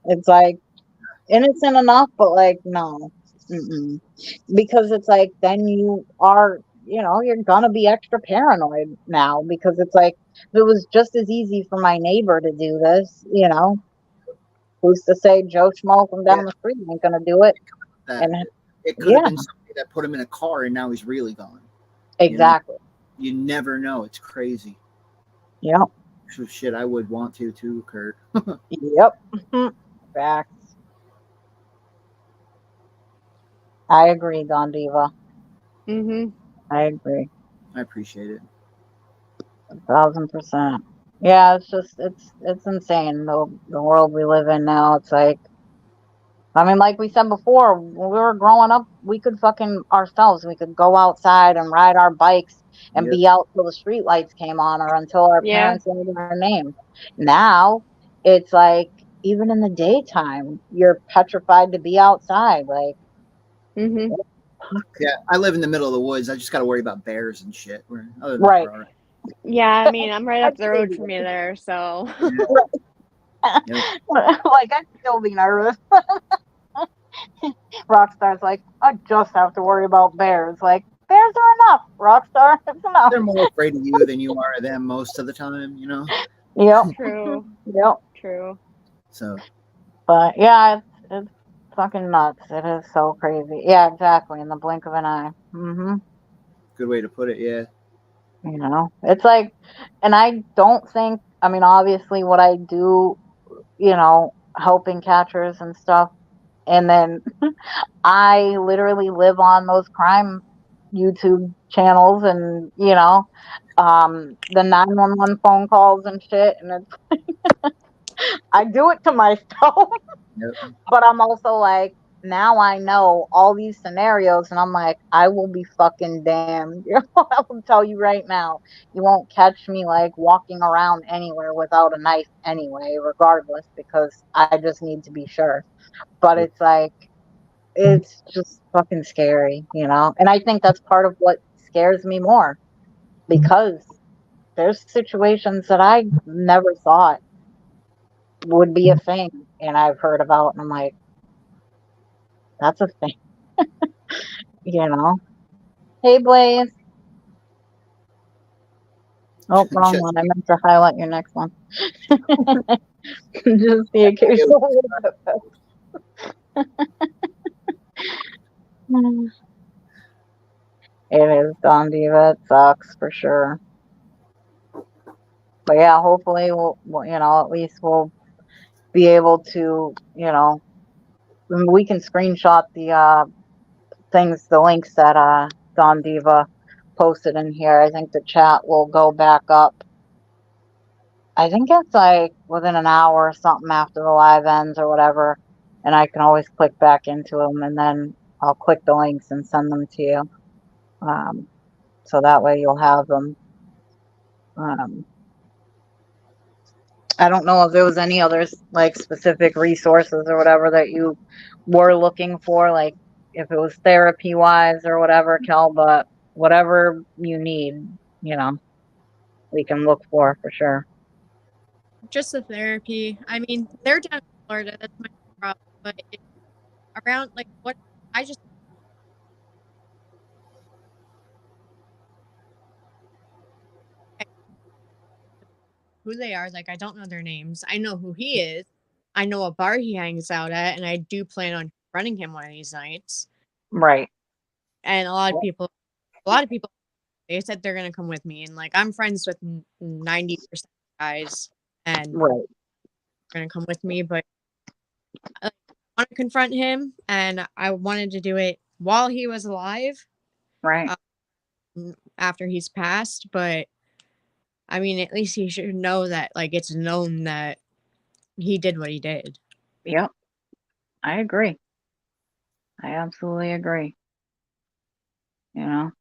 It's like innocent enough, but like, no. Mm-mm. Because it's like, then you are, you know, you're gonna be extra paranoid now, because it's like, if it was just as easy for my neighbor to do this, you know, who's to say Joe Schmo from Yeah, down the street ain't gonna do it? that And it could have yeah, been somebody that put him in a car and now he's really gone. You know, exactly. you never know. It's crazy. Yep. So shit, I would want to too, Kurt. Yep. Facts. I agree, Gondiva. Mm-hmm. I agree. I appreciate it. 1,000%. Yeah, it's just it's insane the world we live in now. It's like, I mean, like we said before, when we were growing up, we could fucking ourselves. We could go outside and ride our bikes and Yep. be out till the street lights came on or until our Yeah. parents learned our name. Now it's like even in the daytime, you're petrified to be outside. Like, Mm-hmm. Yeah, I live in the middle of the woods. I just got to worry about bears and shit. Other than that, right. we're all right. Yeah, I mean, I'm right I'd up the still road be from you there, so. Yep. like I'd still be nervous. Rockstar's like, I just have to worry about bears. Like, bears are enough, Rockstar. It's enough. They're more afraid of you than you are of them most of the time, you know? Yep. True. Yep. True. So, But yeah, it's fucking nuts. It is so crazy. Yeah, exactly. In the blink of an eye. good way to put it, yeah. You know, it's like, and I don't think, I mean, obviously what I do, helping catchers and stuff. And then I literally live on those crime YouTube channels and, the 911 phone calls and shit. And I do it to myself. Yep. But I'm also like, now I know all these scenarios, and I'm like, I will be fucking damned. I will tell you right now, you won't catch me like walking around anywhere without a knife anyway, regardless, because I just need to be sure. But Yep. it's like, it's just fucking scary, And I think that's part of what scares me more because there's situations that I never thought would be a thing, and I've heard about, and I'm like, that's a thing, you know? Hey, Blaze. Oh, wrong Just, one. I meant to highlight your next one. Just the occasional little bit. It is Don Diva. It sucks for sure. But yeah, hopefully at least we'll be able to, we can screenshot the the links that Don Diva posted in here. I think the chat will go back up. I think it's like within an hour or something after the live ends or whatever, and I can always click back into them, and then I'll click the links and send them to you. Um, so that way you'll have them. Um, I don't know if there was any others like specific resources or whatever that you were looking for, like if it was therapy wise or whatever, Kel, but whatever you need, you know, we can look for sure. Just the therapy. I mean, they're down in Florida. That's my problem. But around, like, what I just who they are. Like, I don't know their names. I know who he is. I know what bar he hangs out at, and I do plan on running him one of these nights. Right. And a lot of people, they said they're gonna come with me, and like I'm friends with 90% guys, and Right. they're gonna come with me. But I want to confront him, and I wanted to do it while he was alive, Right. after he's passed. But I mean, at least he should know that, like, it's known that he did what he did. Yep. I agree. I absolutely agree. You know.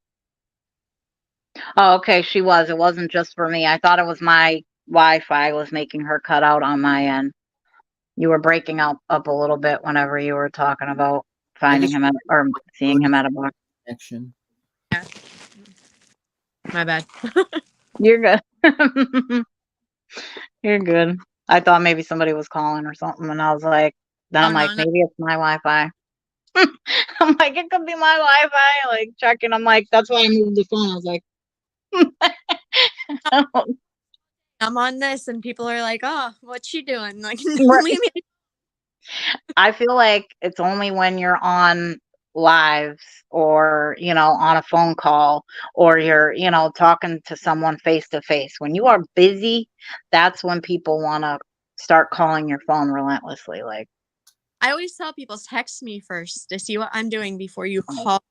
Oh, okay. She was. It wasn't just for me. I thought it was my Wi-Fi was making her cut out on my end. You were breaking up a little bit whenever you were talking about I finding just him at or seeing him at a bar. connection. Yeah, my bad. You're good. You're good. I thought maybe somebody was calling or something, and I was like, then Oh I'm like, no, no. maybe it's my Wi-Fi. I'm like, it could be my Wi-Fi. Like checking. I'm like, that's why I moved the phone. I was like, I'm on this, and people are like, "Oh, what's she doing?" Like, right. leave me. I feel like it's only when you're on lives or, on a phone call or you're, talking to someone face to face. When you are busy, that's when people want to start calling your phone relentlessly. Like, I always tell people text me first to see what I'm doing before you call.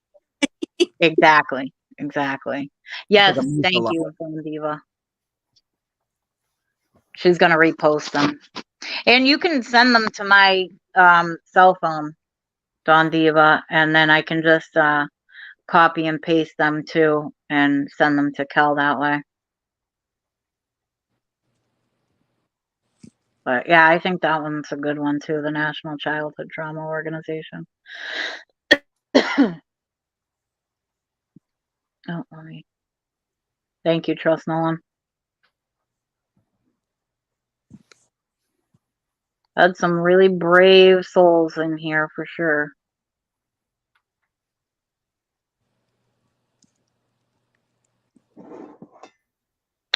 Exactly. Exactly. Yes. Because I'm used to a Thank lot. you, Phone Diva. She's gonna repost them, and you can send them to my cell phone, Don Diva, and then I can just copy and paste them too, and send them to Kel that way. But yeah, I think that one's a good one too. The National Childhood Trauma Organization. Oh, let me. Thank you, Trust No One. Had some really brave souls in here for sure.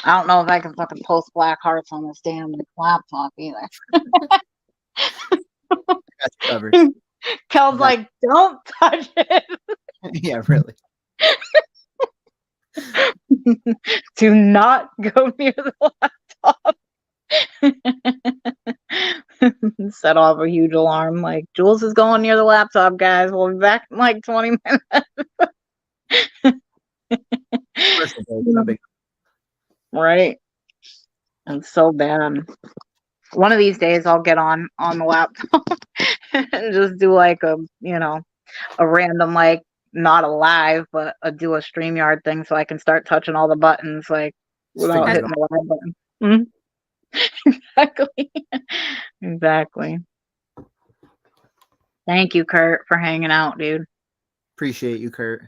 I don't know if I can fucking post black hearts on this damn laptop either. Got you covered. Kel's like, don't touch it. Yeah, really. Do not go near the laptop. Set off a huge alarm. Like, Jules is going near the laptop, guys. We'll be back in like 20 minutes. Commercial break, no big. Right. It's so bad. One of these days I'll get on the laptop and just do like a, a random, like, not a live, but do a StreamYard thing so I can start touching all the buttons, like, without Figure it hitting the live button. Exactly. Exactly. Thank you, Kurt, for hanging out, dude. Appreciate you, Kurt.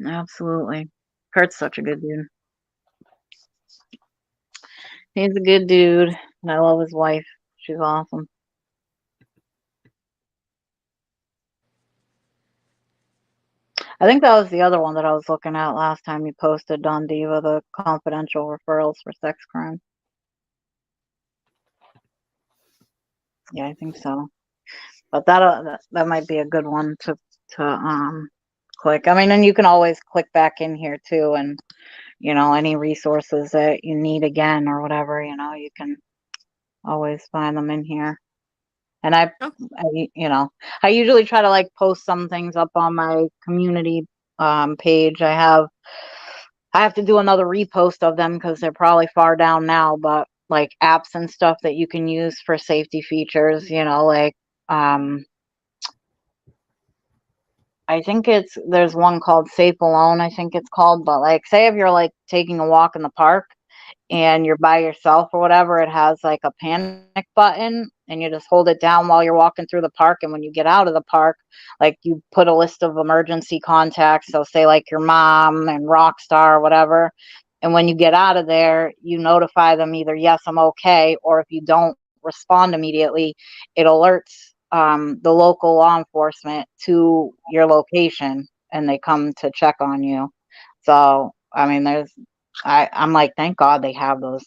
Absolutely. Kurt's such a good dude. He's a good dude, and I love his wife. She's awesome. I think that was the other one that I was looking at last time you posted, Don Diva, the confidential referrals for sex crime. Yeah, I think so. But that might be a good one to click. I mean, and you can always click back in here too, and any resources that you need again or whatever, you can always find them in here. And I usually try to like post some things up on my community page. I have to do another repost of them because they're probably far down now, but like apps and stuff that you can use for safety features, like I think there's one called Safe Alone, I think it's called, but like say if you're like taking a walk in the park and you're by yourself or whatever, it has like a panic button and you just hold it down while you're walking through the park. And when you get out of the park, like you put a list of emergency contacts. So say like your mom and Rockstar or whatever. And when you get out of there, you notify them either, yes, I'm okay. Or if you don't respond immediately, it alerts the local law enforcement to your location and they come to check on you. So, I mean, I'm like, thank God they have those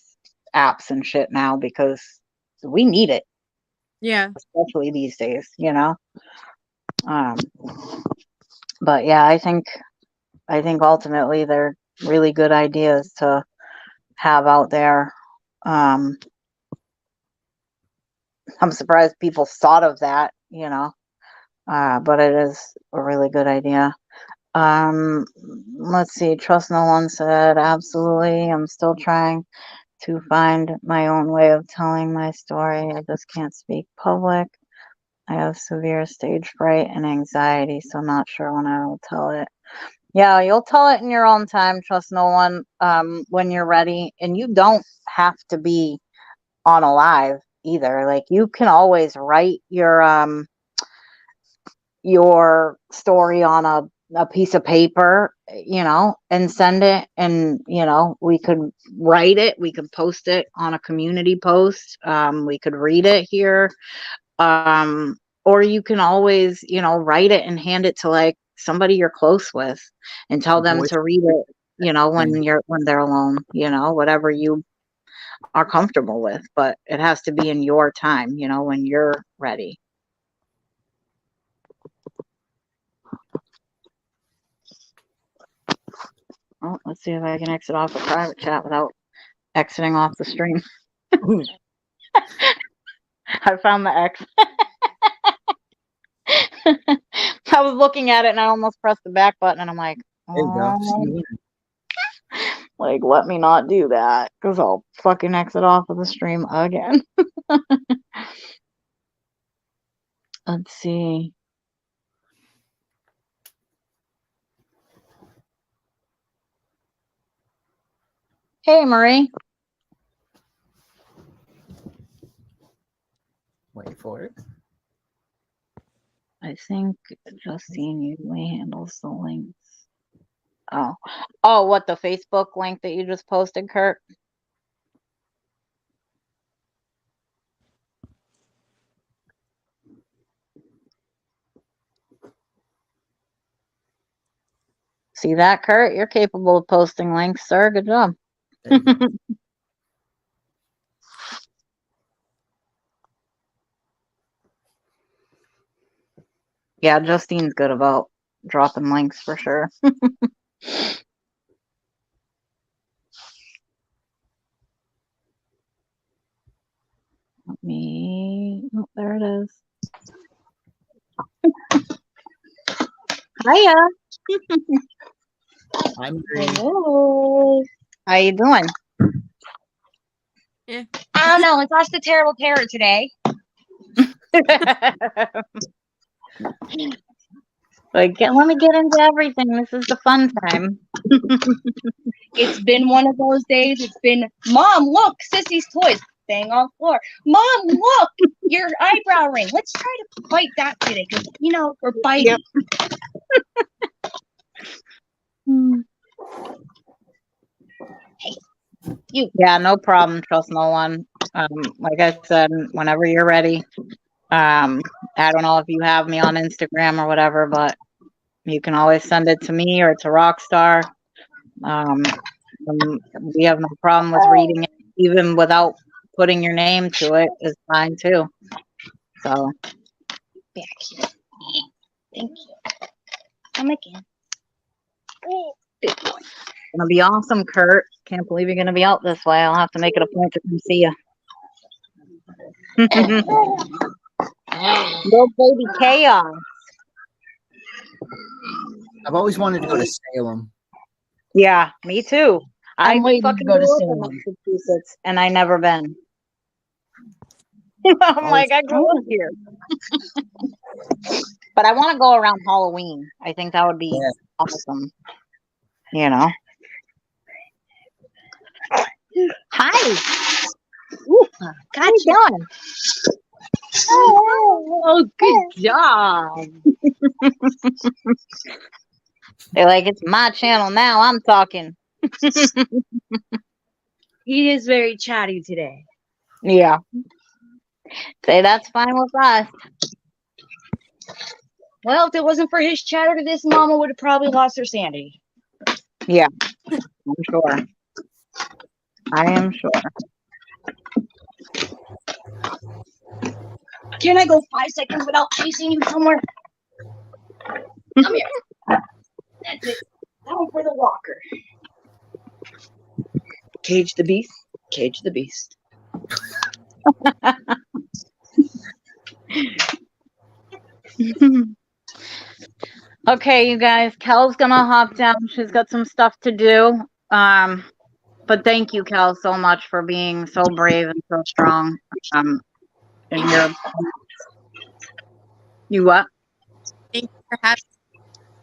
apps and shit now because we need it. Yeah. Especially these days, But yeah, I think ultimately they're really good ideas to have out there. I'm surprised people thought of that, but it is a really good idea. Let's see. Trust No One said, absolutely. I'm still trying to find my own way of telling my story. I just can't speak public. I have severe stage fright and anxiety, so not sure when I will tell it. Yeah, you'll tell it in your own time. Trust No One, when you're ready. And you don't have to be on a live either. Like you can always write your story on a piece of paper, and send it. And, we could write it. We could post it on a community post. We could read it here. Or you can always, write it and hand it to like somebody you're close with and tell them to read it, when they're alone, whatever you are comfortable with, but it has to be in your time, when you're ready. Oh, let's see if I can exit off a private chat without exiting off the stream. I found the X. I was looking at it and I almost pressed the back button and I'm like, There you go. See oh, you later. like, let me not do that because I'll fucking exit off of the stream again. Let's see. Hey, Marie. Wait for it. I think Justine usually handles the links. Oh, what, the Facebook link that you just posted, Kurt? See that, Kurt? You're capable of posting links, sir. Good job. There you go. Yeah, Justine's good about dropping links for sure. Let me. Oh, there it is. Hiya. I'm green. Hello. How you doing? Yeah. I don't know. Let's watch the terrible terror today. Like, let me get into everything. This is the fun time. It's been one of those days. It's been, Mom, look, Sissy's toys staying on the floor. Mom, look, your eyebrow ring. Let's try to fight that today because, you know, we're fighting. Yep. Hey, you. Yeah, no problem. Trust no one. Like I said, whenever you're ready. I don't know if you have me on Instagram or whatever, but you can always send it to me or to Rockstar. We have no problem with reading it, even without putting your name to it is fine too. So Back here. Thank you. Come again. Good boy. gonna be awesome, Kurt. Can't believe you're gonna be out this way. I'll have to make it a point to come see you. Little baby chaos. I've always wanted to go to Salem. Yeah, me too. I'm waiting to fucking go to grew up in Salem. Massachusetts, and I never been. I'm like, I grew up here. But I want to go around Halloween. I think that would be awesome. You know. Hi. Ooh, How gotcha. you doing? Oh, good job. They're like, it's my channel now. I'm talking. He is very chatty today. Yeah. Say that's fine with us. Well, if it wasn't for his chatter, this mama would have probably lost her sanity. Yeah. I'm sure. I am sure. Can I go 5 seconds without chasing you somewhere? Come here. That's it. Now for the walker. Cage the beast. Cage the beast. Okay, you guys. Kel's gonna hop down. She's got some stuff to do. But thank you, Kel, so much for being so brave and so strong. And you what? Thank you for having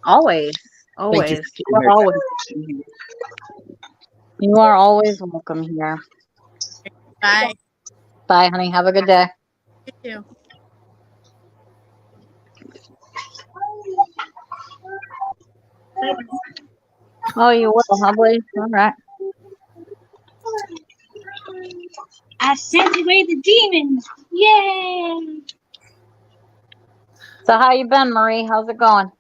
Always. Thank you Always. for You are always welcome here. You are always welcome here. me. Bye. Bye, honey. Have a good day. You too. Oh, you will, huh, Blaze? All right. I sent away the demons. Yay! So how you been, Marie? How's it going?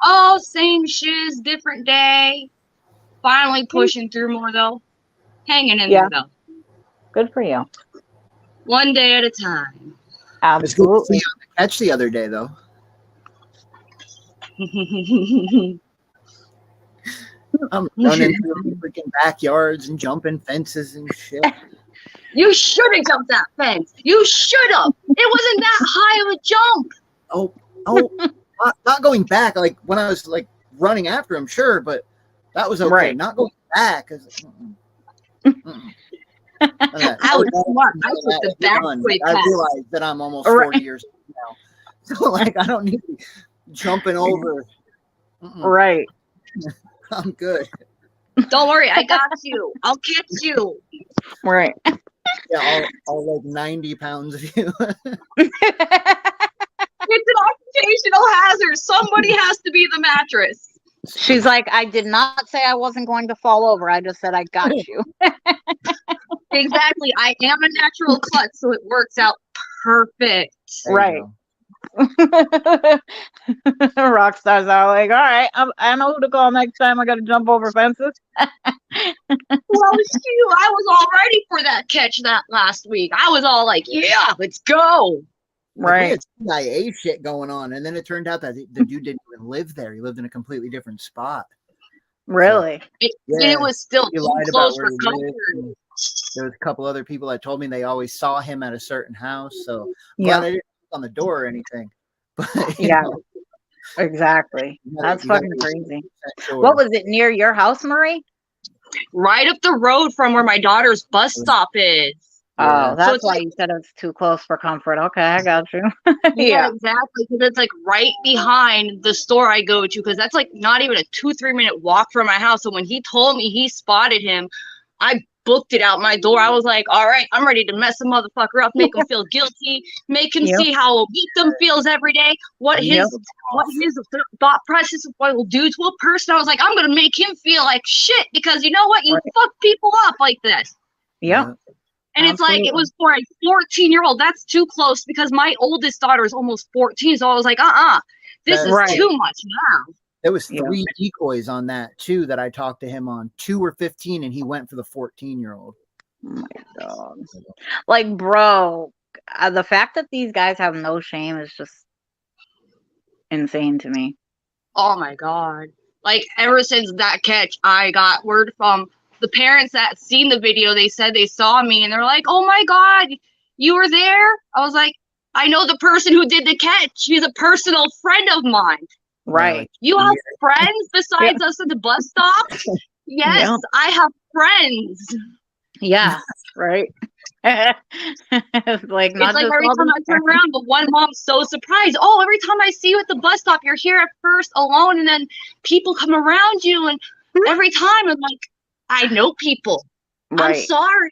Oh, same shiz, different day. Finally pushing through more though. Hanging in there though. Good for you. One day at a time. It's good to see Absolutely. you on the catch the other day, though. I'm running through the freaking backyards and jumping fences and shit. You should have jumped that fence. You should have. It wasn't that high of a jump. Oh, Oh, not going back. Like when I was like running after him, sure, but that was okay. Right. Not going back. 'Cause, I was smart. I took the back way I path. realized that I'm almost Right. 40 years old now. So like I don't need to be jumping over. Right. I'm good. Don't worry, I got you. I'll catch you. Right. Yeah, all like 90 pounds of you. It's an occupational hazard. Somebody has to be the mattress. She's like, I did not say I wasn't going to fall over. I just said I got you. Exactly. I am a natural klutz, so it works out perfect. There you Right. go. Rock stars are like, all right, I know who to call next time. I got to jump over fences. Well, shoot, I was all ready for that catch that last week. I was all like, yeah, let's go. Like, we Right. had CIA shit going on, and then it turned out that the dude didn't even live there. He lived in a completely different spot. Really? It was still He too lied close about where for he lived. comfort. And there was a couple other people that told me they always saw him at a certain house. So I'm Yeah. glad I didn't knock on the door or anything. But Yeah. Exactly. That's you gotta fucking be crazy. 100% sure. What was it, near your house, Marie? Right up the road from where my daughter's bus stop is. Yeah. Oh, that's it's why like- you said it was too close for comfort. Okay, I got you. Yeah, exactly. Because it's like right behind the store I go to. Because that's like not even a 2-3 minute walk from my house. So when he told me he spotted him, I booked it out my door. I was like, all right, I'm ready to mess a motherfucker up, make him feel guilty, make him Yep. see how a victim feels every day, what his thought process of what he'll do to a person. I was like, I'm gonna make him feel like shit because you know what? You Right. fuck people up like this. Yep. And it's like, it Absolutely. was for a 14-year-old. That's too close because my oldest daughter is almost 14. So I was like, this That's is right. too much now. There was Yeah. 3 decoys on that too that I talked to him on. 2 were 15, and he went for the 14-year-old. Oh my God. Like, bro, the fact that these guys have no shame is just insane to me. Oh my God. Like, ever since that catch, I got word from the parents that seen the video. They said they saw me and they're like, oh my God, you were there? I was like, I know the person who did the catch. He's a personal friend of mine. Right. You have friends besides us at the bus stop? Yes, Yeah. I have friends. Yeah. Right. It's like, not It's like just every all time these I turn around, but one mom's so surprised. Oh, every time I see you at the bus stop, you're here at first alone, and then people come around you, and every time I'm like, I know people. I'm Right. sorry.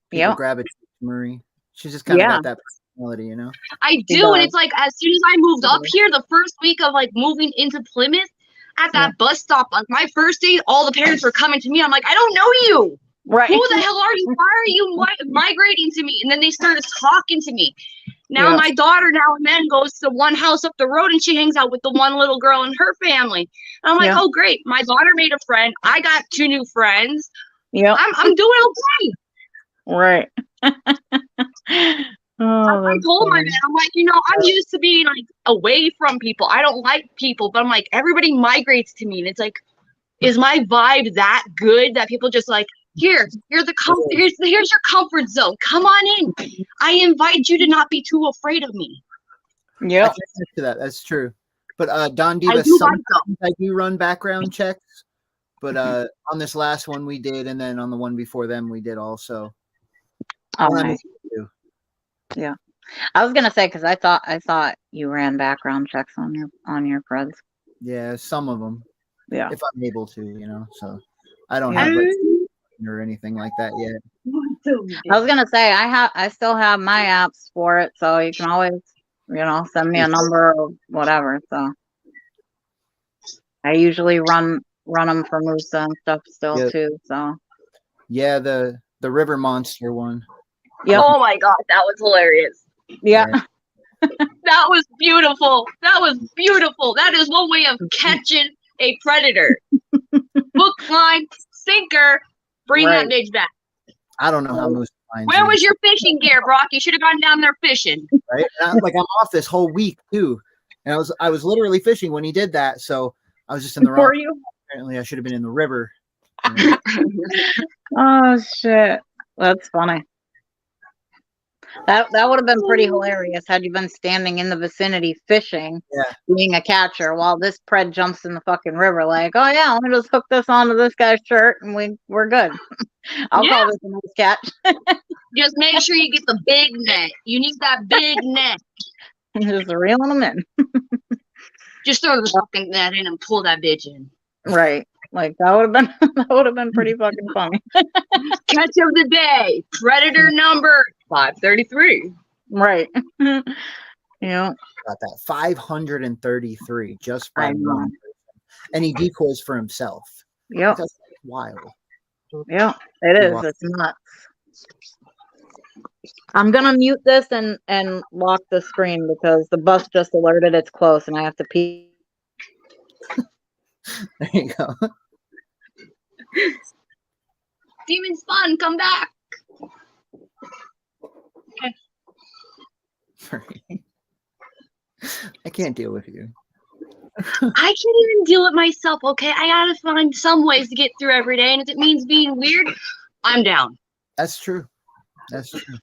People Yep. gravitate to Marie. She's just kind of Yeah. got that personality, you know. I She do, and does. it's like as soon as I moved up here, the first week of like moving into Plymouth, at that bus stop, like my first day, all the parents were coming to me. I'm like, I don't know you. Right. Who the hell are you? Why are you migrating to me? And then they started talking to me. Now Yeah. my daughter now and then goes to one house up the road and she hangs out with the one little girl and her family. And I'm like, Yeah. oh great, my daughter made a friend. I got 2 new friends. Yep. I'm doing okay. Right. Oh, I that's told my funny. man, I'm like, you know, I'm used to being like away from people. I don't like people, but I'm like, everybody migrates to me. And it's like, is my vibe that good that people just like, here's your comfort zone. Come on in. I invite you to not be too afraid of me. I Yep. can attest to that. That's true. But Don I Diva, do like sometimes them. I do run background checks. But on this last one we did, and then on the one before them we did also. Oh, When I'm nice. with you. Yeah. I was gonna say because I thought you ran background checks on your creds. Yeah, some of them. Yeah. If I'm able to, you know. So I don't Yeah. have like or anything like that yet. I was gonna say I still have my apps for it, so you can always, send me a number or whatever. So I usually run them for Musa and stuff still Yeah. too. So Yeah, the river monster one. Yep. Oh my God, that was hilarious. yeah. That was beautiful. That was beautiful. That is one way of catching a predator. Hook, line, sinker, bring that bitch back. I don't know how Moose finds Where you, was your fishing gear, Brock? You should have gone down there fishing. right? And I'm off this whole week too, and I was literally fishing when he did that. So I was just in the wrong. Were you? Apparently, I should have been in the river. You know? Oh shit, that's funny. That would have been pretty hilarious had you been standing in the vicinity fishing, Yeah. being a catcher, while this pred jumps in the fucking river. Like, oh yeah, let me just hook this onto this guy's shirt, and we're good. I'll Yeah. call this a nice catch. Just make sure you get the big net. You need that big net. Just reeling them in. Just throw the fucking net in and pull that bitch in. Right. Like that would have been that would have been pretty fucking funny. Catch of the day. Predator number 533. Right. Yeah. Got that 533 just by I know. one person. And he decoys for himself. Yep. That's wild. Yeah, it is. Wow. It's nuts. I'm gonna mute this and lock the screen because the bus just alerted it's close and I have to pee. There you go. Demon Spawn, come back. I can't deal with you. I can't even deal with myself, okay? I gotta find some ways to get through every day, and if it means being weird, I'm down. That's true. That's true.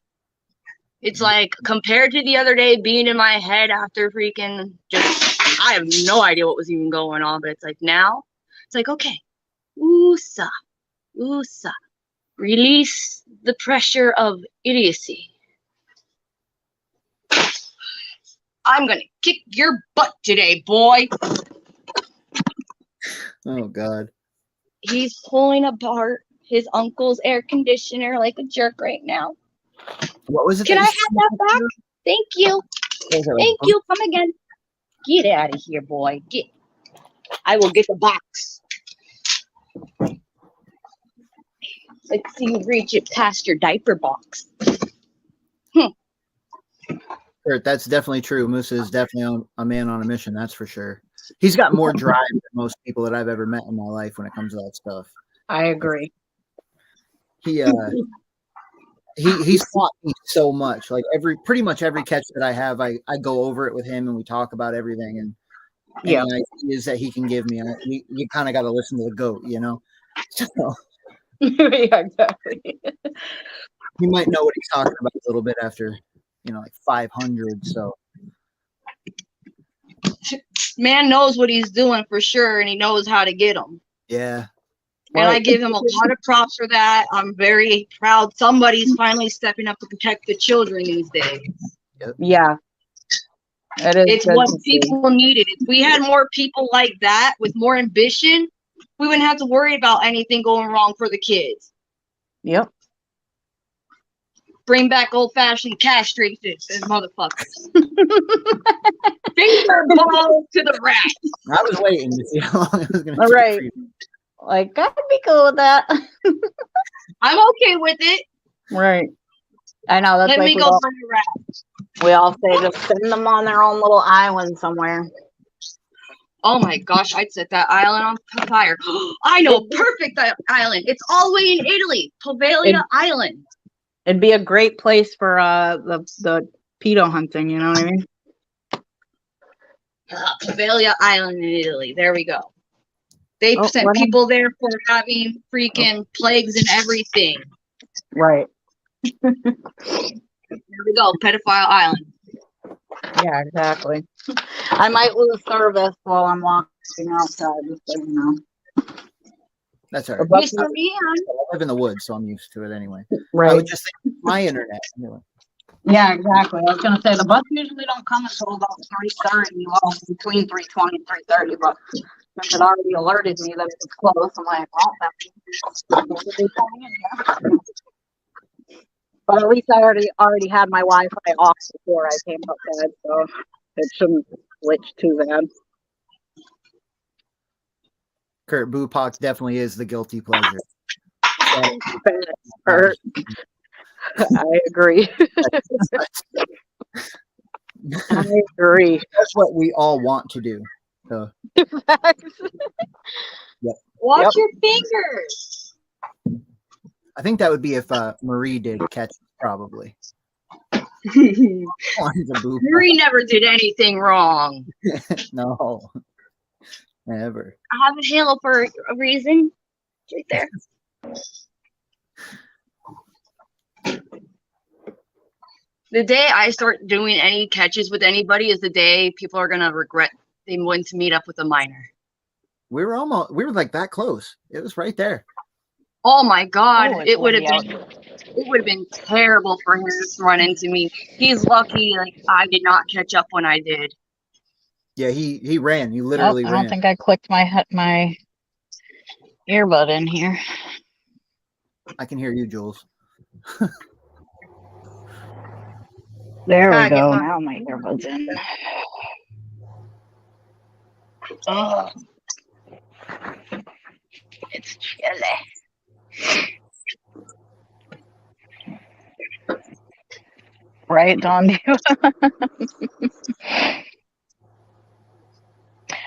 It's like, compared to the other day being in my head after freaking just, I have no idea what was even going on, but it's like now, it's like, okay, oosa, oosa, release the pressure of idiocy. I'm gonna kick your butt today, boy. Oh God. He's pulling apart his uncle's air conditioner like a jerk right now. What was it? Can I that have that back? Thank you. you said? Thank you. Come again. Get out of here, boy. Get. I will get the box. Let's see you reach it past your diaper box. Kurt, that's definitely true. Musa is definitely a man on a mission. That's for sure. He's got more drive than most people that I've ever met in my life when it comes to that stuff. I agree. He's taught me so much. Like pretty much every catch that I have, I go over it with him and we talk about everything and Yeah. any ideas that he can give me. You kind of got to listen to the goat, you know. So Yeah, exactly. he might know what he's talking about a little bit after, like 500. So Man knows what he's doing for sure, and he knows how to get them. yeah. And I give him a lot of props for that. I'm very proud. Somebody's finally stepping up to protect the children these days. Yeah. It is. It's what people needed. If we had more people like that with more ambition, we wouldn't have to worry about anything going wrong for the kids. Yep. Bring back old-fashioned castrated motherfuckers. Finger balls to the rat. I was waiting to see how long it was going to All take. right. Like, I'd be cool with that. I'm okay with it. Right. I know. That's Let like me go find a rat. we all say just send them on their own little island somewhere. Oh my gosh, I'd set that island on fire. I know a perfect island. It's all the way in Italy. Poveglia Island. It'd be a great place for the pedo hunting, you know what I mean? Poveglia Island in Italy. There we go. They sent people there for having freaking plagues and everything. Right. There we go. Pedophile Island. Yeah, exactly. I might lose service while I'm walking outside, just so you know. That's all right. Mr. Ian. I live in the woods, so I'm used to it anyway. Right. I would just think my internet. Anyway. Yeah, exactly. I was gonna say the bus usually don't come until about 3:30. Well, between 3:20 and 3:30. But since it already alerted me that it was close, I'm like, well, that's but at least I already had my Wi-Fi off before I came outside, so it shouldn't glitch too bad. Kurt, Bupak definitely is the guilty pleasure. I agree. I agree. That's what we all want to do. So. Yep. Watch your fingers. I think that would be if Marie did catch it, probably. Marie never did anything wrong. No. Never. I have a halo for a reason. Right there. The day I start doing any catches with anybody is the day people are gonna regret they went to meet up with a minor. We were like that close. It was right there. Oh my God, Oh, it's windy out. it would have been terrible for him to run into me. He's lucky, like I did not catch up when I did. Yeah, he ran. He Oh, literally I ran. don't think I clicked my earbud in here. I can hear you, Jules. There we Gotta get go. my Now my earbud's in. Oh, it's chilly. Right, Don?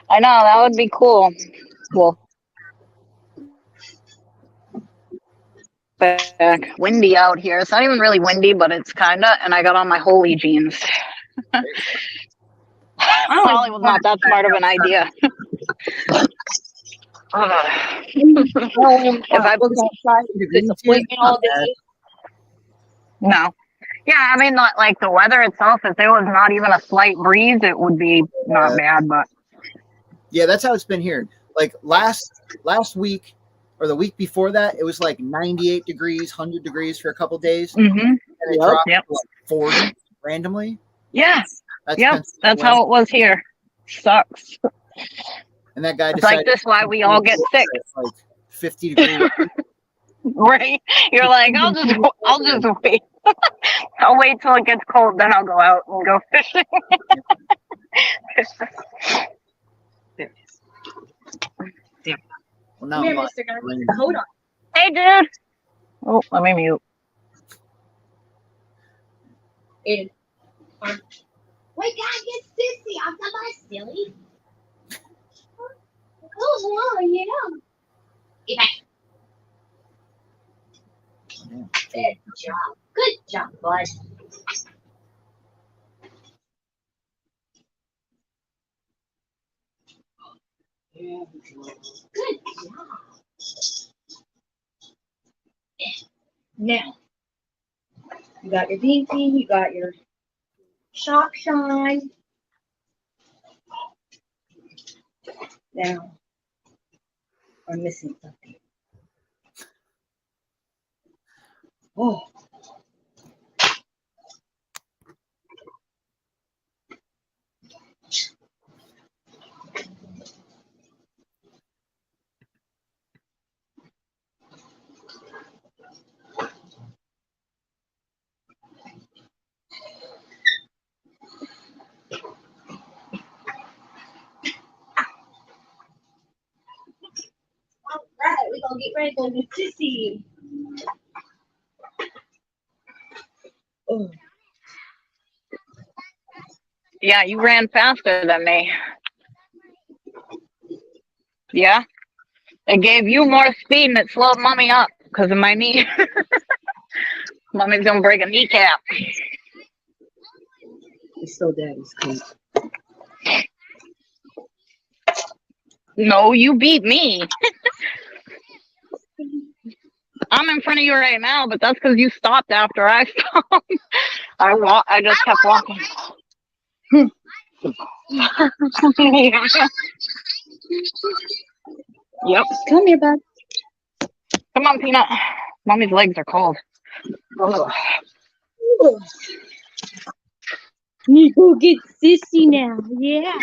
I know, that would be cool. Well, back windy out here. It's not even really windy, but it's kinda. And I got on my holy jeans. Probably was not that smart of an idea. If I look outside, disappointment all day. No. Yeah, I mean, not like the weather itself. If there was not even a slight breeze, it would be not bad. But yeah, that's how it's been here. Like last week or the week before that, it was like 98 degrees, 100 degrees for a couple days, and it dropped to like 40 randomly. Yeah, That's that's how it was here. Sucks. And that guy It's decided like this why we all get sick. Like 50 degrees. Right? You're like, I'll just wait. I'll wait till it gets cold, then I'll go out and go fishing. Well, now Come here, I'm mister, gotta put your coat on. Hey, dude. Oh, let me mute. Aiden. Wait, God, get sissy. I'm not silly. Oh, yeah. Get back. Good job. Good job, bud. Good job. Now, you got your binky, you got your shop shine. Now, I'm missing something. Oh. All right, we're gonna get ready to go to Sissy. Oh. Yeah, you ran faster than me. Yeah? It gave you more speed and it slowed mommy up because of my knee. Mommy's gonna break a kneecap. It's still daddy's coat. No, you beat me. I'm in front of you right now, but that's because you stopped after I stopped. I just kept walking. Yep. Come here, bud. Come on, Peanut. Mommy's legs are cold. Ugh. You go get Sissy now. Yeah.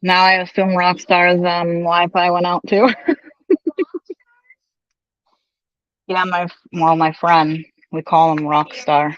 Now I assume Rockstar's Wi-Fi went out too. Yeah, my friend. We call him Rockstar.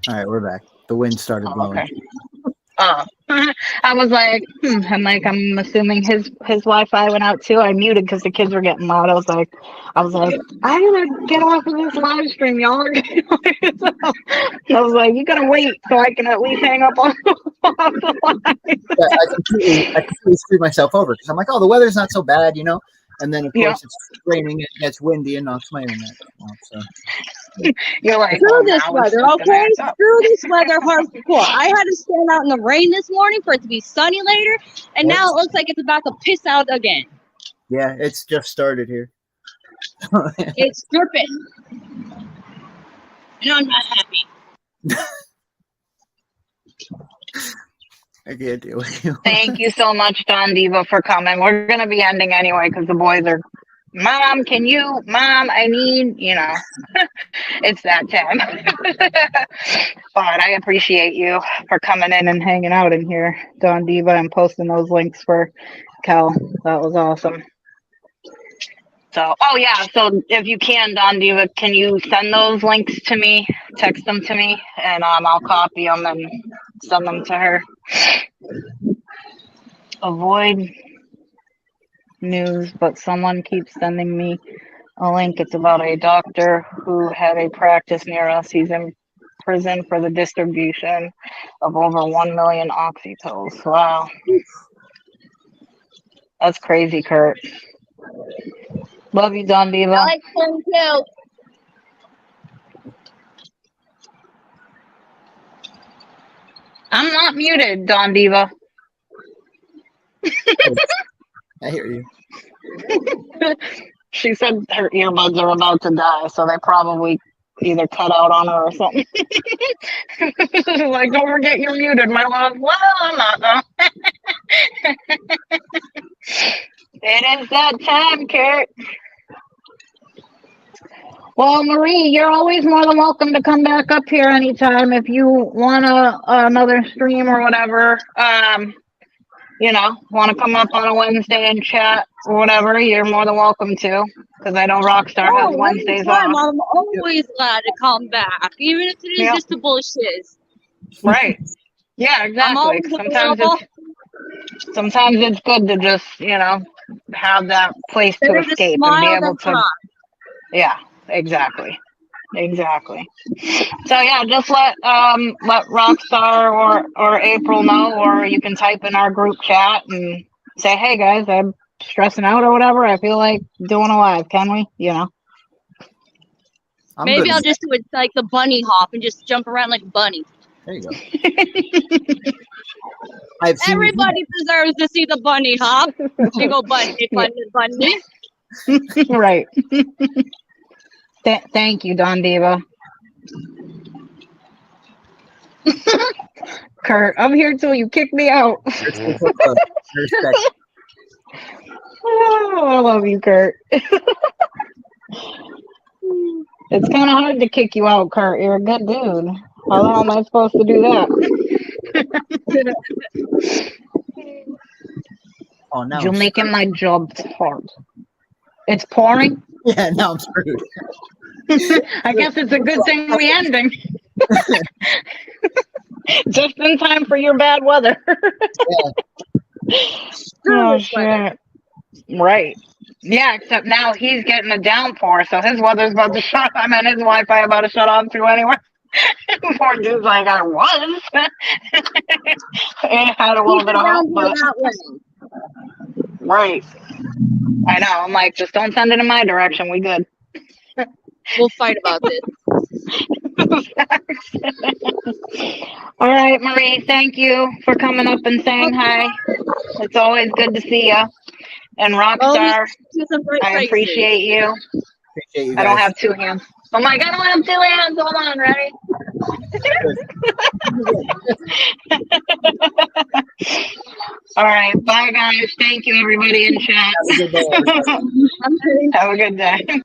All right, we're back. The wind started blowing. Okay. Oh, I was like, I'm like, I'm assuming his Wi-Fi went out too. I muted because the kids were getting loud. I was like, I gotta get off of this live stream, y'all. So, I was like, you gotta wait so I can at least hang up on off the line. Yeah, I completely screwed myself over because I'm like, oh, the weather's not so bad, you know. And then of course it's raining, it gets windy, and knocks my internet out. So You're like, Screw this now it's weather, just gonna okay? act up. Screw this weather hardcore. I had to stand out in the rain this morning for it to be sunny later, and now it looks like it's about to piss out again. yeah, it's just started here. It's dripping. And I'm not happy. I can't deal with you. Thank you so much, Don Diva, for coming. We're gonna be ending anyway because the boys are. Mom, I need, it's that time. But I appreciate you for coming in and hanging out in here, Don Diva, and posting those links for Cal. That was awesome. So, so if you can, Don Diva, can you send those links to me, text them to me, and I'll copy them and send them to her. Avoid news, but someone keeps sending me a link. It's about a doctor who had a practice near us. He's in prison for the distribution of over 1 million oxy pills. Wow. That's crazy, Kurt. Love you, Don Diva. I like them too. I'm not muted, Don Diva. I hear you. She said her earbuds are about to die, so they probably either cut out on her or something. Like, don't forget you're muted, my love. Well, I'm not, though. It is that time, Kurt. Well, Marie, you're always more than welcome to come back up here anytime if you want another stream or whatever. Want to come up on a Wednesday and chat or whatever, you're more than welcome to. Because I know Rockstar has Wednesdays off. I'm always glad to come back, even if it is just a bullshit. Right. Yeah, exactly. Sometimes it's good to just, have that place to escape and be able to. Yeah, exactly. So yeah, just let Rockstar or April know, or you can type in our group chat and say, hey guys, I'm stressing out or whatever. I feel like doing a live. Can we? Maybe I'll just do it like the bunny hop and just jump around like a bunny. There you go. Everybody deserves to see the bunny hop. You go bunny. Right. Thank you, Don Diva. Kurt, I'm here till you kick me out. Oh, I love you, Kurt. It's kind of hard to kick you out, Kurt. You're a good dude. How the hell am I supposed to do that? Oh, no. You're making my job hard. It's pouring? Yeah, now I'm screwed. I guess it's a good thing we ending. Just in time for your bad weather. Oh, shit. Right. Yeah, except now he's getting a downpour, so his weather's about to shut off. His Wi-Fi about to shut off too anyway. Poor dude's like, I was. It had a little bit of hope, but... Right. I know. I'm like, just don't send it in my direction. We good. We'll fight about this. All right, Marie, thank you for coming up and saying hi. It's always good to see you. And Rockstar, I appreciate you. Appreciate you guys. I don't have two hands. I'm like, I don't have two hands. Hold on, ready? All right, bye guys. Thank you, everybody in chat. Have a good day. Have a good day.